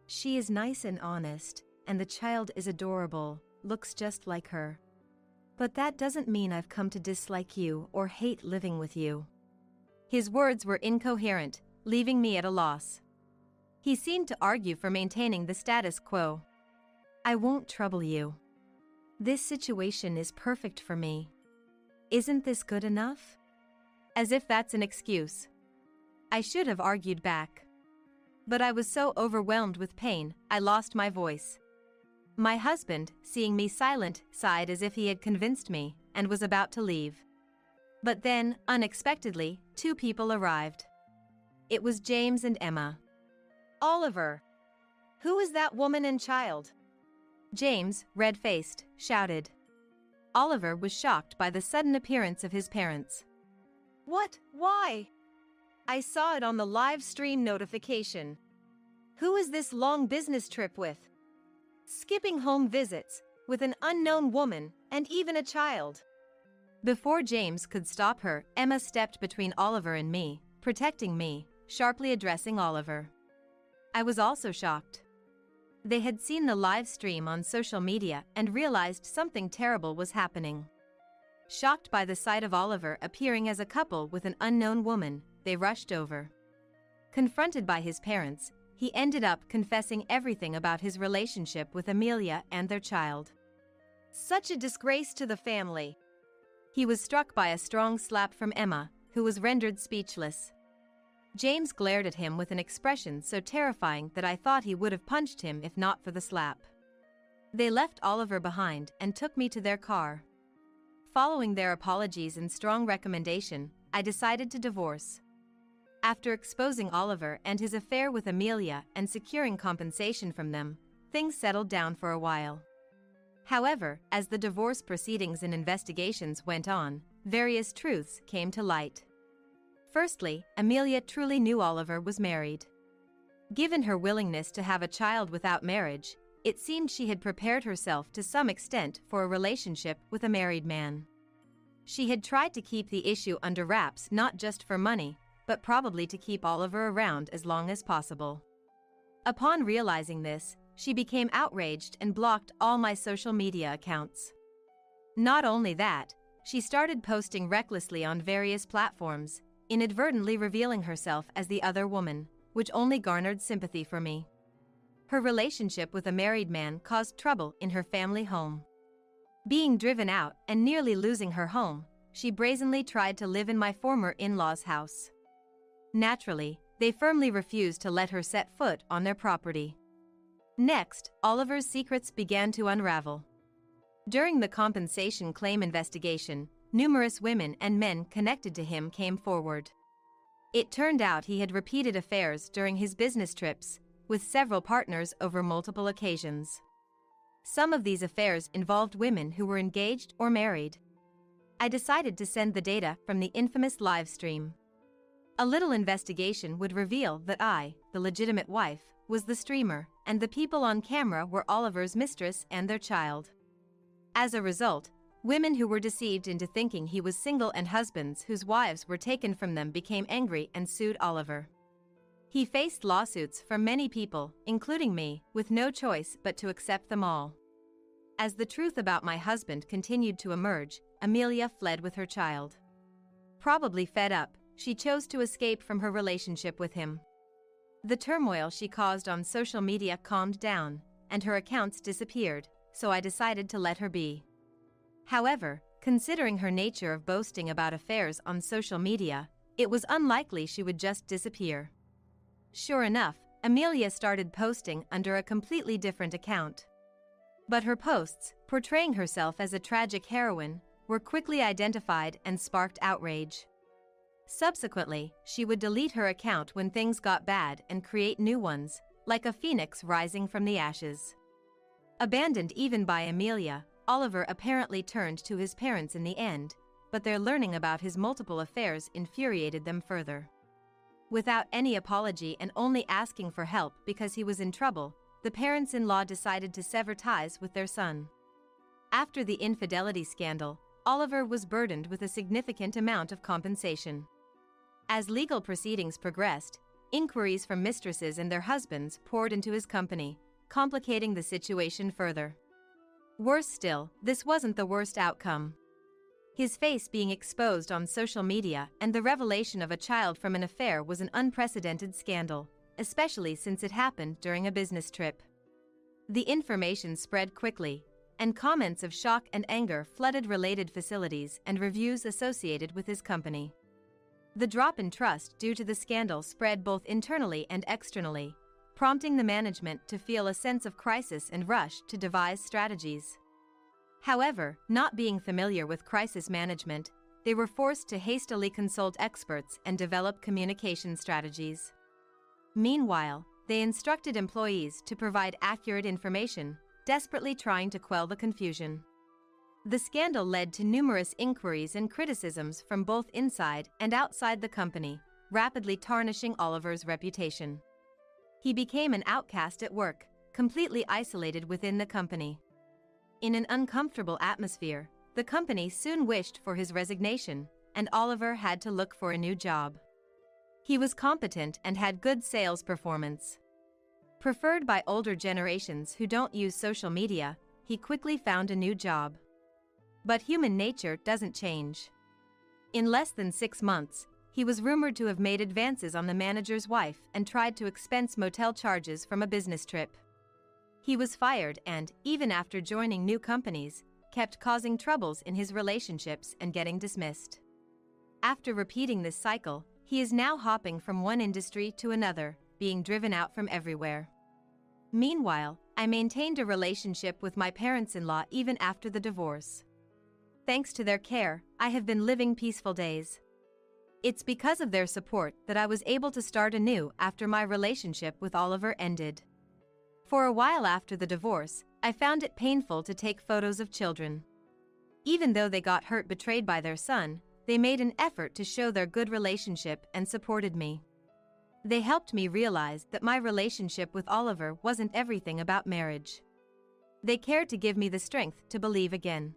She is nice and honest, and the child is adorable, looks just like her. But that doesn't mean I've come to dislike you or hate living with you." His words were incoherent, leaving me at a loss. He seemed to argue for maintaining the status quo. "I won't trouble you. This situation is perfect for me. Isn't this good enough?" As if that's an excuse. I should have argued back. But I was so overwhelmed with pain, I lost my voice. My husband, seeing me silent, sighed as if he had convinced me, and was about to leave. But then, unexpectedly, two people arrived. It was James and Emma. "Oliver, who is that woman and child?" James, red-faced, shouted. Oliver was shocked by the sudden appearance of his parents. "What? Why? I saw it on the live stream notification. Who is this long business trip with? Skipping home visits, with an unknown woman, and even a child." Before James could stop her, Emma stepped between Oliver and me, protecting me, sharply addressing Oliver. I was also shocked. They had seen the live stream on social media and realized something terrible was happening. Shocked by the sight of Oliver appearing as a couple with an unknown woman, they rushed over. Confronted by his parents, he ended up confessing everything about his relationship with Amelia and their child. Such a disgrace to the family. He was struck by a strong slap from Emma, who was rendered speechless. James glared at him with an expression so terrifying that I thought he would have punched him if not for the slap. They left Oliver behind and took me to their car. Following their apologies and strong recommendation, I decided to divorce. After exposing Oliver and his affair with Amelia and securing compensation from them, things settled down for a while. However, as the divorce proceedings and investigations went on, various truths came to light. Firstly, Amelia truly knew Oliver was married. Given her willingness to have a child without marriage, it seemed she had prepared herself to some extent for a relationship with a married man. She had tried to keep the issue under wraps not just for money, but probably to keep Oliver around as long as possible. Upon realizing this, she became outraged and blocked all my social media accounts. Not only that, she started posting recklessly on various platforms, inadvertently revealing herself as the other woman, which only garnered sympathy for me. Her relationship with a married man caused trouble in her family home. Being driven out and nearly losing her home, she brazenly tried to live in my former in-laws' house. Naturally, they firmly refused to let her set foot on their property. Next, Oliver's secrets began to unravel. During the compensation claim investigation, numerous women and men connected to him came forward. It turned out he had repeated affairs during his business trips, with several partners over multiple occasions. Some of these affairs involved women who were engaged or married. I decided to send the data from the infamous live stream. A little investigation would reveal that I, the legitimate wife, was the streamer, and the people on camera were Oliver's mistress and their child. As a result, women who were deceived into thinking he was single and husbands whose wives were taken from them became angry and sued Oliver. He faced lawsuits from many people, including me, with no choice but to accept them all. As the truth about my husband continued to emerge, Amelia fled with her child. Probably fed up, she chose to escape from her relationship with him. The turmoil she caused on social media calmed down, and her accounts disappeared, so I decided to let her be. However, considering her nature of boasting about affairs on social media, it was unlikely she would just disappear. Sure enough, Amelia started posting under a completely different account. But her posts, portraying herself as a tragic heroine, were quickly identified and sparked outrage. Subsequently, she would delete her account when things got bad and create new ones, like a phoenix rising from the ashes. Abandoned even by Amelia, Oliver apparently turned to his parents in the end, but their learning about his multiple affairs infuriated them further. Without any apology and only asking for help because he was in trouble, the parents-in-law decided to sever ties with their son. After the infidelity scandal, Oliver was burdened with a significant amount of compensation. As legal proceedings progressed, inquiries from mistresses and their husbands poured into his company, complicating the situation further. Worse still, this wasn't the worst outcome. His face being exposed on social media and the revelation of a child from an affair was an unprecedented scandal, especially since it happened during a business trip. The information spread quickly, and comments of shock and anger flooded related facilities and reviews associated with his company. The drop in trust due to the scandal spread both internally and externally, prompting the management to feel a sense of crisis and rush to devise strategies. However, not being familiar with crisis management, they were forced to hastily consult experts and develop communication strategies. Meanwhile, they instructed employees to provide accurate information, desperately trying to quell the confusion. The scandal led to numerous inquiries and criticisms from both inside and outside the company, rapidly tarnishing Oliver's reputation. He became an outcast at work, completely isolated within the company. In an uncomfortable atmosphere, the company soon wished for his resignation, and Oliver had to look for a new job. He was competent and had good sales performance. Preferred by older generations who don't use social media, he quickly found a new job. But human nature doesn't change. In less than 6 months, he was rumored to have made advances on the manager's wife and tried to expense motel charges from a business trip. He was fired and, even after joining new companies, kept causing troubles in his relationships and getting dismissed. After repeating this cycle, he is now hopping from one industry to another, being driven out from everywhere. Meanwhile, I maintained a relationship with my parents-in-law even after the divorce. Thanks to their care, I have been living peaceful days. It's because of their support that I was able to start anew after my relationship with Oliver ended. For a while after the divorce, I found it painful to take photos of children. Even though they got hurt betrayed by their son, they made an effort to show their good relationship and supported me. They helped me realize that my relationship with Oliver wasn't everything about marriage. They cared to give me the strength to believe again.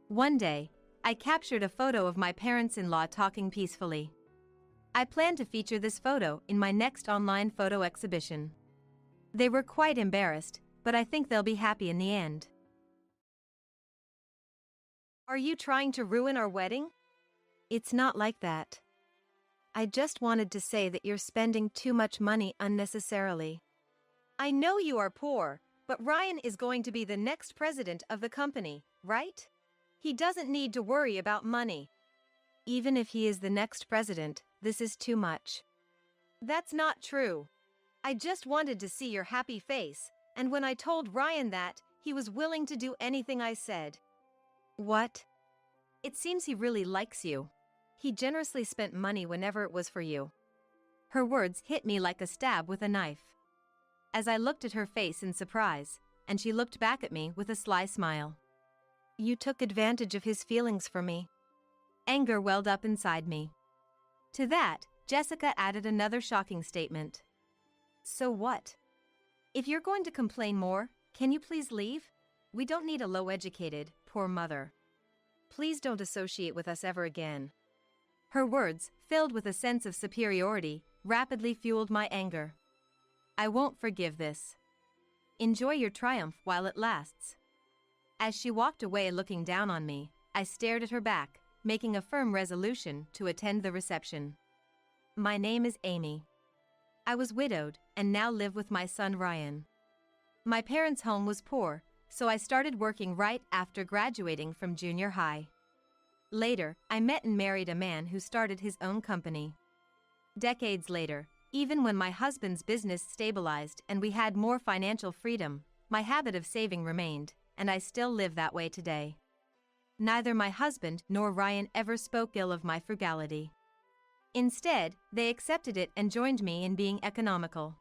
One day, I captured a photo of my parents-in-law talking peacefully. I plan to feature this photo in my next online photo exhibition. They were quite embarrassed, but I think they'll be happy in the end. Are you trying to ruin our wedding? It's not like that. I just wanted to say that you're spending too much money unnecessarily. I know you are poor, but Ryan is going to be the next president of the company, right? He doesn't need to worry about money. Even if he is the next president, this is too much. That's not true. I just wanted to see your happy face, and when I told Ryan that, he was willing to do anything I said. What? It seems he really likes you. He generously spent money whenever it was for you. Her words hit me like a stab with a knife. As I looked at her face in surprise, and she looked back at me with a sly smile. You took advantage of his feelings for me. Anger welled up inside me. To that, Jessica added another shocking statement. So what? If you're going to complain more, can you please leave? We don't need a low-educated, poor mother. Please don't associate with us ever again. Her words, filled with a sense of superiority, rapidly fueled my anger. I won't forgive this. Enjoy your triumph while it lasts. As she walked away looking down on me, I stared at her back, making a firm resolution to attend the reception. My name is Amy. I was widowed and now live with my son Ryan. My parents' home was poor, so I started working right after graduating from junior high. Later, I met and married a man who started his own company. Decades later, even when my husband's business stabilized and we had more financial freedom, my habit of saving remained, and I still live that way today. Neither my husband nor Ryan ever spoke ill of my frugality. Instead, they accepted it and joined me in being economical.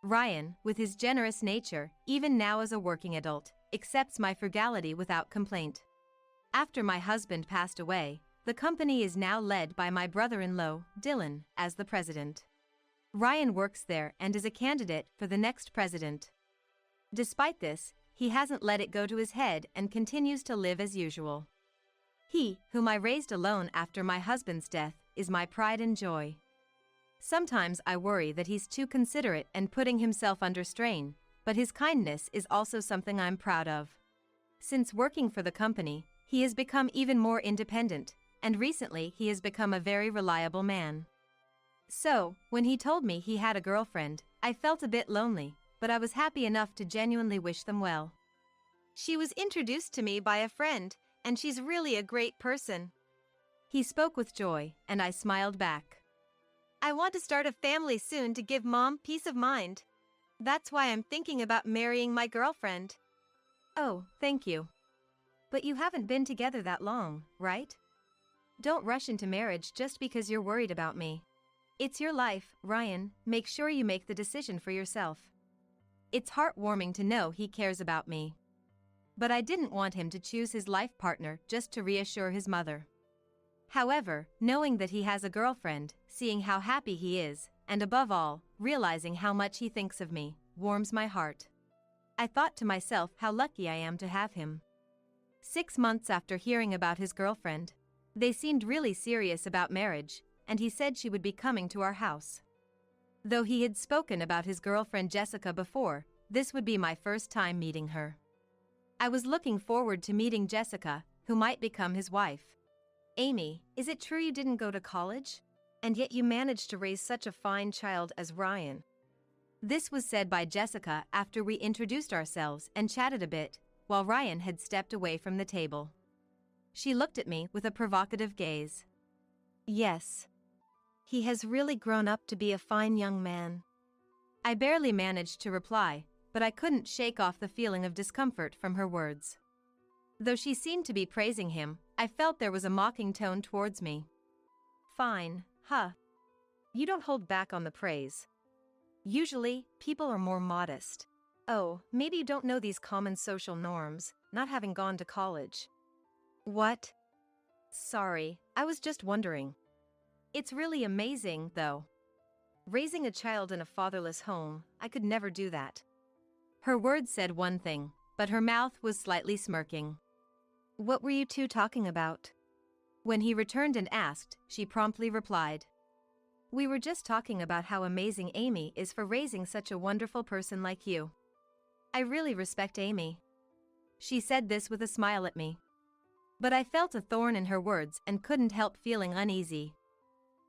Ryan, with his generous nature, even now as a working adult, accepts my frugality without complaint. After my husband passed away, the company is now led by my brother-in-law, Dylan, as the president. Ryan works there and is a candidate for the next president. Despite this, he hasn't let it go to his head and continues to live as usual. He, whom I raised alone after my husband's death, is my pride and joy. Sometimes I worry that he's too considerate and putting himself under strain, but his kindness is also something I'm proud of. Since working for the company, he has become even more independent, and recently he has become a very reliable man. So, when he told me he had a girlfriend, I felt a bit lonely, but I was happy enough to genuinely wish them well. She was introduced to me by a friend, and she's really a great person. He spoke with joy, and I smiled back. I want to start a family soon to give Mom peace of mind. That's why I'm thinking about marrying my girlfriend. Oh, thank you. But you haven't been together that long, right? Don't rush into marriage just because you're worried about me. It's your life, Ryan. Make sure you make the decision for yourself. It's heartwarming to know he cares about me. But I didn't want him to choose his life partner just to reassure his mother. However, knowing that he has a girlfriend, seeing how happy he is, and above all, realizing how much he thinks of me, warms my heart. I thought to myself how lucky I am to have him. 6 months after hearing about his girlfriend, they seemed really serious about marriage, and he said she would be coming to our house. Though he had spoken about his girlfriend Jessica before, this would be my first time meeting her. I was looking forward to meeting Jessica, who might become his wife. Amy, is it true you didn't go to college? And yet you managed to raise such a fine child as Ryan. This was said by Jessica after we introduced ourselves and chatted a bit, while Ryan had stepped away from the table. She looked at me with a provocative gaze. Yes. He has really grown up to be a fine young man. I barely managed to reply, but I couldn't shake off the feeling of discomfort from her words. Though she seemed to be praising him, I felt there was a mocking tone towards me. Fine, huh? You don't hold back on the praise. Usually, people are more modest. Oh, maybe you don't know these common social norms, not having gone to college. What? Sorry, I was just wondering. It's really amazing, though. Raising a child in a fatherless home, I could never do that. Her words said one thing, but her mouth was slightly smirking. What were you two talking about? When he returned and asked, she promptly replied. We were just talking about how amazing Amy is for raising such a wonderful person like you. I really respect Amy. She said this with a smile at me. But I felt a thorn in her words and couldn't help feeling uneasy.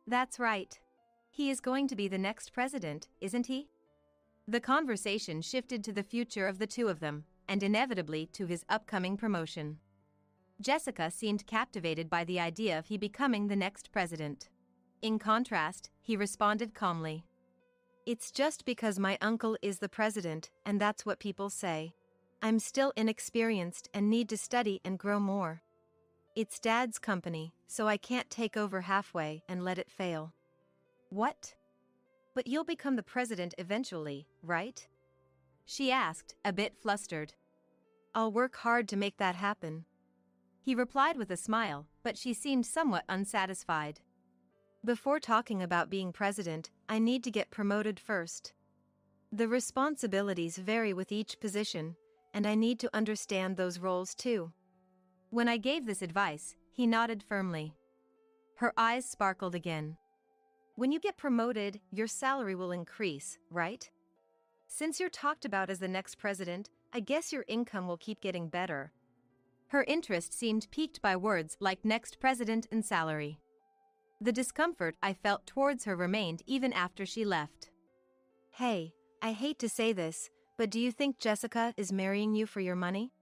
That's right. He is going to be the next president, isn't he? The conversation shifted to the future of the two of them, and inevitably to his upcoming promotion. Jessica seemed captivated by the idea of he becoming the next president. In contrast, he responded calmly. It's just because my uncle is the president, and that's what people say. I'm still inexperienced and need to study and grow more. It's Dad's company, so I can't take over halfway and let it fail. What? But you'll become the president eventually, right? She asked, a bit flustered. I'll work hard to make that happen. He replied with a smile, but she seemed somewhat unsatisfied. Before talking about being president, I need to get promoted first. The responsibilities vary with each position, and I need to understand those roles too. When I gave this advice, he nodded firmly. Her eyes sparkled again. When you get promoted, your salary will increase, right? Since you're talked about as the next president, I guess your income will keep getting better. Her interest seemed piqued by words like next president and salary. The discomfort I felt towards her remained even after she left. Hey, I hate to say this, but do you think Jessica is marrying you for your money?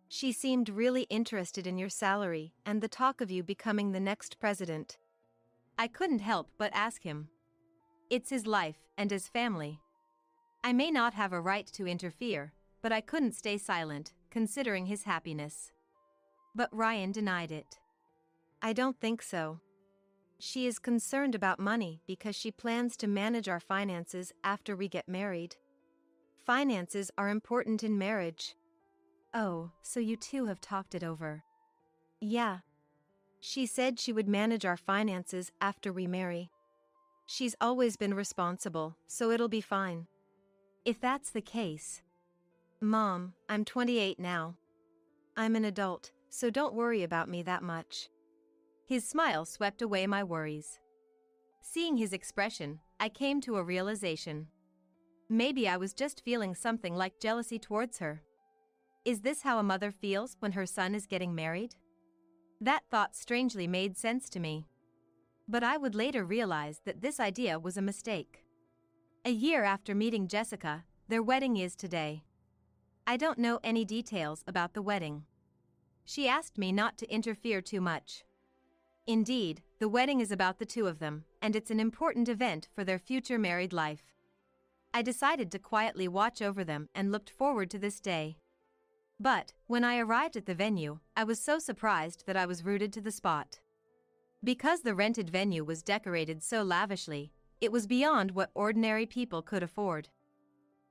She seemed really interested in your salary and the talk of you becoming the next president. I couldn't help but ask him. It's his life and his family. I may not have a right to interfere, but I couldn't stay silent, considering his happiness. But Ryan denied it. I don't think so. She is concerned about money because she plans to manage our finances after we get married. Finances are important in marriage. Oh, so you two have talked it over. Yeah. She said she would manage our finances after we marry. She's always been responsible, so it'll be fine. If that's the case. Mom, I'm 28 now. I'm an adult, so don't worry about me that much. His smile swept away my worries. Seeing his expression, I came to a realization. Maybe I was just feeling something like jealousy towards her. Is this how a mother feels when her son is getting married? That thought strangely made sense to me. But I would later realize that this idea was a mistake. A year after meeting Jessica, their wedding is today. I don't know any details about the wedding. She asked me not to interfere too much. Indeed, the wedding is about the two of them, and it's an important event for their future married life. I decided to quietly watch over them and looked forward to this day. But, when I arrived at the venue, I was so surprised that I was rooted to the spot. Because the rented venue was decorated so lavishly, it was beyond what ordinary people could afford.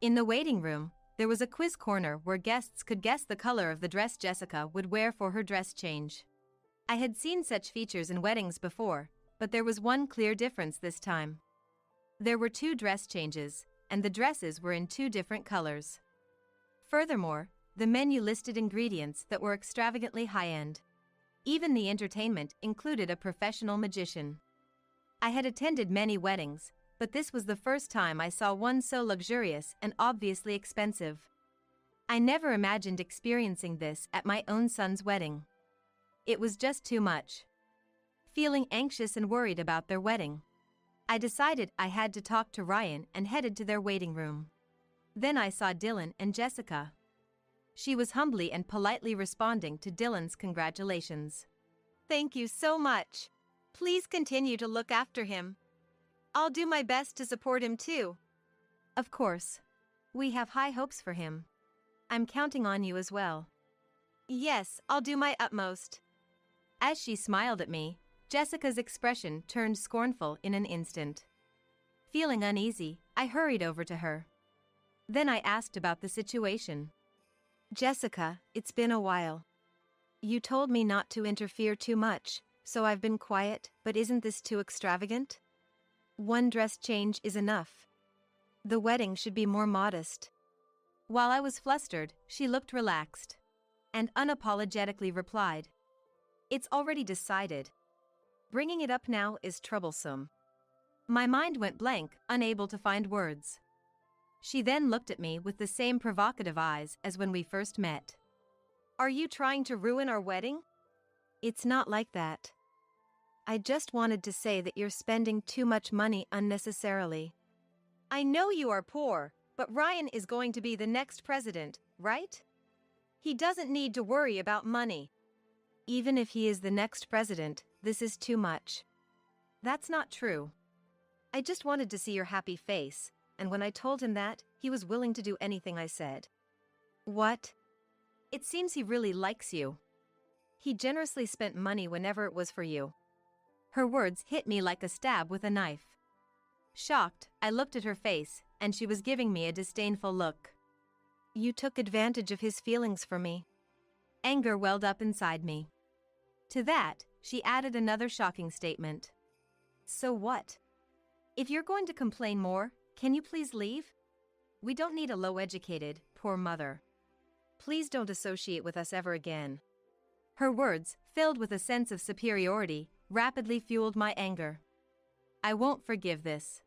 In the waiting room, there was a quiz corner where guests could guess the color of the dress Jessica would wear for her dress change. I had seen such features in weddings before, but there was one clear difference this time. There were 2 dress changes, and the dresses were in 2 different colors. Furthermore, the menu listed ingredients that were extravagantly high-end. Even the entertainment included a professional magician. I had attended many weddings, but this was the first time I saw one so luxurious and obviously expensive. I never imagined experiencing this at my own son's wedding. It was just too much. Feeling anxious and worried about their wedding, I decided I had to talk to Ryan and headed to their waiting room. Then I saw Dylan and Jessica. She was humbly and politely responding to Dylan's congratulations. Thank you so much. Please continue to look after him. I'll do my best to support him too. Of course. We have high hopes for him. I'm counting on you as well. Yes, I'll do my utmost. As she smiled at me, Jessica's expression turned scornful in an instant. Feeling uneasy, I hurried over to her. Then I asked about the situation. Jessica, it's been a while. You told me not to interfere too much, so I've been quiet, but isn't this too extravagant? One dress change is enough. The wedding should be more modest. While I was flustered, she looked relaxed and unapologetically replied, "It's already decided. Bringing it up now is troublesome." My mind went blank, unable to find words. She then looked at me with the same provocative eyes as when we first met. Are you trying to ruin our wedding? It's not like that. I just wanted to say that you're spending too much money unnecessarily. I know you are poor, but Ryan is going to be the next president, right? He doesn't need to worry about money. Even if he is the next president, this is too much. That's not true. I just wanted to see your happy face, and when I told him that, he was willing to do anything I said. What? It seems he really likes you. He generously spent money whenever it was for you. Her words hit me like a stab with a knife. Shocked, I looked at her face, and she was giving me a disdainful look. You took advantage of his feelings for me. Anger welled up inside me. To that, she added another shocking statement. So what? If you're going to complain more, can you please leave? We don't need a low-educated, poor mother. Please don't associate with us ever again. Her words, filled with a sense of superiority, rapidly fueled my anger. I won't forgive this.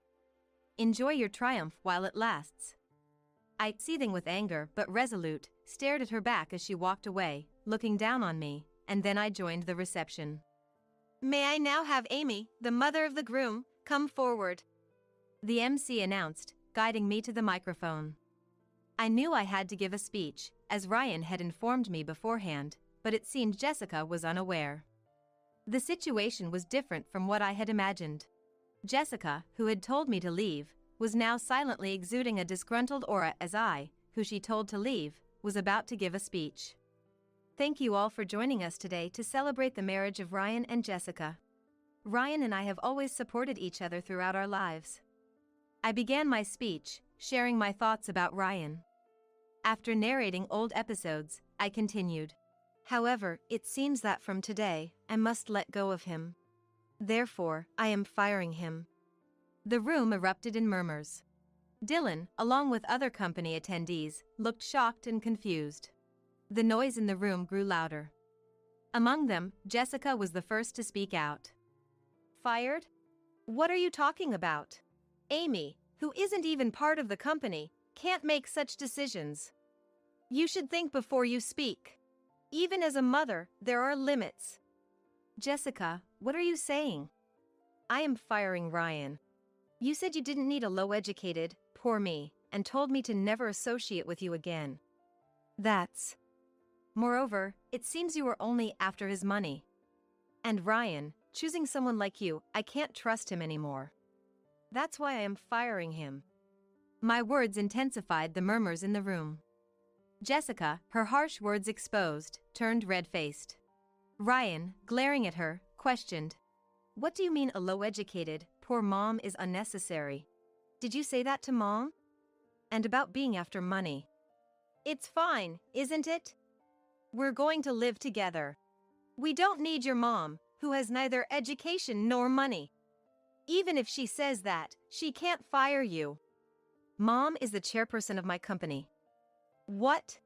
Enjoy your triumph while it lasts. I, seething with anger but resolute, stared at her back as she walked away, looking down on me, and then I joined the reception. May I now have Amy, the mother of the groom, come forward? The MC announced, guiding me to the microphone. I knew I had to give a speech, as Ryan had informed me beforehand, but it seemed Jessica was unaware. The situation was different from what I had imagined. Jessica, who had told me to leave, was now silently exuding a disgruntled aura as I, who she told to leave, was about to give a speech. Thank you all for joining us today to celebrate the marriage of Ryan and Jessica. Ryan and I have always supported each other throughout our lives. I began my speech, sharing my thoughts about Ryan. After narrating old episodes, I continued. However, it seems that from today, I must let go of him. Therefore, I am firing him. The room erupted in murmurs. Dylan, along with other company attendees, looked shocked and confused. The noise in the room grew louder. Among them, Jessica was the first to speak out. Fired? What are you talking about? Amy, who isn't even part of the company, can't make such decisions. You should think before you speak. Even as a mother, there are limits. Jessica, what are you saying? I am firing Ryan. You said you didn't need a low-educated, poor me, and told me to never associate with you again. Moreover, it seems you were only after his money. And Ryan, choosing someone like you, I can't trust him anymore. That's why I am firing him. My words intensified the murmurs in the room. Jessica, her harsh words exposed, turned red-faced. Ryan, glaring at her, questioned. What do you mean a low-educated, poor mom is unnecessary? Did you say that to Mom? And about being after money. It's fine, isn't it? We're going to live together. We don't need your mom, who has neither education nor money. Even if she says that, she can't fire you. Mom is the chairperson of my company. What?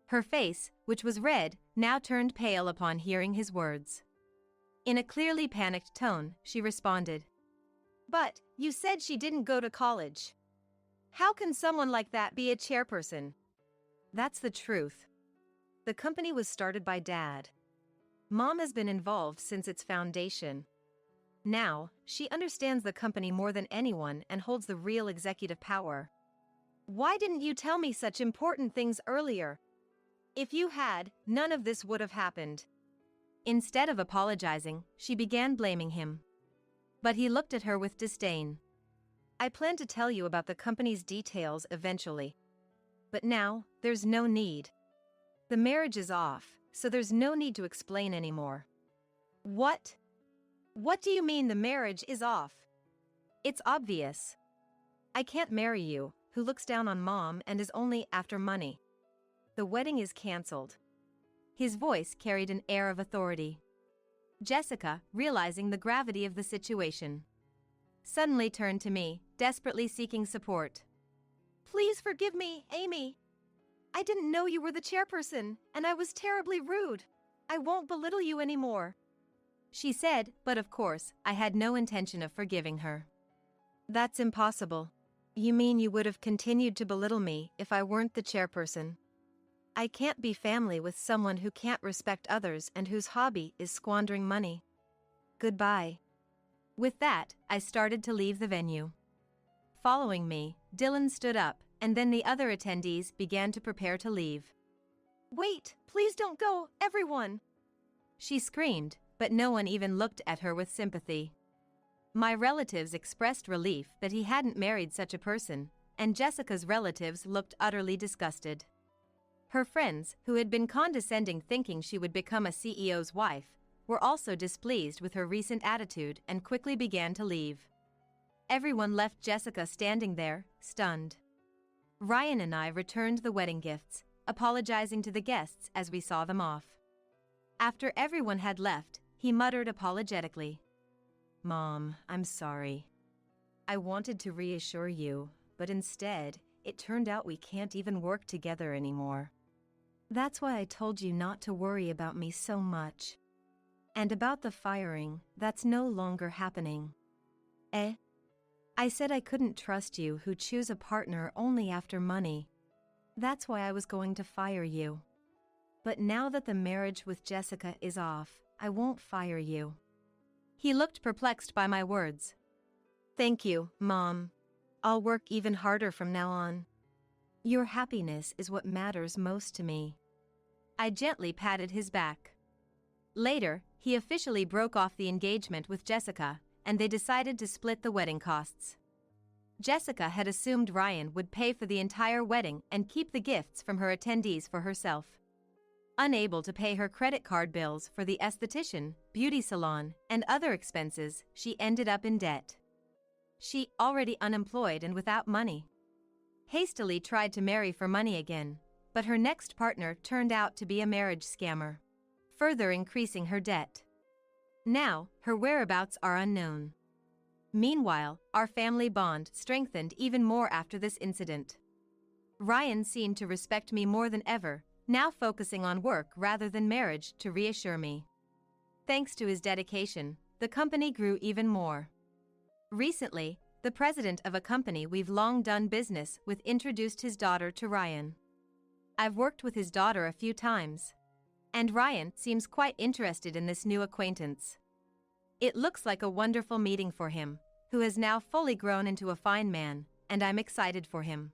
Her face, which was red, now turned pale upon hearing his words. In a clearly panicked tone, she responded. But, you said she didn't go to college. How can someone like that be a chairperson? That's the truth. The company was started by Dad. Mom has been involved since its foundation. Now, she understands the company more than anyone and holds the real executive power. Why didn't you tell me such important things earlier? If you had, none of this would have happened. Instead of apologizing, she began blaming him. But he looked at her with disdain. I plan to tell you about the company's details eventually. But now, there's no need. The marriage is off, so there's no need to explain anymore. What? What do you mean the marriage is off? It's obvious. I can't marry you, who looks down on mom and is only after money. The wedding is cancelled. His voice carried an air of authority. Jessica, realizing the gravity of the situation, suddenly turned to me, desperately seeking support. Please forgive me, Amy. I didn't know you were the chairperson, and I was terribly rude. I won't belittle you anymore, she said, but of course, I had no intention of forgiving her. That's impossible. You mean you would have continued to belittle me if I weren't the chairperson? I can't be family with someone who can't respect others and whose hobby is squandering money. Goodbye. With that, I started to leave the venue. Following me, Dylan stood up, and then the other attendees began to prepare to leave. Wait, please don't go, everyone! She screamed, but no one even looked at her with sympathy. My relatives expressed relief that he hadn't married such a person, and Jessica's relatives looked utterly disgusted. Her friends, who had been condescending thinking she would become a CEO's wife, were also displeased with her recent attitude and quickly began to leave. Everyone left Jessica standing there, stunned. Ryan and I returned the wedding gifts, apologizing to the guests as we saw them off. After everyone had left, he muttered apologetically, "Mom, I'm sorry. I wanted to reassure you, but instead, it turned out we can't even work together anymore. That's why I told you not to worry about me so much. And about the firing, that's no longer happening." I said I couldn't trust you who choose a partner only after money. That's why I was going to fire you. But now that the marriage with Jessica is off, I won't fire you. He looked perplexed by my words. Thank you, Mom. I'll work even harder from now on. Your happiness is what matters most to me. I gently patted his back. Later, he officially broke off the engagement with Jessica, and they decided to split the wedding costs. Jessica had assumed Ryan would pay for the entire wedding and keep the gifts from her attendees for herself. Unable to pay her credit card bills for the esthetician, beauty salon, and other expenses, she ended up in debt. She, already unemployed and without money, hastily tried to marry for money again, but her next partner turned out to be a marriage scammer, further increasing her debt. Now, her whereabouts are unknown. Meanwhile, our family bond strengthened even more after this incident. Ryan seemed to respect me more than ever, now focusing on work rather than marriage to reassure me. Thanks to his dedication, the company grew even more. Recently, the president of a company we've long done business with introduced his daughter to Ryan. I've worked with his daughter a few times, and Ryan seems quite interested in this new acquaintance. It looks like a wonderful meeting for him, who has now fully grown into a fine man, and I'm excited for him.